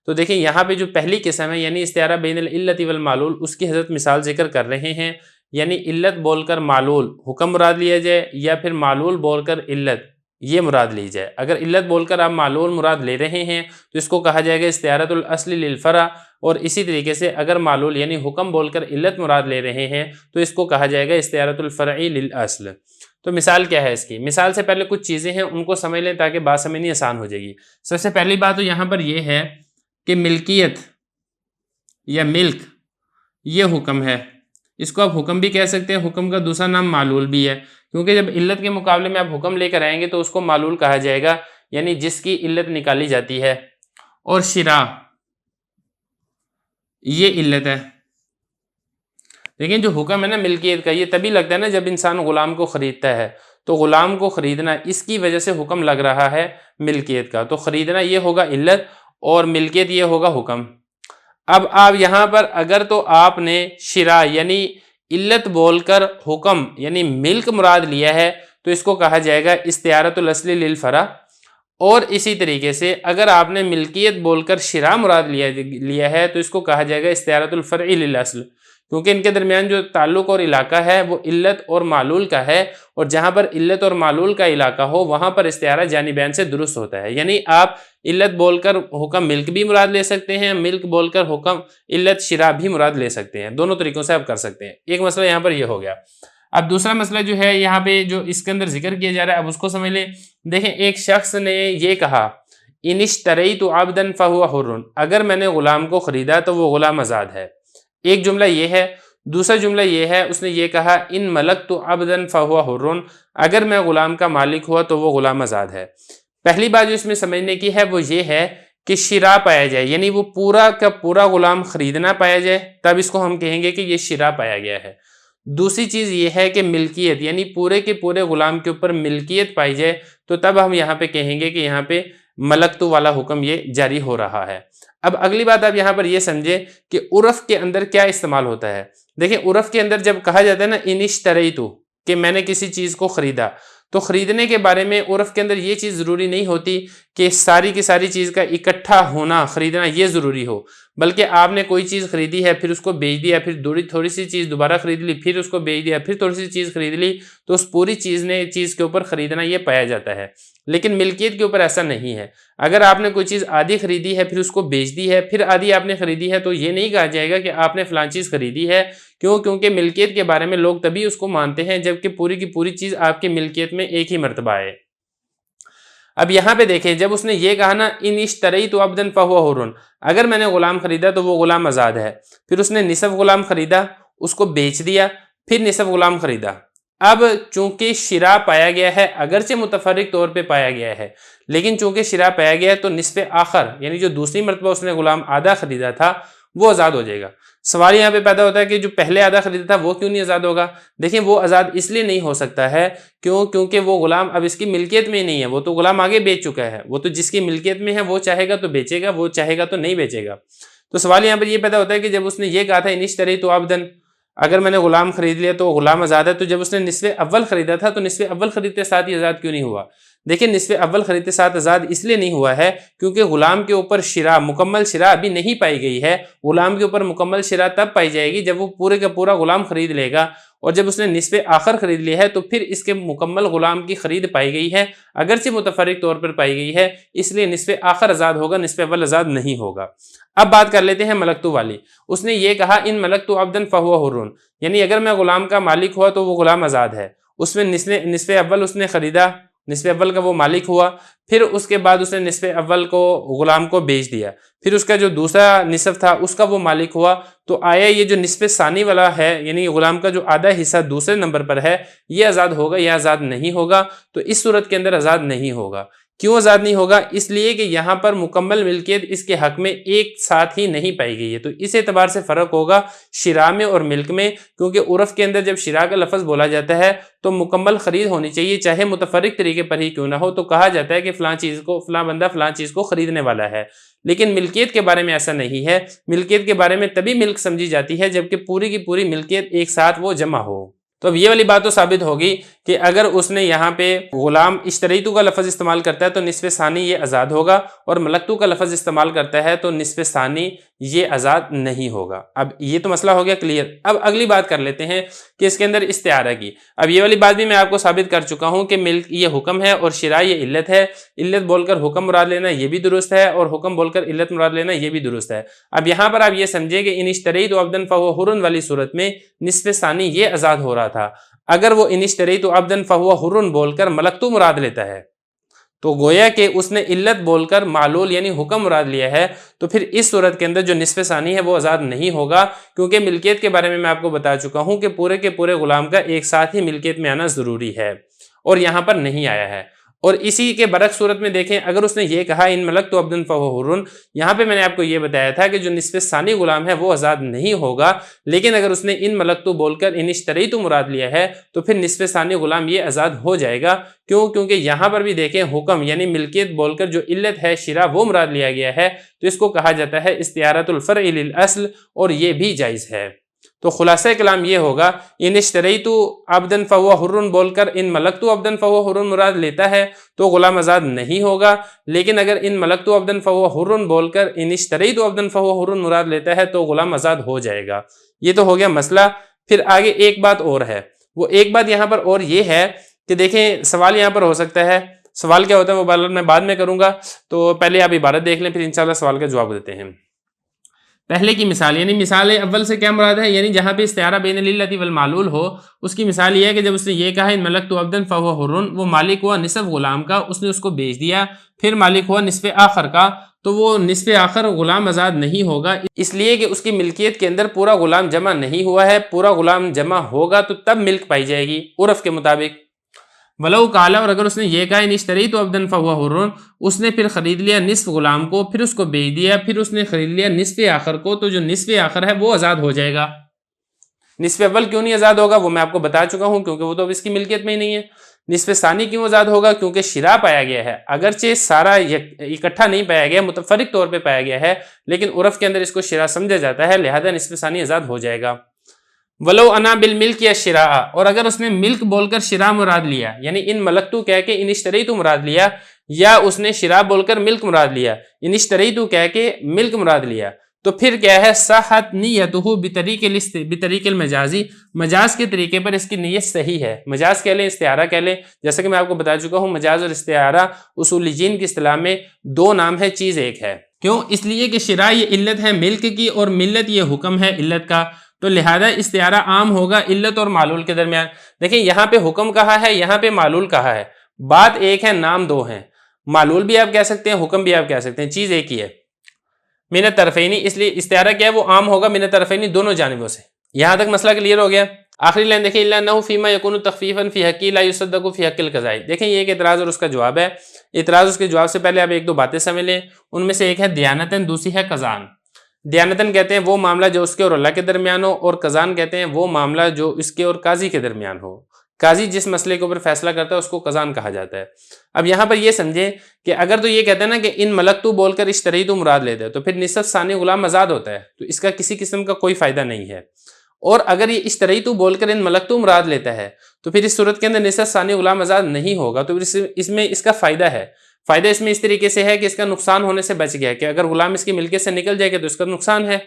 تو دیکھیں یہاں پہ جو پہلی قسم ہے یعنی استعارہ بین العلت والمعلول، اس کی حضرت مثال ذکر کر رہے ہیں، یعنی علت بول کر معلول حکم مراد لیا جائے یا پھر معلول بول کر علت یہ مراد لی جائے۔ اگر علت بول کر آپ معلول مراد لے رہے ہیں تو اس کو کہا جائے گا استعارۃ الاصل للفرع، اور اسی طریقے سے اگر معلول یعنی حکم بول کر علت مراد لے رہے ہیں تو اس کو کہا جائے گا استعارۃ الفرع للاصل۔ تو مثال کیا ہے اس کی؟ مثال سے پہلے کچھ چیزیں ہیں ان کو سمجھ لیں تاکہ بات سمجھنی آسان ہو جائے گی۔ سب سے پہلی بات تو یہاں پر یہ ہے کہ ملکیت یا ملک یہ حکم ہے، اس کو آپ حکم بھی کہہ سکتے ہیں، حکم کا دوسرا نام معلول بھی ہے، کیونکہ جب علت کے مقابلے میں آپ حکم لے کر آئیں گے تو اس کو معلول کہا جائے گا، یعنی جس کی علت نکالی جاتی ہے۔ اور شراء یہ علت ہے۔ لیکن جو حکم ہے نا ملکیت کا، یہ تبھی لگتا ہے نا جب انسان غلام کو خریدتا ہے، تو غلام کو خریدنا اس کی وجہ سے حکم لگ رہا ہے ملکیت کا، تو خریدنا یہ ہوگا علت اور ملکیت یہ ہوگا حکم۔ اب آپ یہاں پر اگر تو آپ نے شراء یعنی علت بول کر حکم یعنی ملک مراد لیا ہے تو اس کو کہا جائے گا استعارۃ الاصل للفرع، اور اسی طریقے سے اگر آپ نے ملکیت بول کر شراء مراد لیا ہے تو اس کو کہا جائے گا استعارۃ الفرع للاصل، کیونکہ ان کے درمیان جو تعلق اور علاقہ ہے وہ علت اور معلول کا ہے، اور جہاں پر علت اور معلول کا علاقہ ہو وہاں پر استعارہ جانبین سے درست ہوتا ہے، یعنی آپ علت بول کر حکم ملک بھی مراد لے سکتے ہیں، ملک بول کر حکم علت شراء بھی مراد لے سکتے ہیں، دونوں طریقوں سے آپ کر سکتے ہیں۔ ایک مسئلہ یہاں پر یہ ہو گیا۔ اب دوسرا مسئلہ جو ہے یہاں پہ جو اس کے اندر ذکر کیا جا رہا ہے اب اس کو سمجھ لیں۔ دیکھیں ایک شخص نے یہ کہا ان اشتریت عبدا فہو حر، اگر میں نے غلام کو خریدا تو وہ غلام آزاد ہے، ایک جملہ یہ ہے۔ دوسرا جملہ یہ ہے اس نے یہ کہا ان ملکت عبدا فہو حر، اگر میں غلام کا مالک ہوا تو وہ غلام آزاد ہے۔ پہلی بات جو اس میں سمجھنے کی ہے وہ یہ ہے کہ شراء پایا جائے، یعنی وہ پورا کا پورا غلام خریدنا پایا جائے، تب اس کو ہم کہیں گے کہ یہ شراء پایا گیا ہے۔ دوسری چیز یہ ہے کہ ملکیت یعنی پورے کے پورے غلام کے اوپر ملکیت پائی جائے، تو تب ہم یہاں پہ کہیں گے کہ یہاں پہ ملکت والا حکم یہ جاری ہو رہا ہے۔ اب اگلی بات آپ یہاں پر یہ سمجھے کہ عرف کے اندر کیا استعمال ہوتا ہے۔ دیکھیں عرف کے اندر جب کہا جاتا ہے نا ان اشتریت کہ میں نے کسی چیز کو خریدا، تو خریدنے کے بارے میں عرف کے اندر یہ چیز ضروری نہیں ہوتی کہ ساری کی ساری چیز کا اکٹھا ہونا خریدنا یہ ضروری ہو، بلکہ آپ نے کوئی چیز خریدی ہے پھر اس کو بیچ دیا، پھر تھوڑی سی چیز دوبارہ خرید لی، پھر اس کو بیچ دیا، پھر تھوڑی سی چیز خرید لی، تو اس پوری چیز کے اوپر خریدنا یہ پایا جاتا ہے۔ لیکن ملکیت کے اوپر ایسا نہیں ہے۔ اگر آپ نے کوئی چیز آدھی خریدی ہے پھر اس کو بیچ دی ہے، پھر آدھی آپ نے خریدی ہے، تو یہ نہیں کہا جائے گا کہ آپ نے فلان چیز خریدی ہے، کیونکہ ملکیت کے بارے میں لوگ تبھی اس کو مانتے ہیں جبکہ پوری کی پوری چیز آپ کی ملکیت میں ایک ہی مرتبہ ہے۔ اب یہاں پہ دیکھیں جب اس نے یہ کہا نا ان اشتریت عبدا فہو حر، اگر میں نے غلام خریدا تو وہ غلام آزاد ہے، پھر اس نے نصف غلام خریدا، اس کو بیچ دیا، پھر نصف غلام خریدا۔ اب چونکہ شراء پایا گیا ہے، اگرچہ متفرق طور پہ پایا گیا ہے، لیکن چونکہ شراء پایا گیا ہے تو نصف آخر یعنی جو دوسری مرتبہ اس نے غلام آدھا خریدا تھا وہ آزاد ہو جائے گا۔ سوال یہاں پہ پیدا ہوتا ہے کہ جو پہلے آدھا خریدا تھا وہ کیوں نہیں آزاد ہوگا؟ دیکھیں وہ آزاد اس لیے نہیں ہو سکتا ہے کیونکہ وہ غلام اب اس کی ملکیت میں نہیں ہے، وہ تو غلام آگے بیچ چکا ہے، وہ تو جس کی ملکیت میں ہے وہ چاہے گا تو بیچے گا، وہ چاہے گا تو نہیں بیچے گا۔ تو سوال یہاں پر یہ پیدا ہوتا ہے کہ جب اس نے یہ کہا تھا ان اشتریت عبدا، اگر میں نے غلام خرید لیا تو غلام آزاد ہے، تو جب اس نے نصف اول خریدا تھا تو نصف اول خریدتے ساتھ ہی آزاد کیوں نہیں ہوا؟ دیکھیں نصف اول خریدتے ساتھ آزاد اس لیے نہیں ہوا ہے کیونکہ غلام کے اوپر شرا، مکمل شرا ابھی نہیں پائی گئی ہے۔ غلام کے اوپر مکمل شرا تب پائی جائے گی جب وہ پورے کا پورا غلام خرید لے گا، اور جب اس نے نصف آخر خرید لیا ہے تو پھر اس کے مکمل غلام کی خرید پائی گئی ہے، اگرچہ متفرق طور پر پائی گئی ہے، اس لیے نصف آخر آزاد ہوگا، نصف اول آزاد نہیں ہوگا۔ اب بات کر لیتے ہیں ملکتو والی۔ اس نے یہ کہا ان ملکتو عبدن فہو حر، یعنی اگر میں غلام کا مالک ہوا تو وہ غلام آزاد ہے۔ اس میں نصف اول اس نے خریدا، نصف اول کا وہ مالک ہوا، پھر اس کے بعد اس نے نصف اول کو غلام کو بیچ دیا، پھر اس کا جو دوسرا نصف تھا اس کا وہ مالک ہوا، تو آیا یہ جو نصف ثانی والا ہے یعنی غلام کا جو آدھا حصہ دوسرے نمبر پر ہے یہ آزاد ہوگا یا آزاد نہیں ہوگا؟ تو اس صورت کے اندر آزاد نہیں ہوگا۔ کیوں آزاد نہیں ہوگا؟ اس لیے کہ یہاں پر مکمل ملکیت اس کے حق میں ایک ساتھ ہی نہیں پائی گئی ہے، تو اس اعتبار سے فرق ہوگا شراء میں اور ملک میں، کیونکہ عرف کے اندر جب شراء کا لفظ بولا جاتا ہے تو مکمل خرید ہونی چاہیے، چاہے متفرق طریقے پر ہی کیوں نہ ہو، تو کہا جاتا ہے کہ فلاں بندہ فلاں چیز کو خریدنے والا ہے۔ لیکن ملکیت کے بارے میں ایسا نہیں ہے، ملکیت کے بارے میں تبھی ملک سمجھی جاتی ہے جبکہ پوری کی پوری ملکیت ایک ساتھ وہ جمع ہو۔ تو اب یہ والی بات تو ثابت ہوگی کہ اگر اس نے یہاں پہ غلام اشتریتو کا لفظ استعمال کرتا ہے تو نصف ثانی یہ آزاد ہوگا، اور ملکتو کا لفظ استعمال کرتا ہے تو نصف ثانی یہ آزاد نہیں ہوگا۔ اب یہ تو مسئلہ ہو گیا کلیئر۔ اب اگلی بات کر لیتے ہیں کہ اس کے اندر استعارہ کی۔ اب یہ والی بات بھی میں آپ کو ثابت کر چکا ہوں کہ ملک یہ حکم ہے اور شراء یہ علت ہے، علت بول کر حکم مراد لینا یہ بھی درست ہے، اور حکم بول کر علت مراد لینا یہ بھی درست ہے۔ اب یہاں پر آپ یہ سمجھیں کہ ان اشتریت عبدن فہو حر والی صورت میں نصف ثانی یہ آزاد ہو رہا تھا، اگر وہ ان اشتریت عبدن فہو حر بول کر ملکتو مراد لیتا ہے تو گویا کہ اس نے علت بول کر معلول یعنی حکم مراد لیا ہے، تو پھر اس صورت کے اندر جو نصف ثانی ہے وہ آزاد نہیں ہوگا، کیونکہ ملکیت کے بارے میں آپ کو بتا چکا ہوں کہ پورے کے پورے غلام کا ایک ساتھ ہی ملکیت میں آنا ضروری ہے، اور یہاں پر نہیں آیا ہے۔ اور اسی کے برعکس صورت میں دیکھیں، اگر اس نے یہ کہا ان ملکتو عبدن فہو حر، یہاں پہ میں نے آپ کو یہ بتایا تھا کہ جو نصف ثانی غلام ہے وہ آزاد نہیں ہوگا، لیکن اگر اس نے ان ملکتو بول کر ان اشتریتو مراد لیا ہے تو پھر نصف ثانی غلام یہ آزاد ہو جائے گا۔ کیوں؟ کیونکہ یہاں پر بھی دیکھیں حکم یعنی ملکیت بول کر جو علت ہے شراء وہ مراد لیا گیا ہے، تو اس کو کہا جاتا ہے استعارۃ الفرع للاصل، اور یہ بھی جائز ہے۔ تو خلاصہ کلام یہ ہوگا ان اشتریتو عبدن فہو حر بول کر ان ملکتو عبدن فہو حر مراد لیتا ہے تو غلام آزاد نہیں ہوگا، لیکن اگر ان ملکتو عبدن فہو حر بول کر ان اشتریتو عبدن فہو حر مراد لیتا ہے تو غلام آزاد ہو جائے گا۔ یہ تو ہو گیا مسئلہ۔ پھر آگے ایک بات اور ہے، وہ ایک بات یہاں پر اور یہ ہے کہ دیکھیں سوال یہاں پر ہو سکتا ہے، سوال کیا ہوتا ہے وہ میں بعد میں کروں گا، تو پہلے آپ عبارت دیکھ لیں پھر انشاءاللہ سوال کا جواب دیتے ہیں۔ پہلے کی مثال یعنی مثال اول سے کیا مراد ہے، یعنی جہاں پہ استعارہ بین العلت والمعلول ہو، اس کی مثال یہ ہے کہ جب اس نے یہ کہا ان ملکتو عبدن فہو حر، وہ مالک ہوا نصف غلام کا، اس نے اس کو بیچ دیا، پھر مالک ہوا نصف آخر کا، تو وہ نصف آخر غلام آزاد نہیں ہوگا، اس لیے کہ اس کی ملکیت کے اندر پورا غلام جمع نہیں ہوا ہے۔ پورا غلام جمع ہوگا تو تب ملک پائی جائے گی عرف کے مطابق۔ ولو قال، اور اگر اس نے یہ کہا ان اشتریت عبدن فہو حر، اس نے پھر خرید لیا نصف غلام کو، پھر اس کو بیچ دیا، پھر اس نے خرید لیا نصف آخر کو، تو جو نصف آخر ہے وہ آزاد ہو جائے گا۔ نصف اول کیوں نہیں آزاد ہوگا وہ میں آپ کو بتا چکا ہوں، کیونکہ وہ تو اس کی ملکیت میں ہی نہیں ہے۔ نصف ثانی کیوں آزاد ہوگا؟ کیونکہ شراء پایا گیا ہے، اگرچہ سارا اکٹھا نہیں پایا گیا، متفرق طور پہ پایا گیا ہے، لیکن عرف کے اندر اس کو شراء سمجھا جاتا ہے، لہذا نصف ثانی آزاد ہو جائے گا۔ ولو انا بالملک یا شراء، اور اگر اس نے ملک بول کر شراء مراد لیا، یعنی ان ملکتو کہہ کے ان اشتریتو مراد لیا، یا اس نے شراء بول کر ملک مراد لیا، ان اشتریتو کہہ کے ملک مراد لیا، تو پھر کیا ہے صحت نیتہ بطریق المجازی، مجاز کے طریقے پر اس کی نیت صحیح ہے۔ مجاز کہہ لیں، استعارہ کہہ لیں، جیسا کہ میں آپ کو بتا چکا ہوں مجاز اور استعارہ اصولیین کی اصطلاح میں دو نام ہے، چیز ایک ہے۔ کیوں؟ اس لیے کہ شراء یہ علت ہے ملک کی، اور ملت یہ حکم ہے علت کا، تو لہذا استعارہ عام ہوگا علت اور معلول کے درمیان۔ دیکھیں یہاں پہ حکم کہا ہے، یہاں پہ معلول کہا ہے، بات ایک ہے، نام دو ہیں، معلول بھی آپ کہہ سکتے ہیں، حکم بھی آپ کہہ سکتے ہیں، چیز ایک ہی ہے۔ من الطرفین، اس لیے استعارہ کیا ہے وہ عام ہوگا من الطرفین، دونوں جانبوں سے۔ یہاں تک مسئلہ کلیئر ہو گیا۔ آخری لائن دیکھیں، الا انه فيما يكون تخفيفا في حق لا يصدق في حق القضاء۔ دیکھیں یہ ایک اعتراض اور اس کا جواب ہے۔ اعتراض اس کے جواب سے پہلے آپ ایک دو باتیں سمجھ لیں، ان میں سے ایک ہے دیانتن، دوسری ہے قضان۔ دیانتن کہتے ہیں وہ معاملہ جو اس کے اور اللہ کے درمیان ہو، اور قضان کہتے ہیں وہ معاملہ جو اس کے اور قاضی کے درمیان ہو۔ قاضی جس مسئلے کے اوپر فیصلہ کرتا ہے اس کو قضان کہا جاتا ہے۔ اب یہاں پر یہ سمجھیں کہ اگر تو یہ کہتے ہیں نا کہ ان ملکتو بول کر اشتریتو مراد لیتے ہیں، تو پھر نصف ثانی غلام آزاد ہوتا ہے، تو اس کا کسی قسم کا کوئی فائدہ نہیں ہے۔ اور اگر یہ اشتریتو بول کر ان ملکتو مراد لیتا ہے تو پھر اس صورت کے اندر نصف ثانی غلام آزاد نہیں ہوگا، تو پھر اس میں اس کا فائدہ ہے. فائدہ اس میں اس طریقے سے ہے کہ اس کا نقصان ہونے سے بچ گیا، کہ اگر غلام اس کی ملکیت سے نکل جائے گا تو اس کا نقصان ہے.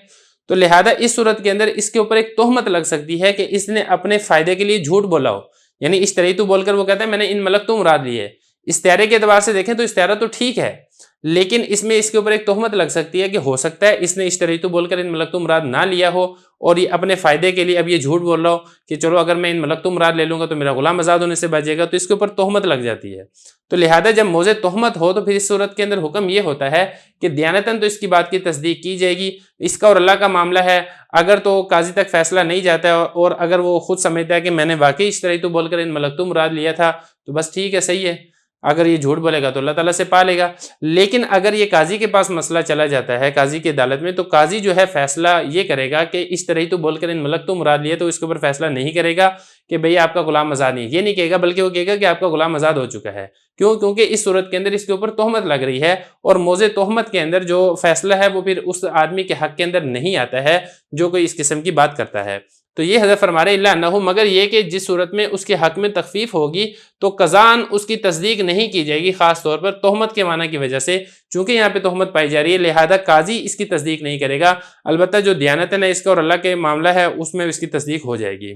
تو لہذا اس صورت کے اندر اس کے اوپر ایک تہمت لگ سکتی ہے کہ اس نے اپنے فائدے کے لیے جھوٹ بولا ہو. یعنی اشتریتو بول کر وہ کہتا ہے میں نے ان ملکتو مراد لی ہے. استعارے کے اعتبار سے دیکھیں تو استعارہ تو ٹھیک ہے، لیکن اس میں اس کے اوپر ایک تہمت لگ سکتی ہے کہ ہو سکتا ہے اس نے اشتریتو بول کر ان ملکتو مراد نہ لیا ہو اور یہ اپنے فائدے کے لیے اب یہ جھوٹ بول رہا ہو کہ چلو اگر میں ان ملکتو مراد لے لوں گا تو میرا غلام آزاد ہونے سے بچے گا، تو اس کے اوپر تہمت لگ جاتی ہے. تو لہذا جب موضع تہمت ہو تو پھر اس صورت کے اندر حکم یہ ہوتا ہے کہ دیانتاً تو اس کی بات کی تصدیق کی جائے گی. اس کا اور اللہ کا معاملہ ہے، اگر تو قاضی تک فیصلہ نہیں جاتا ہے اور اگر وہ خود سمجھتا ہے کہ میں نے واقعی اشتریتو بول کر ان ملکتو مراد لیا تھا تو بس ٹھیک ہے، صحیح ہے. اگر یہ جھوٹ بولے گا تو اللہ تعالیٰ سے پا لے گا. لیکن اگر یہ قاضی کے پاس مسئلہ چلا جاتا ہے، قاضی کی عدالت میں، تو قاضی جو ہے فیصلہ یہ کرے گا کہ اشتریتو بول کر ان ملکتو مراد لیے، تو اس کے اوپر فیصلہ نہیں کرے گا کہ بھئی آپ کا غلام آزاد نہیں، یہ نہیں کہے گا، بلکہ وہ کہے گا کہ آپ کا غلام آزاد ہو چکا ہے. کیوں؟ کیونکہ اس صورت کے اندر اس کے اوپر تہمت لگ رہی ہے، اور موضع تہمت کے اندر جو فیصلہ ہے وہ پھر اس آدمی کے حق کے اندر نہیں آتا ہے جو کوئی اس قسم کی بات کرتا ہے. تو یہ حضرت فرما رہے اللہ انہو، مگر یہ کہ جس صورت میں اس کے حق میں تخفیف ہوگی تو قضاً اس کی تصدیق نہیں کی جائے گی، خاص طور پر تہمت کے معنی کی وجہ سے. چونکہ یہاں پہ تہمت پائی جا رہی ہے لہذا قاضی اس کی تصدیق نہیں کرے گا. البتہ جو دیانتاً ہے اس کا اور اللہ کے معاملہ ہے اس میں اس کی تصدیق ہو جائے گی.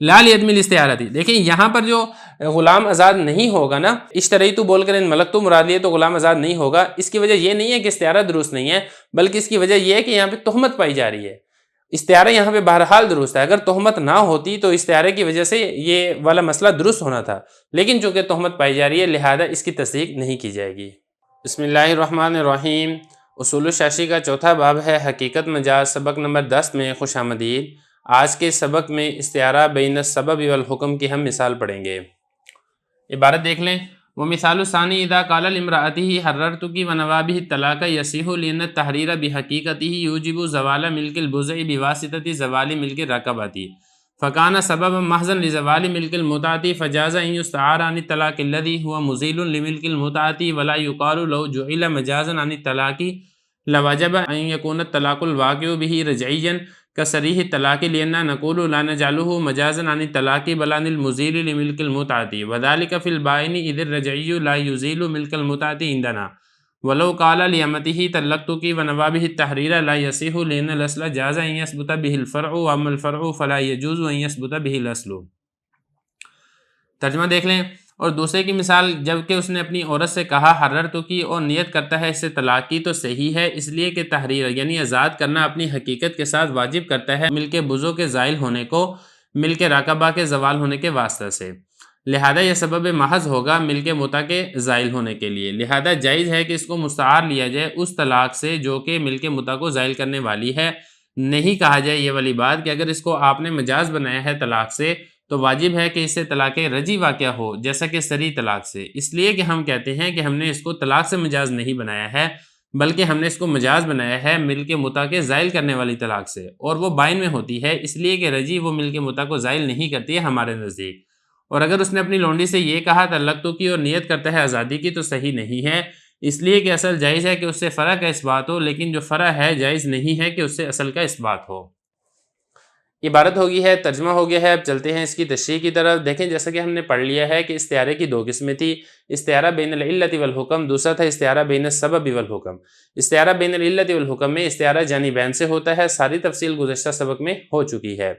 لا لعدم الاستعارتی، دیکھیں یہاں پر جو غلام آزاد نہیں ہوگا نا، اشتریتو بول کر ان ملکتو مراد لیے تو غلام آزاد نہیں ہوگا. اس کی وجہ یہ نہیں ہے کہ استعارہ درست نہیں ہے، بلکہ اس کی وجہ یہ ہے کہ یہاں پہ تہمت پائی جا رہی ہے. استعارہ یہاں پہ بہرحال درست ہے، اگر تہمت نہ ہوتی تو استعارے کی وجہ سے یہ والا مسئلہ درست ہونا تھا، لیکن چونکہ تہمت پائی جا رہی ہے لہذا اس کی تصدیق نہیں کی جائے گی. بسم اللہ الرحمن الرحیم. اصول الشاشی کا چوتھا باب ہے حقیقت مجاز، سبق نمبر 10 میں خوش آمدید. آج کے سبق میں استعارہ بین السبب والحکم کی ہم مثال پڑھیں گے. عبارت دیکھ لیں. ومثال الثانی اذا قال لامرأته حررتك ونوابه الطلاق يصح لأن التحرير بحقيقته يوجب زوال ملك البزع بواسطة زوال ملك الرقبة فكان سببا محضا لزوال ملك المتعة فجاز أن يستعار عن الطلاق الذي هو مزيل لملك المتعة ولا يقال لو جعل مجازا عن الطلاق لوجب أن يكون الطلاق الواقع به رجعيا كصريح الطلاق لأننا نقول لا نجعله مجازا عن الطلاق بل عن المزيل لملك المتعة وذلك في البائن إذ الرجعي لا يزيل ملك المتعة عندنا ولو قال لأمته طلقتك ونوابه التحرير لا يصح لأن الأصل جاز أن يثبت به الفرع وأما الفرع فلا يجوز أن يثبت به الأصل. ترجمہ دیکھ لیں. اور دوسرے کی مثال، جبکہ اس نے اپنی عورت سے کہا حررتو کی اور نیت کرتا ہے اس سے طلاق کی تو صحیح ہے، اس لیے کہ تحریر یعنی آزاد کرنا اپنی حقیقت کے ساتھ واجب کرتا ہے ملک بزو کے زائل ہونے کو ملک راقبہ کے زوال ہونے کے واسطہ سے. لہذا یہ سبب محض ہوگا ملک متع کے زائل ہونے کے لیے. لہذا جائز ہے کہ اس کو مستعار لیا جائے اس طلاق سے جو کہ ملک متع کو زائل کرنے والی ہے. نہیں کہا جائے یہ والی بات کہ اگر اس کو آپ نے مجاز بنایا ہے طلاق سے تو واجب ہے کہ اس سے طلاق رجی واقع ہو جیسا کہ صریح طلاق سے. اس لیے کہ ہم کہتے ہیں کہ ہم نے اس کو طلاق سے مجاز نہیں بنایا ہے بلکہ ہم نے اس کو مجاز بنایا ہے ملک متع کے زائل کرنے والی طلاق سے، اور وہ بائن میں ہوتی ہے اس لیے کہ رجی وہ ملک متع کو زائل نہیں کرتی ہے ہمارے نزدیک. اور اگر اس نے اپنی لونڈی سے یہ کہا طلقتو کی اور نیت کرتا ہے آزادی کی تو صحیح نہیں ہے، اس لیے کہ اصل جائز ہے کہ اس سے فرع کا اثبات ہو، لیکن جو فرع ہے جائز نہیں ہے کہ اس سے اصل کا اثبات ہو. عبارت ہو گئی ہے، ترجمہ ہو گیا ہے. اب چلتے ہیں اس کی تشریح کی طرف. دیکھیں جیسا کہ ہم نے پڑھ لیا ہے کہ استعارے کی 2 قسمیں تھی. استعارہ بین العلت والحکم، دوسرا تھا استعارہ بین السبب والحکم. استعارہ بین العلت والحکم میں استعارہ جانبین سے ہوتا ہے، ساری تفصیل گزشتہ سبق میں ہو چکی ہے.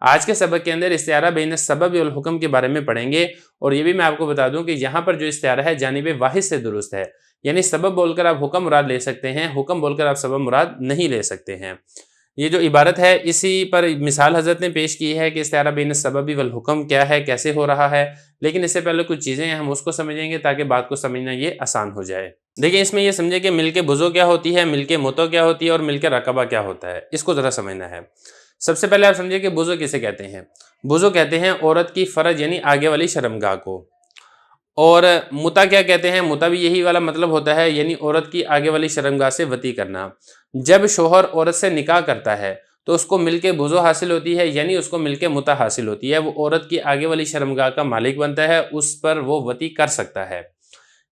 آج کے سبق کے اندر استعارہ بین السبب والحکم کے بارے میں پڑھیں گے، اور یہ بھی میں آپ کو بتا دوں کہ یہاں پر جو استعارہ ہے جانب واحد سے درست ہے، یعنی سبب بول کر آپ حکم مراد لے سکتے ہیں، حکم بول کر آپ سبب مراد نہیں لے سکتے ہیں. یہ جو عبارت ہے اسی پر مثال حضرت نے پیش کی ہے کہ استعارہ بین السبب والحکم کیا ہے، کیسے ہو رہا ہے. لیکن اس سے پہلے کچھ چیزیں ہیں ہم اس کو سمجھیں گے تاکہ بات کو سمجھنا یہ آسان ہو جائے. دیکھیں اس میں یہ سمجھے کہ ملک بزو کیا ہوتی ہے، ملک متع کیا ہوتی ہے اور ملک رقبہ کیا ہوتا ہے، اس کو ذرا سمجھنا ہے. سب سے پہلے آپ سمجھے کہ بزو کسے کہتے ہیں. بزو کہتے ہیں عورت کی فرج یعنی آگے والی شرمگاہ کو. اور متع کیا کہتے ہیں، متع بھی یہی والا مطلب ہوتا ہے، یعنی عورت کی آگے والی شرمگاہ سے وطی کرنا. جب شوہر عورت سے نکاح کرتا ہے تو اس کو ملک بزو حاصل ہوتی ہے، یعنی اس کو ملک متع حاصل ہوتی ہے، وہ عورت کی آگے والی شرمگاہ کا مالک بنتا ہے، اس پر وہ وطی کر سکتا ہے.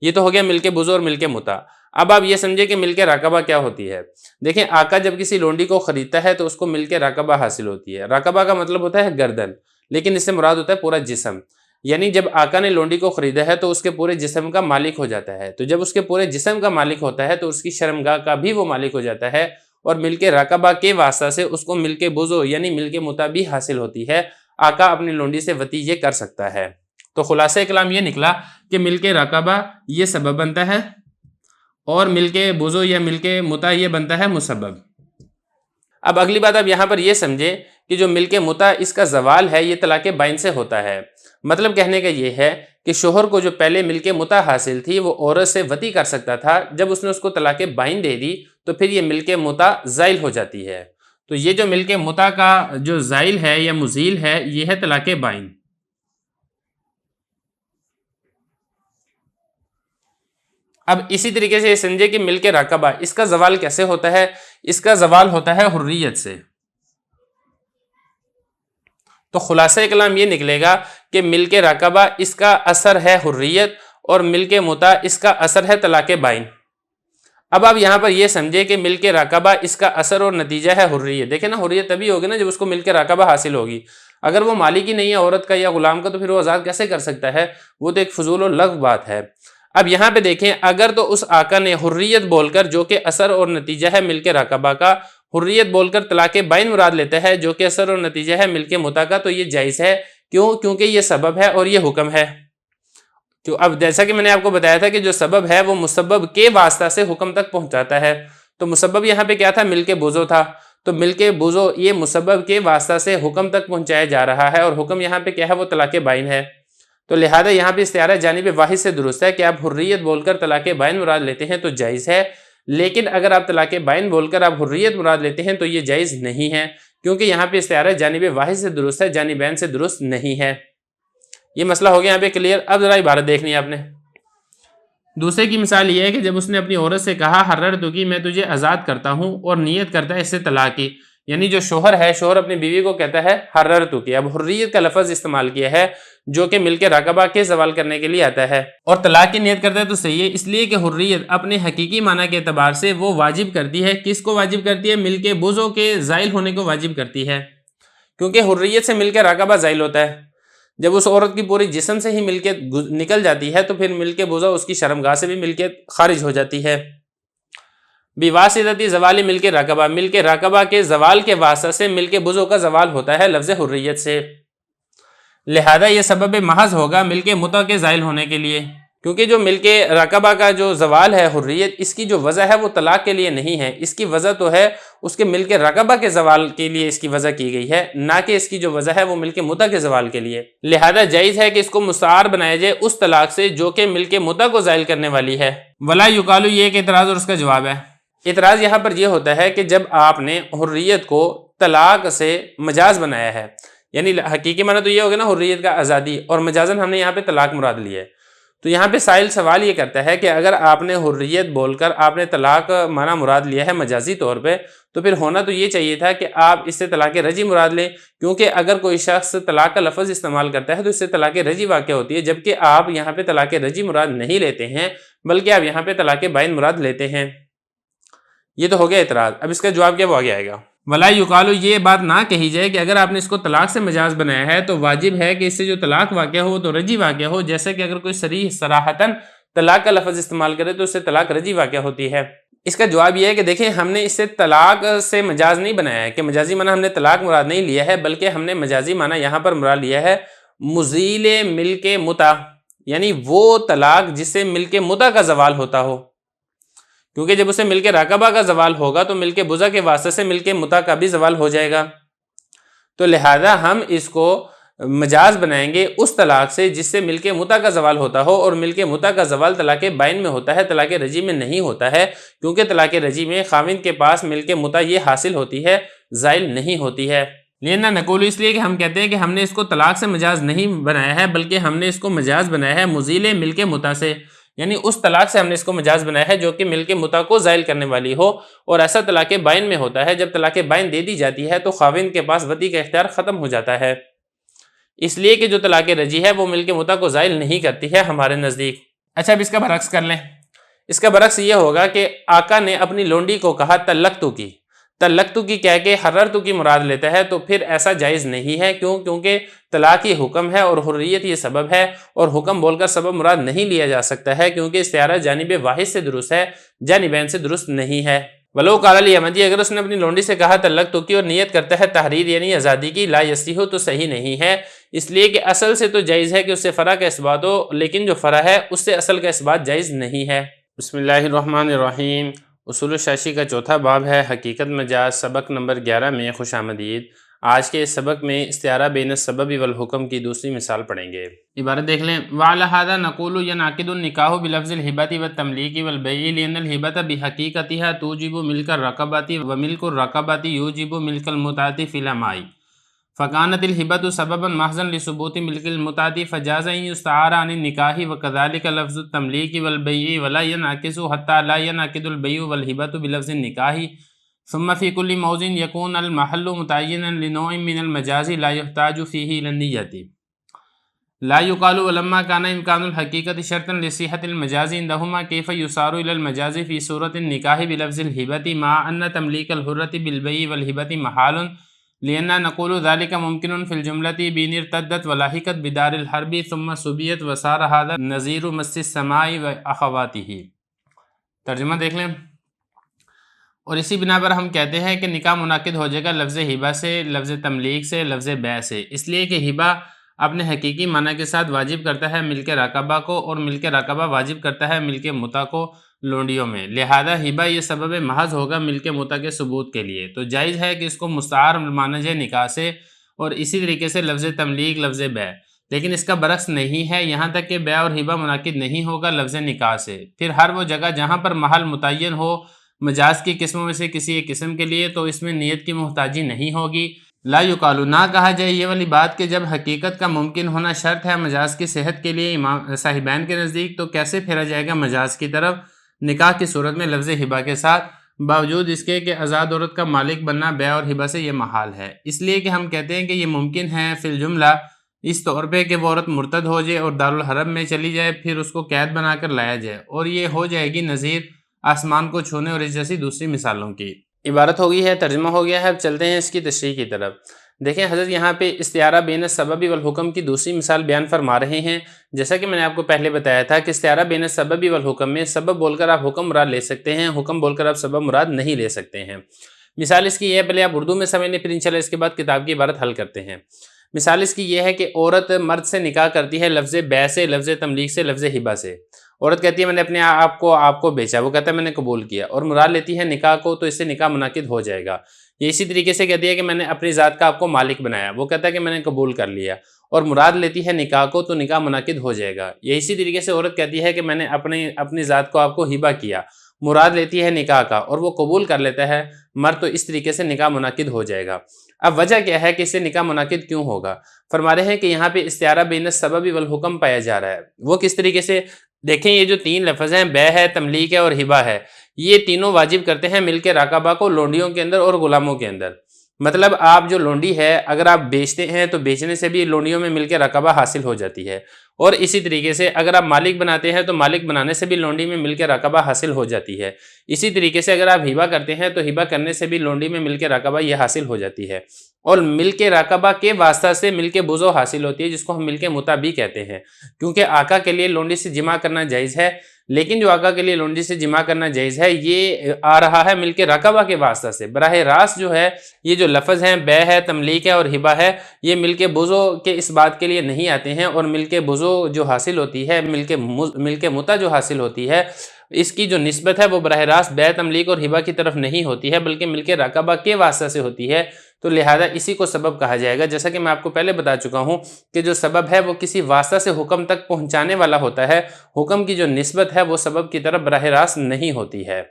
یہ تو ہو گیا ملک بزو اور ملک متع. اب آپ یہ سمجھے کہ ملک راقبہ کیا ہوتی ہے۔ دیکھیں آقا جب کسی لونڈی کو خریدتا ہے تو اس کو ملک راقبہ حاصل ہوتی ہے۔ راقبہ کا مطلب ہوتا ہے گردن، لیکن اس سے مراد ہوتا ہے پورا جسم، یعنی جب آقا نے لونڈی کو خریدا ہے تو اس کے پورے جسم کا مالک ہو جاتا ہے، تو جب اس کے پورے جسم کا مالک ہوتا ہے تو اس کی شرمگاہ کا بھی وہ مالک ہو جاتا ہے، اور ملک راقبہ کے واسطہ سے اس کو ملک بزو یعنی ملک متع بھی حاصل ہوتی ہے۔ آقا اپنی لونڈی سے وطی یہ کر سکتا ہے۔ تو خلاصہ کلام یہ نکلا کہ ملک راقبہ یہ سبب بنتا ہے اور ملک بزو یا ملک متع یہ بنتا ہے مسبب۔ اب اگلی بات آپ یہاں پر یہ سمجھے کہ جو ملک متع اس کا زوال ہے یہ طلاق بائن سے ہوتا ہے۔ مطلب کہنے کا یہ ہے کہ شوہر کو جو پہلے ملک متع حاصل تھی وہ عورت سے وطی کر سکتا تھا، جب اس نے اس کو طلاق بائن دے دی تو پھر یہ ملک متع زائل ہو جاتی ہے۔ تو یہ جو ملک متع کا جو زائل ہے یا مزیل ہے یہ ہے طلاق بائن۔ اب اسی طریقے سے یہ سمجھے کہ ملک راقبہ اس کا زوال کیسے ہوتا ہے؟ اس کا زوال ہوتا ہے حریت سے۔ تو خلاصہ کلام یہ نکلے گا کہ ملک راقبہ اس کا اثر ہے حریت اور ملک متع اس کا اثر ہے طلاق بائن۔ اب آپ یہاں پر یہ سمجھے کہ ملک راقبہ اس کا اثر اور نتیجہ ہے حریت۔ دیکھیں نا حریت تبھی ہوگی نا جب اس کو ملک راقبہ حاصل ہوگی۔ اگر وہ مالک ہی نہیں ہے عورت کا یا غلام کا تو پھر وہ آزاد کیسے کر سکتا ہے؟ وہ تو ایک فضول و لغو بات ہے۔ اب یہاں پہ دیکھیں اگر تو اس آقا نے حریت بول کر جو کہ اثر اور نتیجہ ہے ملک راقبہ کا، حریت بول کر طلاق بائن مراد لیتا ہے جو کہ اثر اور نتیجہ ہے ملک متع کا، تو یہ جائز ہے۔ کیوں؟ کیونکہ یہ سبب ہے اور یہ حکم ہے۔ اب جیسا کہ میں نے آپ کو بتایا تھا کہ جو سبب ہے وہ مسبب کے واسطہ سے حکم تک پہنچاتا ہے، تو مسبب یہاں پہ کیا تھا؟ ملک بزو تھا، تو ملک بزو یہ مسبب کے واسطہ سے حکم تک پہنچایا جا رہا ہے، اور حکم یہاں پہ کیا ہے؟ وہ طلاق بائن ہے۔ تو لہذا یہاں پہ استعارہ جانب واحد سے درست ہے کہ آپ حریت بول کر طلاق بائن مراد لیتے ہیں تو جائز ہے، لیکن اگر آپ طلاق بائن بول کر آپ حریت مراد لیتے ہیں تو یہ جائز نہیں ہے، کیونکہ یہاں پہ استعارہ جانب واحد سے درست ہے، جانبین سے درست نہیں ہے۔ یہ مسئلہ ہو گیا یہاں پہ کلیئر۔ اب ذرا عبارت دیکھنی ہے آپ نے۔ دوسرے کی مثال یہ ہے کہ جب اس نے اپنی عورت سے کہا حررتکی میں تجھے آزاد کرتا ہوں، اور نیت کرتا ہے اس سے طلاق کی، یعنی جو شوہر ہے شوہر اپنی بیوی کو کہتا ہے حررتکی، اب حریت کا لفظ استعمال کیا ہے جو کہ ملک راقبہ کے زوال کرنے کے لیے آتا ہے، اور طلاق کی نیت کرتا ہے تو صحیح ہے، اس لیے کہ حریت اپنے حقیقی معنی کے اعتبار سے وہ واجب کرتی ہے، کس کو واجب کرتی ہے؟ ملک بزو کے زائل ہونے کو واجب کرتی ہے، کیونکہ حریت سے ملک راقبہ زائل ہوتا ہے۔ جب اس عورت کی پوری جسم سے ہی ملکیت نکل جاتی ہے تو پھر ملک بزو اس کی شرمگاہ سے بھی ملکیت خارج ہو جاتی ہے۔ بواسطۃ زوال ملک راقبہ، ملک راقبہ کے زوال کے واسطہ سے ملک بزو کا زوال ہوتا ہے لفظ حریت سے، لہذا یہ سبب محض ہوگا ملک متع کے زائل ہونے کے لیے، کیونکہ جو ملک راقبہ کا جو زوال ہے حریت، اس کی جو وجہ ہے وہ طلاق کے لیے نہیں ہے، اس کی وجہ تو ہے اس کے ملک راقبہ کے زوال کے لیے اس کی وجہ کی گئی ہے، نہ کہ اس کی جو وجہ ہے وہ ملک متع کے زوال کے لیے۔ لہذا جائز ہے کہ اس کو مستعار بنایا جائے اس طلاق سے جو کہ ملک متع کو زائل کرنے والی ہے۔ ولا یقال، یہ ایک اعتراض اور اس کا جواب ہے۔ اعتراض یہاں پر یہ ہوتا ہے کہ جب آپ نے حریت کو طلاق سے مجاز بنایا ہے، یعنی حقیقی معنی تو یہ ہوگا نا حریت کا آزادی، اور مجازن ہم نے یہاں پہ طلاق مراد لی ہے، تو یہاں پہ سائل سوال یہ کرتا ہے کہ اگر آپ نے حریت بول کر آپ نے طلاق معنی مراد لیا ہے مجازی طور پہ، تو پھر ہونا تو یہ چاہیے تھا کہ آپ اس سے طلاق رجی مراد لیں، کیونکہ اگر کوئی شخص طلاق کا لفظ استعمال کرتا ہے تو اس سے طلاق رجی واقع ہوتی ہے، جبکہ آپ یہاں پہ طلاق رجی مراد نہیں لیتے ہیں بلکہ آپ یہاں پہ طلاق بائن مراد لیتے ہیں۔ یہ تو ہو گیا اعتراض۔ اب اس کا جواب کیا وہ آگے آئے گا۔ ولا یقال، یہ بات نہ کہی جائے کہ اگر آپ نے اس کو طلاق سے مجاز بنایا ہے تو واجب ہے کہ اس سے جو طلاق واقع ہو تو رجی واقع ہو، جیسے کہ اگر کوئی صراحتاً طلاق کا لفظ استعمال کرے تو اس سے طلاق رجی واقع ہوتی ہے۔ اس کا جواب یہ ہے کہ دیکھیں ہم نے اس سے طلاق سے مجاز نہیں بنایا ہے، کہ مجازی معنی ہم نے طلاق مراد نہیں لیا ہے، بلکہ ہم نے مجازی معنی یہاں پر مراد لیا ہے مزیل ملک متع، یعنی وہ طلاق جس سے ملک متع کا زوال ہوتا ہو، کیونکہ جب اسے ملک راقبہ کا زوال ہوگا تو ملک بزا کے واسطے سے ملک متع کا بھی زوال ہو جائے گا، تو لہذا ہم اس کو مجاز بنائیں گے اس طلاق سے جس سے ملک متع کا زوال ہوتا ہو، اور ملک متع کا زوال طلاق بائن میں ہوتا ہے، طلاق رجی میں نہیں ہوتا ہے، کیونکہ طلاق رجی میں خاوند کے پاس ملک متع یہ حاصل ہوتی ہے، زائل نہیں ہوتی ہے۔ لینا نقول، اس لیے کہ ہم کہتے ہیں کہ ہم نے اس کو طلاق سے مجاز نہیں بنایا ہے بلکہ ہم نے اس کو مجاز بنایا ہے مزیل ملک متع سے، یعنی اس طلاق سے ہم نے اس کو مجاز بنایا ہے جو کہ ملک متع کو زائل کرنے والی ہو، اور ایسا طلاق بائن میں ہوتا ہے جب طلاق بائن دے دی جاتی ہے تو خاوند کے پاس وطی کا اختیار ختم ہو جاتا ہے، اس لیے کہ جو طلاق رجی ہے وہ ملک متع کو زائل نہیں کرتی ہے ہمارے نزدیک۔ اچھا اب اس کا برعکس کر لیں، اس کا برعکس یہ ہوگا کہ آقا نے اپنی لونڈی کو کہا تلقتو کی کہہ کے حررتو کی مراد لیتا ہے، تو پھر ایسا جائز نہیں ہے. کیونکہ طلاق یہ حکم ہے اور حریت یہ سبب ہے، اور حکم بول کر سبب مراد نہیں لیا جا سکتا ہے، کیونکہ استعارہ جانب واحد سے درست ہے، جانبین سے درست نہیں ہے. ولو قال الیمنی، اگر اس نے اپنی لونڈی سے کہا تلقتو کی اور نیت کرتا ہے تحریر یعنی آزادی کی، لا یصح تو صحیح نہیں ہے، اس لیے کہ اصل سے تو جائز ہے کہ اس سے فرع کا اثبات ہو، لیکن جو فرع ہے اس سے اصل کا اثبات جائز نہیں ہے. بسم اللہ الرحمن الرحیم. اصول الشاشی کا چوتھا باب ہے حقیقت مجاز. سبق نمبر 11 میں خوش آمدید. آج کے اس سبق میں استعارہ بین السبب والحکم کی دوسری مثال پڑھیں گے. عبارت دیکھ لیں. وعلى هذا نقول ينعقد النکاح بلفظ الہبۃ والتملیک والبیع لأن الہبۃ بحقیقتها توجب ملک الرقبۃ وملک الرقبۃ یوجب ملک المتعة فی الاماء فكانت الہبۃ سببا محضا لثبوت ملک المتعة فجاز ان يستعار عن النکاح وكذلك لفظ التملیک والبیع ولا ينعكس حتى لا ينعقد البیع والہبۃ بلفظ النکاح ثم في كل موضع يكون المحل متعينا لنوع من المجاز لا يحتاج فيه الى النية لا يقال ولما كان امكان الحقيقة شرطا لصحة المجاز عندهما كيف يصار الى المجاز في صورة النكاح بلفظ الهبة مع ان تمليك الحرة بالبيع والهبة محال لأن نقول ذلك ممكن في الجملة بين ارتدت ولاحقت بدار الحرب ثم سبيت وصار هذا نظير مس السماء وأخواته. ترجمہ دیکھ لیں. اور اسی بنا پر ہم کہتے ہیں کہ نکاح منعقد ہو جائے گا لفظ ہبہ سے، لفظ تملیک سے، لفظ بیع سے، اس لیے کہ ہبہ اپنے حقیقی معنی کے ساتھ واجب کرتا ہے ملک رقبہ کو، اور ملک رقبہ واجب کرتا ہے ملک متع کو لونڈیوں میں. لہذا ہبہ یہ سبب محض ہوگا ملک متع کے ثبوت کے لیے، تو جائز ہے کہ اس کو مستعار مانا جائے نکاح سے، اور اسی طریقے سے لفظ تملیک، لفظ بیع. لیکن اس کا برعکس نہیں ہے، یہاں تک کہ بیع اور ہبہ منعقد نہیں ہوگا لفظ نکاح سے. پھر ہر وہ جگہ جہاں پر محل متعین ہو مجاز کی قسموں میں سے کسی ایک قسم کے لیے، تو اس میں نیت کی محتاجی نہیں ہوگی. لا یقالو، نہ کہا جائے یہ والی بات کہ جب حقیقت کا ممکن ہونا شرط ہے مجاز کی صحت کے لیے امام صاحبین کے نزدیک، تو کیسے پھیرا جائے گا مجاز کی طرف نکاح کی صورت میں لفظ ہبہ کے ساتھ، باوجود اس کے کہ آزاد عورت کا مالک بننا بیع اور ہبہ سے یہ محال ہے. اس لیے کہ ہم کہتے ہیں کہ یہ ممکن ہے فی الجملہ اس طور پہ کہ وہ عورت مرتد ہو جائے اور دارالحرب میں چلی جائے، پھر اس کو قید بنا کر لایا جائے، اور یہ ہو جائے گی نظیر آسمان کو چھونے اور اس جیسی دوسری مثالوں کی. عبارت ہو گئی ہے، ترجمہ ہو گیا ہے. اب چلتے ہیں اس کی تشریح کی طرف. دیکھیں حضرت یہاں پہ استعارہ بین السبب والحکم کی دوسری مثال بیان فرما رہے ہیں. جیسا کہ میں نے آپ کو پہلے بتایا تھا کہ استعارہ بین السبب والحکم میں سبب بول کر آپ حکم مراد لے سکتے ہیں، حکم بول کر آپ سبب مراد نہیں لے سکتے ہیں. مثال اس کی یہ ہے، پہلے آپ اردو میں سمجھ لیں، پھر انشاءاللہ اس کے بعد کتاب کی عبارت حل کرتے ہیں. مثال اس کی یہ ہے کہ عورت مرد سے نکاح کرتی ہے لفظ بیع سے، لفظ تملیک سے، لفظ ہبہ سے. عورت کہتی ہے میں نے اپنے آپ کو بیچا، وہ کہتا ہے میں نے قبول کیا، اور مراد لیتی ہے نکاح کو، تو اس سے نکاح منعقد ہو جائے گا. یہ اسی طریقے سے کہتی ہے کہ میں نے اپنی ذات کا آپ کو مالک بنایا، وہ کہتا ہے کہ میں نے قبول کر لیا، اور مراد لیتی ہے نکاح کو، تو نکاح منعقد ہو جائے گا. یہ اسی طریقے سے عورت کہتی ہے کہ میں نے اپنی ذات کو آپ کو ہبہ کیا، مراد لیتی ہے نکاح کا، اور وہ قبول کر لیتا ہے مرد، تو اس طریقے سے نکاح منعقد ہو جائے گا. اب وجہ کیا ہے کہ اس سے نکاح منعقد کیوں ہوگا؟ فرما رہے ہیں کہ یہاں پہ استعارہ بین السبب والحکم پایا جا رہا ہے. وہ کس طریقے سے؟ دیکھیں یہ جو تین لفظ ہیں، بیع ہے، تملیک ہے اور ہبہ ہے، یہ تینوں واجب کرتے ہیں ملک رقبہ کو لونڈیوں کے اندر اور غلاموں کے اندر. مطلب آپ جو لونڈی ہے اگر آپ بیچتے ہیں تو بیچنے سے بھی لونڈیوں میں ملک رقبہ حاصل ہو جاتی ہے، اور اسی طریقے سے اگر آپ مالک بناتے ہیں تو مالک بنانے سے بھی لونڈی میں ملک رقبہ حاصل ہو جاتی ہے. اسی طریقے سے اگر آپ ہبہ کرتے ہیں تو ہبہ کرنے سے بھی لونڈی میں ملک رقبہ یہ حاصل ہو جاتی ہے، اور ملک رقبہ کے واسطہ سے ملک بزو حاصل ہوتی ہے، جس کو ہم ملک متع بھی کہتے ہیں. کیونکہ آقا کے لیے لونڈی سے جمع کرنا جائز ہے، لیکن جو آقا کے لیے لونڈی سے جمع کرنا جائز ہے یہ آ رہا ہے ملک رقبہ کے واسطہ سے. براہ راست جو ہے یہ جو لفظ ہیں بیع ہے، تملیک ہے اور ہبہ ہے، یہ ملک بزو کے اس بات کے لیے نہیں آتے ہیں، اور ملک بزو جو حاصل ہوتی ہے، ملک متع جو حاصل ہوتی ہے، اس کی جو نسبت ہے وہ براہ راست بیع، تملیک اور ہبہ کی طرف نہیں ہوتی ہے، بلکہ ملک رقبہ کے واسطہ سے ہوتی ہے. تو لہذا اسی کو سبب کہا جائے گا. جیسا کہ میں آپ کو پہلے بتا چکا ہوں کہ جو سبب ہے وہ کسی واسطہ سے حکم تک پہنچانے والا ہوتا ہے، حکم کی جو نسبت ہے وہ سبب کی طرف براہ راست نہیں ہوتی ہے.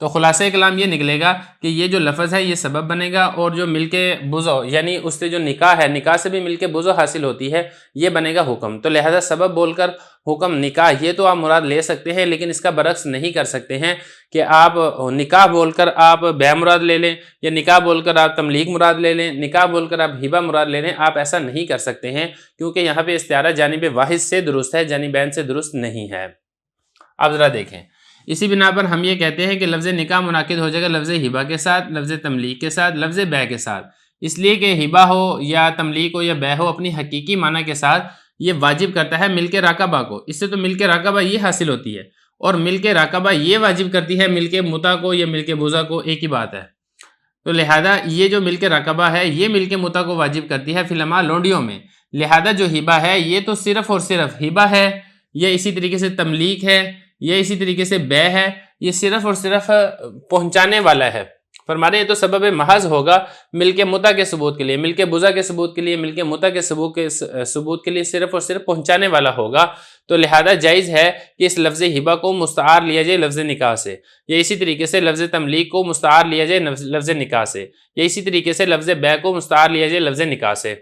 تو خلاصہ کلام یہ نکلے گا کہ یہ جو لفظ ہے یہ سبب بنے گا، اور جو ملک بزو یعنی اس سے جو نکاح ہے، نکاح سے بھی ملک بزو حاصل ہوتی ہے، یہ بنے گا حکم. تو لہذا سبب بول کر حکم نکاح یہ تو آپ مراد لے سکتے ہیں، لیکن اس کا برعکس نہیں کر سکتے ہیں کہ آپ نکاح بول کر آپ بیع مراد لے لیں، یا نکاح بول کر آپ تملیک مراد لے لیں، نکاح بول کر آپ ہبہ مراد لے لیں. آپ ایسا نہیں کر سکتے ہیں، کیونکہ یہاں پہ استعارہ جانب واحد سے درست ہے، جانبین سے درست نہیں ہے. آپ ذرا دیکھیں، اسی بنا پر ہم یہ کہتے ہیں کہ لفظ نکاح منعقد ہو جائے گا لفظ ہبہ کے ساتھ، لفظ تملیک کے ساتھ، لفظ بیع کے ساتھ، اس لیے کہ ہبہ ہو یا تملیک ہو یا بیع ہو اپنی حقیقی معنی کے ساتھ یہ واجب کرتا ہے ملک راقبہ کو، اس سے تو ملک راقبہ یہ حاصل ہوتی ہے، اور ملک راقبہ یہ واجب کرتی ہے ملک متع کو یا ملک بضع کو، ایک ہی بات ہے۔ تو لہذا یہ جو ملک راقبہ ہے یہ ملک متع کو واجب کرتی ہے فی الحال لونڈیوں میں، لہذا جو ہبہ ہے یہ تو صرف اور صرف ہبہ ہے، یا اسی طریقے سے تملیک ہے، یا اسی طریقے سے بیع ہے، یہ صرف اور صرف پہنچانے والا ہے۔ فرما رہے ہیں تو سبب محض ہوگا ملک متع کے ثبوت کے لیے، ملک بضع کے ثبوت کے لیے، ملک متع کے ثبوت کے لیے صرف اور صرف پہنچانے والا ہوگا، تو لہذا جائز ہے کہ اس لفظ ہبہ کو مستعار لیا جائے لفظ نکاح سے، یا اسی طریقے سے لفظ تملیک کو مستعار لیا جائے لفظ نکاح سے، یا اسی طریقے سے لفظ بیع کو مستعار لیا جائے لفظ نکاح سے،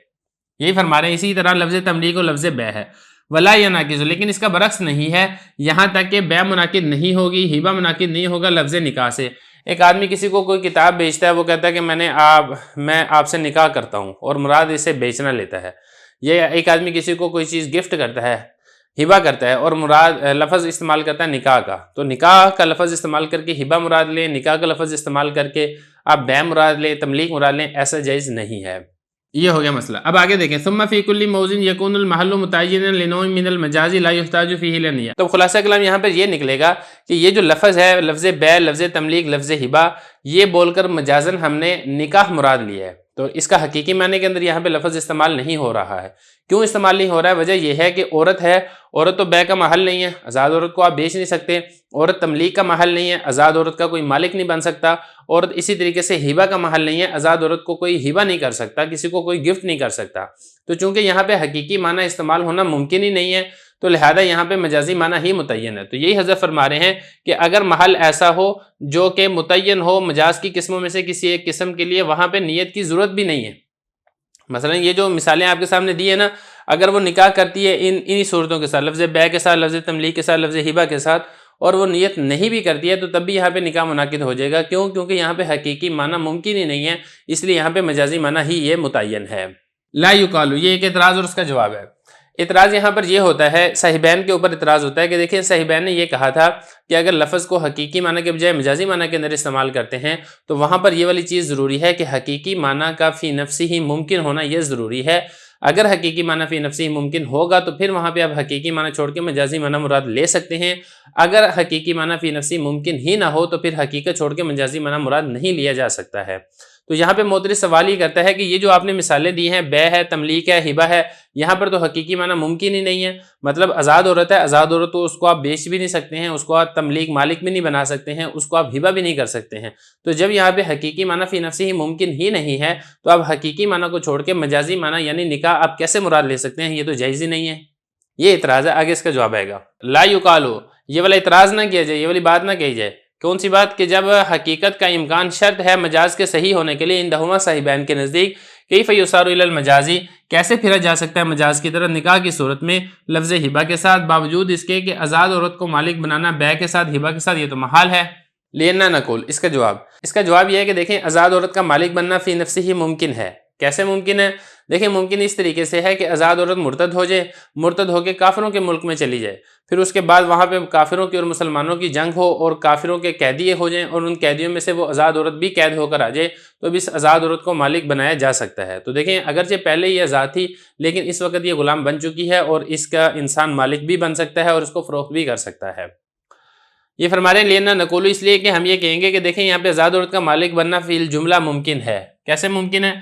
یہی فرما رہے ہیں۔ اسی طرح لفظ تملیک اور لفظ بیع ہے، ولا یناقض، لیکن اس کا برعکس نہیں ہے، یہاں تک کہ بیع منعقد نہیں ہوگی، ہبہ منعقد نہیں ہوگا لفظ نکاح سے۔ ایک آدمی کسی کو کوئی کتاب بیچتا ہے، وہ کہتا ہے کہ میں آپ سے نکاح کرتا ہوں، اور مراد اسے بیچنا لیتا ہے۔ یہ ایک آدمی کسی کو کوئی چیز گفٹ کرتا ہے، ہبہ کرتا ہے، اور مراد لفظ استعمال کرتا ہے نکاح کا، تو نکاح کا لفظ استعمال کر کے ہبہ مراد لیں، نکاح کا لفظ استعمال کر کے آپ بیع مراد لیں، تملیک مراد لیں، ایسا جائز نہیں ہے۔ یہ ہو گیا مسئلہ۔ اب آگے دیکھیں، ثم فی کل موضع یکون المحل متعینا لنوع من المجاز لا یحتاج فیہ الی النیہ۔ تو خلاصہ کلام یہاں پر یہ نکلے گا کہ یہ جو لفظ ہے، لفظ بیع، لفظ تملیک، لفظ ہبہ، یہ بول کر مجازن ہم نے نکاح مراد لیا ہے، تو اس کا حقیقی معنی کے اندر یہاں پہ لفظ استعمال نہیں ہو رہا ہے۔ کیوں استعمال نہیں ہو رہا ہے؟ وجہ یہ ہے کہ عورت ہے، عورت تو بیع کا محل نہیں ہے، آزاد عورت کو آپ بیچ نہیں سکتے، عورت تملیک کا محل نہیں ہے، آزاد عورت کا کوئی مالک نہیں بن سکتا، عورت اسی طریقے سے ہبہ کا محل نہیں ہے، آزاد عورت کو کوئی ہبہ نہیں کر سکتا، کسی کو کوئی گفٹ نہیں کر سکتا۔ تو چونکہ یہاں پہ حقیقی معنی استعمال ہونا ممکن ہی نہیں ہے، تو لہذا یہاں پہ مجازی معنی ہی متعین ہے۔ تو یہی حضرت فرما رہے ہیں کہ اگر محل ایسا ہو جو کہ متعین ہو مجاز کی قسموں میں سے کسی ایک قسم کے لیے، وہاں پہ نیت کی ضرورت بھی نہیں ہے۔ مثلا یہ جو مثالیں آپ کے سامنے دی ہے نا، اگر وہ نکاح کرتی ہے انہی صورتوں کے ساتھ، لفظ بیع کے ساتھ، لفظ تملیک کے ساتھ، لفظ ہبہ کے ساتھ، اور وہ نیت نہیں بھی کرتی ہے، تو تب بھی یہاں پہ نکاح منعقد ہو جائے گا۔ کیوں؟ کیونکہ یہاں پہ حقیقی معنی ممکن ہی نہیں ہے، اس لیے یہاں پہ مجازی معنی ہی یہ متعین ہے۔ لا یقال، یہ ایک اعتراض اور اس کا جواب ہے۔ اعتراض یہاں پر یہ ہوتا ہے، صاحبین کے اوپر اعتراض ہوتا ہے کہ دیکھیں صاحبین نے یہ کہا تھا کہ اگر لفظ کو حقیقی معنی کے بجائے مجازی معنی کے اندر استعمال کرتے ہیں تو وہاں پر یہ والی چیز ضروری ہے کہ حقیقی معنی کا فی نفسی ہی ممکن ہونا یہ ضروری ہے۔ اگر حقیقی معنی فی نفسی ہی ممکن ہوگا تو پھر وہاں پہ آپ حقیقی معنی چھوڑ کے مجازی معنی مراد لے سکتے ہیں، اگر حقیقی معنی فی نفسی ممکن ہی نہ ہو تو پھر حقیقت چھوڑ کے مجازی معنی مراد نہیں لیا جا سکتا ہے۔ تو یہاں پہ معترض سوال یہ کرتا ہے کہ یہ جو آپ نے مثالیں دی ہیں، بیع ہے، تملیک ہے، ہبہ ہے، یہاں پر تو حقیقی معنی ممکن ہی نہیں ہے، مطلب آزاد عورت ہے، آزاد عورت تو اس کو آپ بیچ بھی نہیں سکتے ہیں، اس کو آپ تملیک مالک بھی نہیں بنا سکتے ہیں، اس کو آپ ہبہ بھی نہیں کر سکتے ہیں۔ تو جب یہاں پہ حقیقی معنی فی نفسی ہی ممکن ہی نہیں ہے تو آپ حقیقی معنی کو چھوڑ کے مجازی معنی یعنی نکاح آپ کیسے مراد لے سکتے ہیں؟ یہ تو جائز ہی نہیں ہے۔ یہ اعتراض ہے، آگے اس کا جواب آئے گا۔ لا یقالو، یہ والا اعتراض نہ کیا جائے، یہ والی بات نہ کہی جائے۔ کون سی بات؟ کہ جب حقیقت کا امکان شرط ہے مجاز کے صحیح ہونے کے لیے اندہما صاحبین کے نزدیک، کیف یصار الی المجازی، کیسے پھرا جا سکتا ہے مجاز کی طرف نکاح کی صورت میں لفظ ہبہ کے ساتھ، باوجود اس کے کہ آزاد عورت کو مالک بنانا بیع کے ساتھ، ہبہ کے ساتھ یہ تو محال ہے۔ لینا نقول، اس کا جواب یہ ہے کہ دیکھیں آزاد عورت کا مالک بننا فی نفسی ہی ممکن ہے۔ کیسے ممکن ہے؟ دیکھیں ممکن اس طریقے سے ہے کہ آزاد عورت مرتد ہو جائے، مرتد ہو کے کافروں کے ملک میں چلی جائے، پھر اس کے بعد وہاں پہ کافروں کی اور مسلمانوں کی جنگ ہو اور کافروں کے قیدی ہو جائیں، اور ان قیدیوں میں سے وہ آزاد عورت بھی قید ہو کر آ جائے، تو اب اس آزاد عورت کو مالک بنایا جا سکتا ہے۔ تو دیکھیں اگرچہ پہلے یہ آزاد تھی لیکن اس وقت یہ غلام بن چکی ہے، اور اس کا انسان مالک بھی بن سکتا ہے اور اس کو فروخت بھی کر سکتا ہے۔ یہ فرما رہے ہیں لینا نقولو، اس لیے کہ ہم یہ کہیں گے کہ دیکھیں یہاں پہ آزاد عورت کا مالک بننا فی الجملہ ممکن ہے۔ کیسے ممکن ہے؟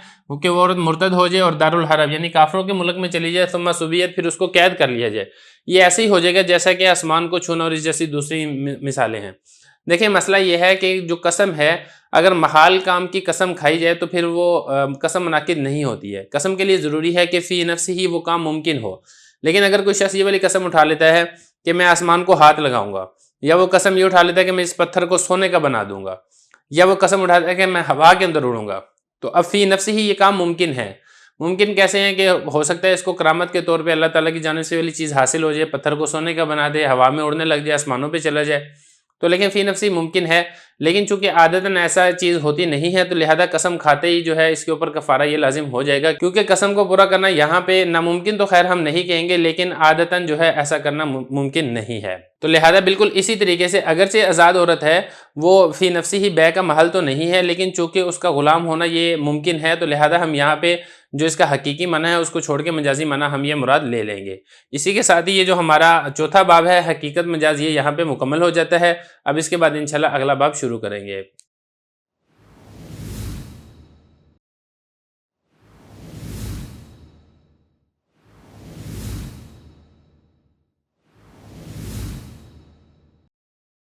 کہ وہ عورت مرتد ہو جائے اور دارالحرب یعنی کافروں کے ملک میں چلی جائے، ثم سبیت، پھر اس کو قید کر لیا جائے۔ یہ ایسے ہی ہو جائے گا جیسا کہ آسمان کو چھونا اور اس جیسی دوسری مثالیں ہیں۔ دیکھیں مسئلہ یہ ہے کہ جو قسم ہے، اگر محال کام کی قسم کھائی جائے تو پھر وہ قسم منعقد نہیں ہوتی ہے۔ قسم کے لیے ضروری ہے کہ فی نفسی ہی وہ کام ممکن ہو، لیکن اگر کوئی شخص یہ والی قسم اٹھا لیتا ہے کہ میں آسمان کو ہاتھ لگاؤں گا، یا وہ قسم یہ اٹھا لیتا ہے کہ میں اس پتھر کو سونے کا بنا دوں گا، یا وہ قسم اٹھاتا ہے کہ میں ہوا کے اندر اڑوں گا، تو اب فی نفسی ہی یہ کام ممکن ہے۔ ممکن کیسے ہیں؟ کہ ہو سکتا ہے اس کو کرامت کے طور پہ اللہ تعالیٰ کی جانب سے والی چیز حاصل ہو جائے، پتھر کو سونے کا بنا دے، ہوا میں اڑنے لگ جائے، آسمانوں پہ چلا جائے۔ تو لیکن فی نفسی ممکن ہے، لیکن چونکہ عادتاً ایسا چیز ہوتی نہیں ہے تو لہذا قسم کھاتے ہی جو ہے اس کے اوپر کفارہ یہ لازم ہو جائے گا، کیونکہ قسم کو پورا کرنا یہاں پہ ناممکن تو خیر ہم نہیں کہیں گے، لیکن عادتاً جو ہے ایسا کرنا ممکن نہیں ہے۔ تو لہذا بالکل اسی طریقے سے اگرچہ آزاد عورت ہے وہ فی نفسی ہی بے کا محل تو نہیں ہے، لیکن چونکہ اس کا غلام ہونا یہ ممکن ہے تو لہذا ہم یہاں پہ جو اس کا حقیقی معنی ہے اس کو چھوڑ کے مجازی معنی ہم یہ مراد لے لیں گے۔ اسی کے ساتھ ہی یہ جو ہمارا چوتھا باب ہے حقیقت مجاز، یہ یہاں پہ مکمل ہو جاتا ہے۔ اب اس کے بعد انشاءاللہ اگلا باب شروع کریں گے۔